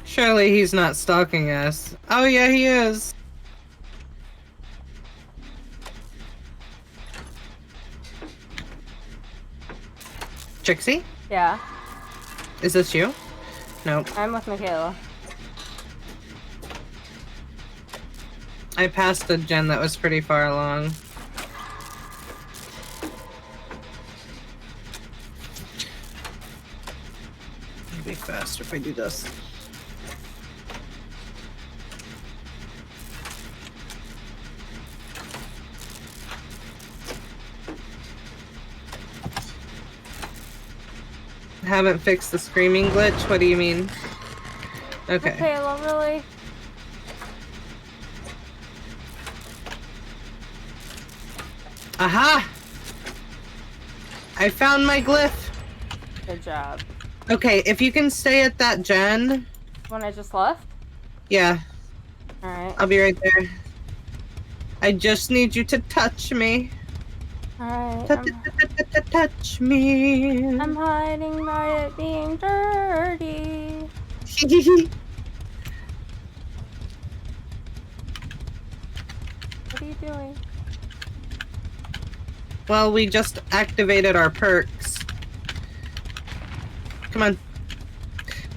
Surely he's not stalking us. Oh yeah, he is. Trixie? Yeah, Is this you? Nope. I'm with Michaela. I passed a gen that was pretty far along. It'll be faster if I do this. Haven't fixed the screaming glitch? What do you mean? Okay. Michaela, really? Aha! I found my glyph! Good job. Okay, if you can stay at that gen. When I just left? Yeah, Alright. I'll be right there. I just need you to touch me. Alright. Touch me. I'm hiding by it being dirty. What are you doing? Well, we just activated our perks. Come on.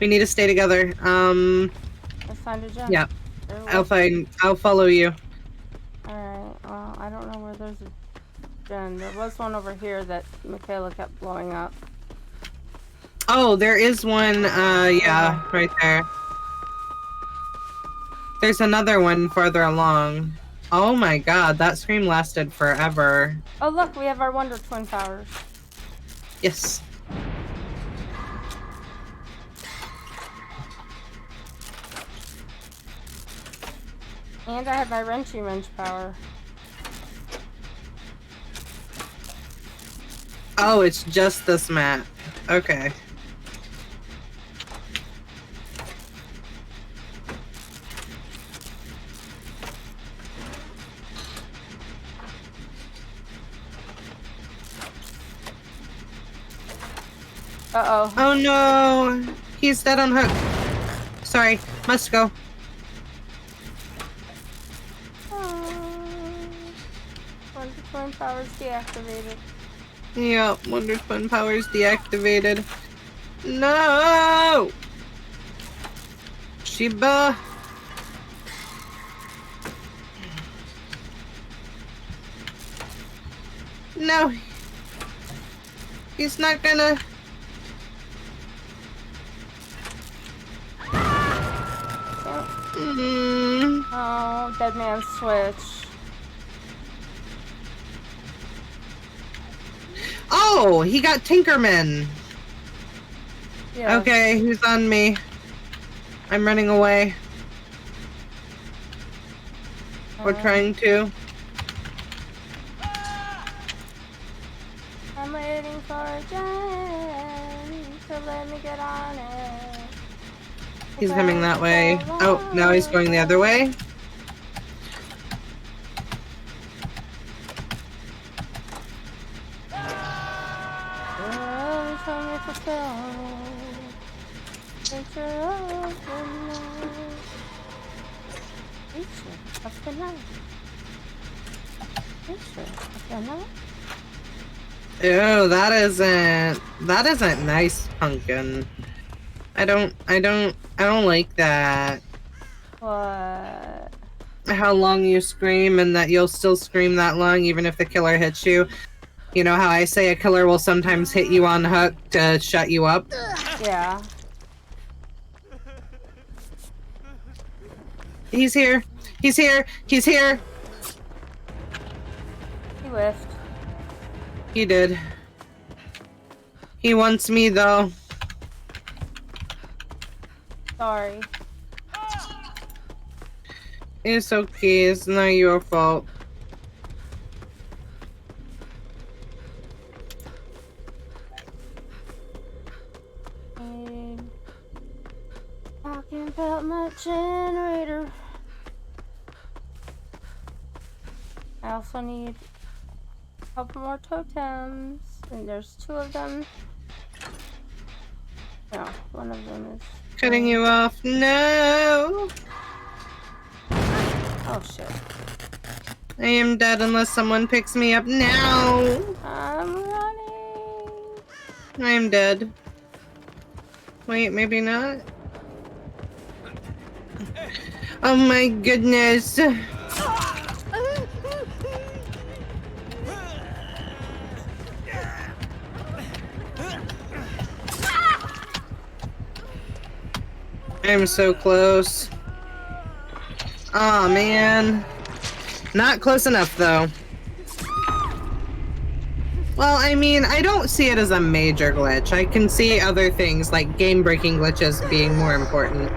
We need to stay together. Let's find a gem. Yeah. There I'll follow you. Alright, well, I don't know where there's a gem. There was one over here that Michaela kept blowing up. Oh, there is one, yeah, right there. There's another one farther along. Oh my god, that scream lasted forever. Oh look, we have our Wonder Twin powers. Yes. And I have my Wrenchy Wrench power. Oh, it's just this map. Okay. Uh-oh. Oh no! He's dead on hook. Sorry, must go. Wonder Twin powers deactivated. Yep, Wonder Twin powers deactivated. No! Shiba! No! He's not gonna... Oh, Dead Man Switch. Oh, he got Tinkerman. Yeah. Okay, who's on me? I'm running away. We're trying to. I'm waiting for a gem to let me get on it. He's coming that way. Oh, now he's going the other way. Ew, that isn't nice, Pumpkin. I don't like that. What? How long you scream and that you'll still scream that long even if the killer hits you. You know how I say a killer will sometimes hit you on hook to shut you up? Yeah. He's here. He's here. He's here. He whiffed. He did. He wants me though. Sorry. It's okay. It's not your fault. Talking about my generator. I also need a couple more totems, and there's 2 of them. No, one of them is Cutting you off. No! Oh shit. I am dead unless someone picks me up now. I'm running. I am dead. Wait, maybe not? Oh my goodness. I'm so close. Aw, man. Not close enough, though. Well, I mean, I don't see it as a major glitch. I can see other things, like game-breaking glitches, being more important.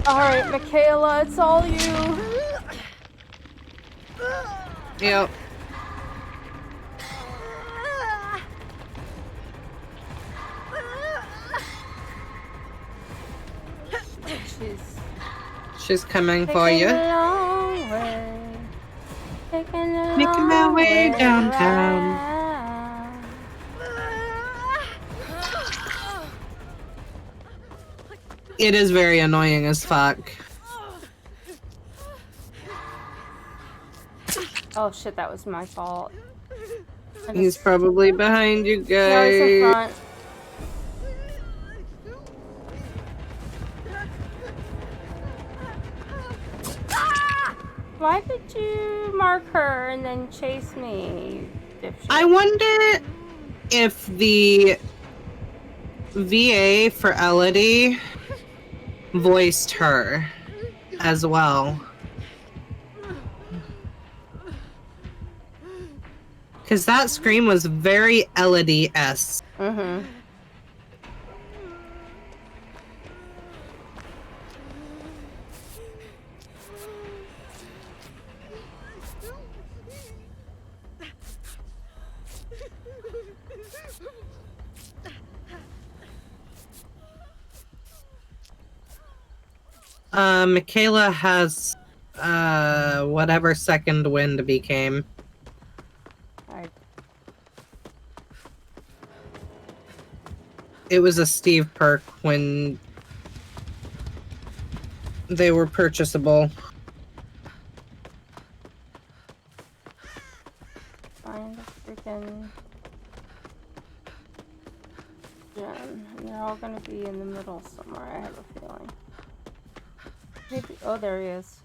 Alright, Michaela, it's all you. Yep. She's coming for you. Making Making my way downtown. It is very annoying as fuck. Oh shit, that was my fault. He's probably behind you No, he's in guys. front. Why did you mark her and then chase me, dipshit? I wonder if the VA for Elodie voiced her as well. Because that scream was very Elodie-esque. Mm-hmm. Michaela has whatever second wind became. Alright. It was a Steve perk when they were purchasable. Find a freaking gem. And they're all gonna be in the middle somewhere, I have a feeling. Maybe, oh, there he is.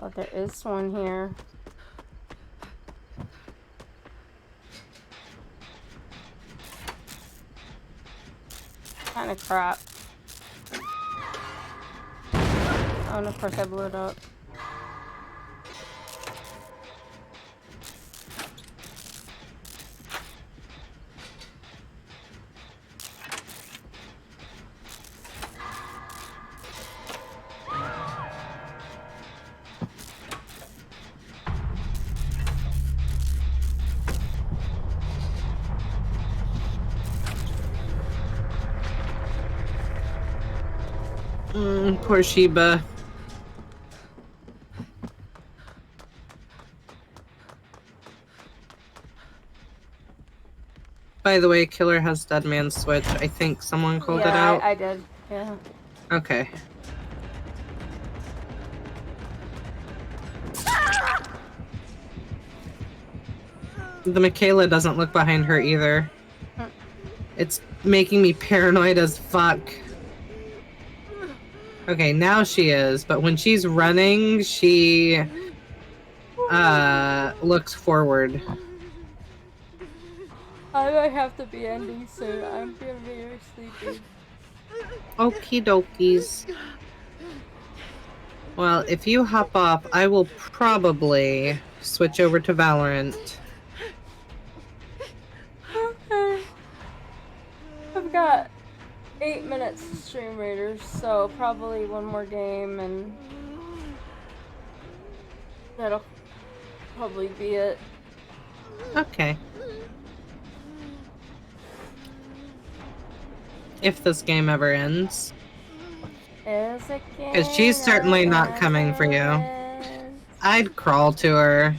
Oh, there is one here. Kind of crap. Oh, and of course I blew it up. Poor Sheba. By the way, Killer has Dead Man's Switch. I think someone called it out. I did. Yeah. Okay. The Michaela doesn't look behind her either. It's making me paranoid as fuck. Okay, now she is, but when she's running, she looks forward. I might have to be ending soon. I'm getting very sleepy. Okie dokies. Well, if you hop off, I will probably switch over to Valorant. Okay. I've got 8 minutes to stream Raiders, so probably one more game and that'll probably be it. Okay. If this game ever ends. Is it Because she's certainly not coming for you. I'd crawl to her.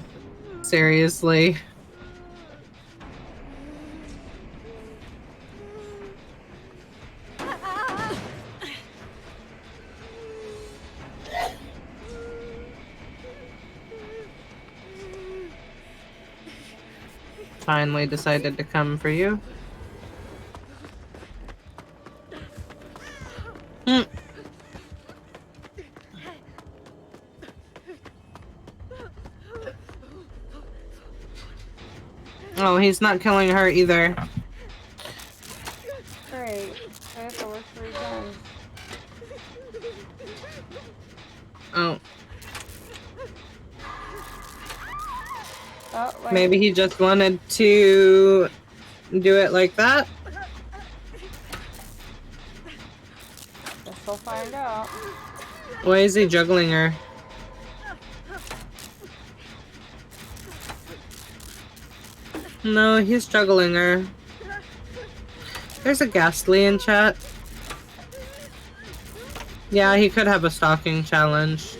Seriously. Finally decided to come for you. Oh, he's not killing her either. Great. I have to work 3 guns. Oh. Oh, wait. Maybe he just wanted to do it like that? Guess we'll find out. Why is he juggling her? No, he's juggling her. There's a Ghastly in chat. Yeah, he could have a stalking challenge.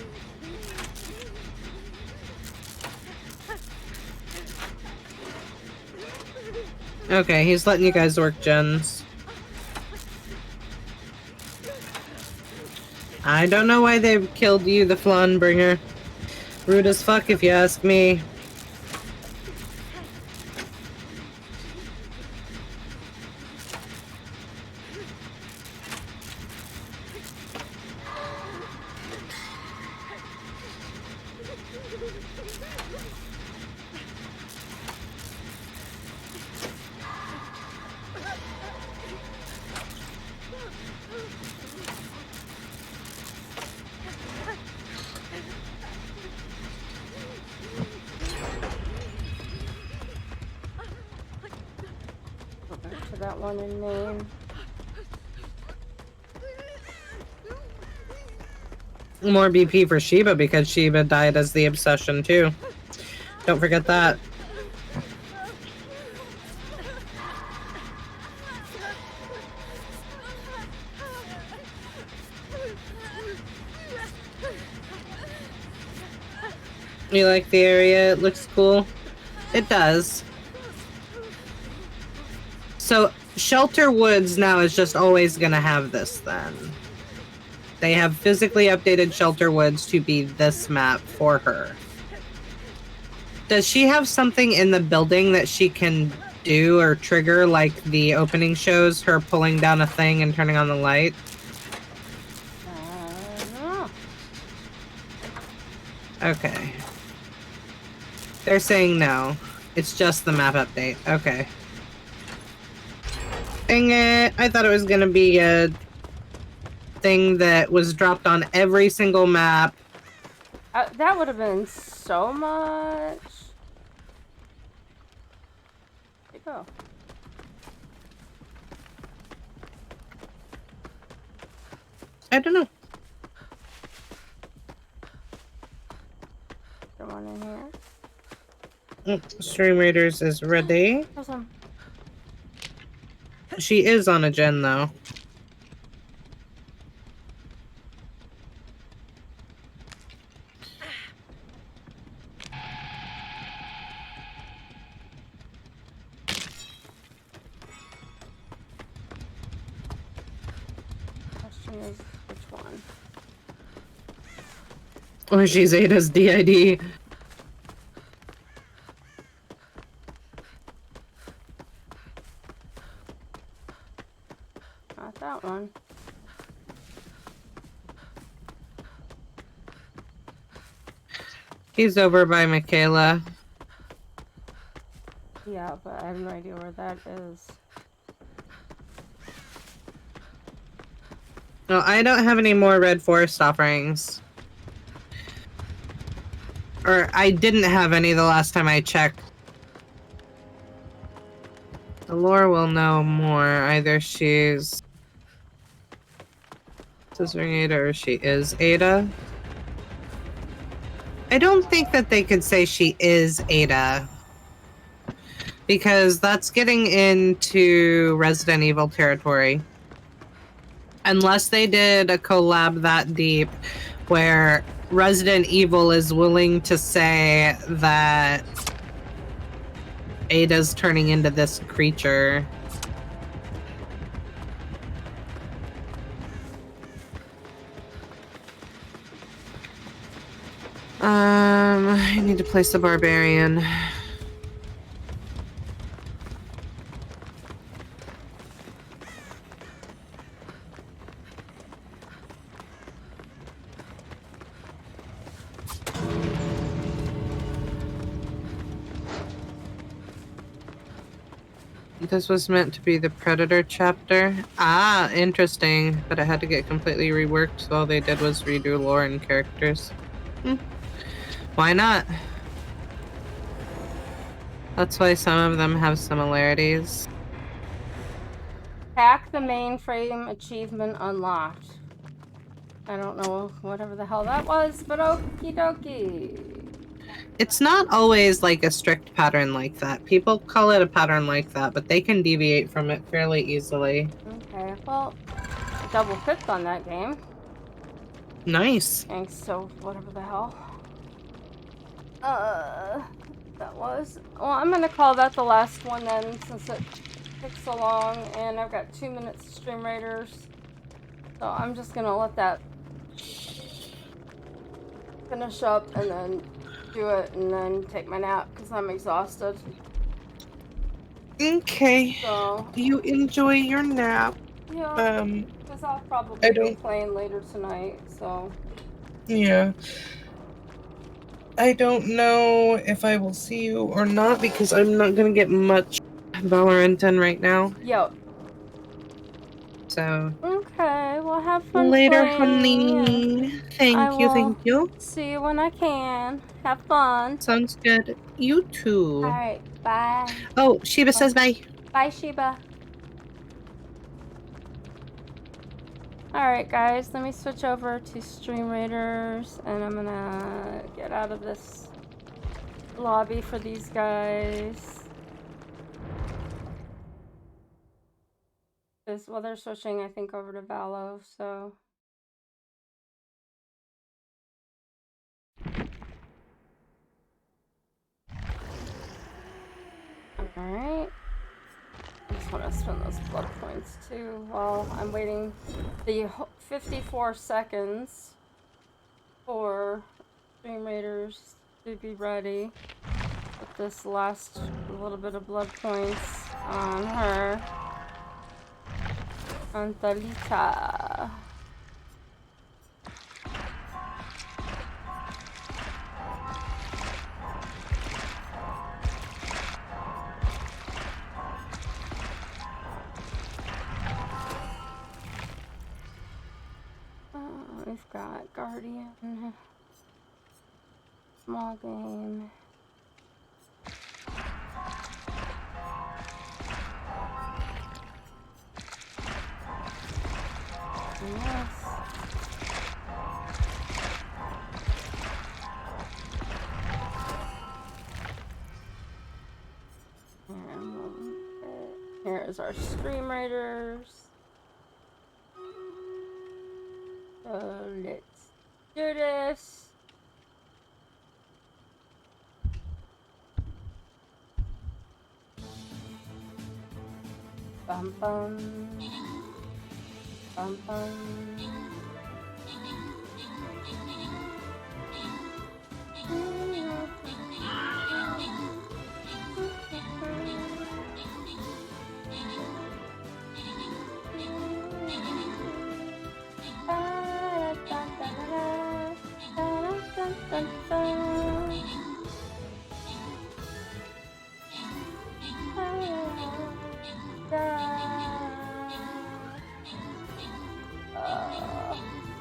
Okay, he's letting you guys work gens. I don't know why they've killed you, the Flan Bringer. Rude as fuck if you ask me. Go back to that one in name. More BP for Sheba because Sheba died as the obsession too. Don't forget that. You like the area? It looks cool. It does. So, Shelter Woods now is just always gonna have this then. They have physically updated Shelter Woods to be this map for her. Does she have something in the building that she can do or trigger like the opening shows, her pulling down a thing and turning on the light? No. Okay. They're saying no. It's just the map update. Okay. Dang it. I thought it was gonna be a thing that was dropped on every single map. That would have been so much. Where'd it go? I don't know. The one in here. Stream Raiders is ready. Awesome. She is on a gen though. Question is which one? Or she's Ada's DID. Not that one. He's over by Michaela. Yeah, but I have no idea where that is. No, I don't have any more Red Forest offerings. Or I didn't have any the last time I checked. The lore will know more. Either she's Scissoring Ada or she is Ada. I don't think that they could say she is Ada. Because that's getting into Resident Evil territory. Unless they did a collab that deep where Resident Evil is willing to say that Ada's turning into this creature. I need to place the barbarian. This was meant to be the Predator chapter. Ah, interesting. But it had to get completely reworked, so all they did was redo lore and characters. Why not? That's why some of them have similarities. Hack the mainframe achievement unlocked. I don't know whatever the hell that was, but okie dokie. It's not always like a strict pattern like that. People call it a pattern like that, but they can deviate from it fairly easily. Okay, well, I double clicked on that game. Nice. Thanks, so whatever the hell. That was. Well, I'm gonna call that the last one then, since it took so long, and I've got 2 minutes to Stream Raiders. So I'm just gonna let that finish up and then do it and then take my nap because I'm exhausted. Okay. So You enjoy your nap. yeah, because I'll probably be playing later tonight. So Yeah. I don't know if I will see you or not because I'm not gonna get much Valorant done right now. yo. So Okay, well have fun later, playing. honey. I Thank you, will thank you. see you when I can. Have fun. Sounds good. You too. Alright, bye. Oh, Sheba says bye. Bye, Sheba. Alright, guys, let me switch over to Stream Raiders, and I'm gonna get out of this lobby for these guys. Well, they're switching, I think, over to Valo, so. Alright. I just want to spend those blood points too while I'm waiting the 54 seconds for Stream Raiders to be ready. Put this last little bit of blood points on her. On Talita. We've got Guardian, small game. Yes. Here is our Stream Raiders. So let's do this. Bum bum. Bum bum.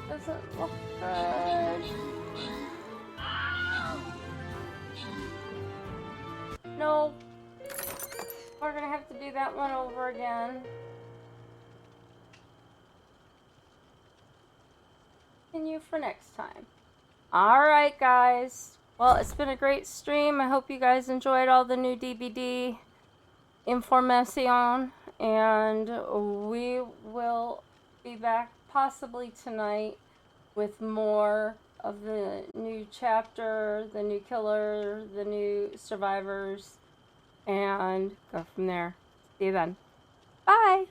Doesn't look good. No. We're gonna have to do that one over again. Continue for next time. Alright, guys. Well, it's been a great stream. I hope you guys enjoyed all the new DBD information. And we will be back possibly tonight with more of the new chapter, the new killer, the new survivors, and go from there. See you then. Bye!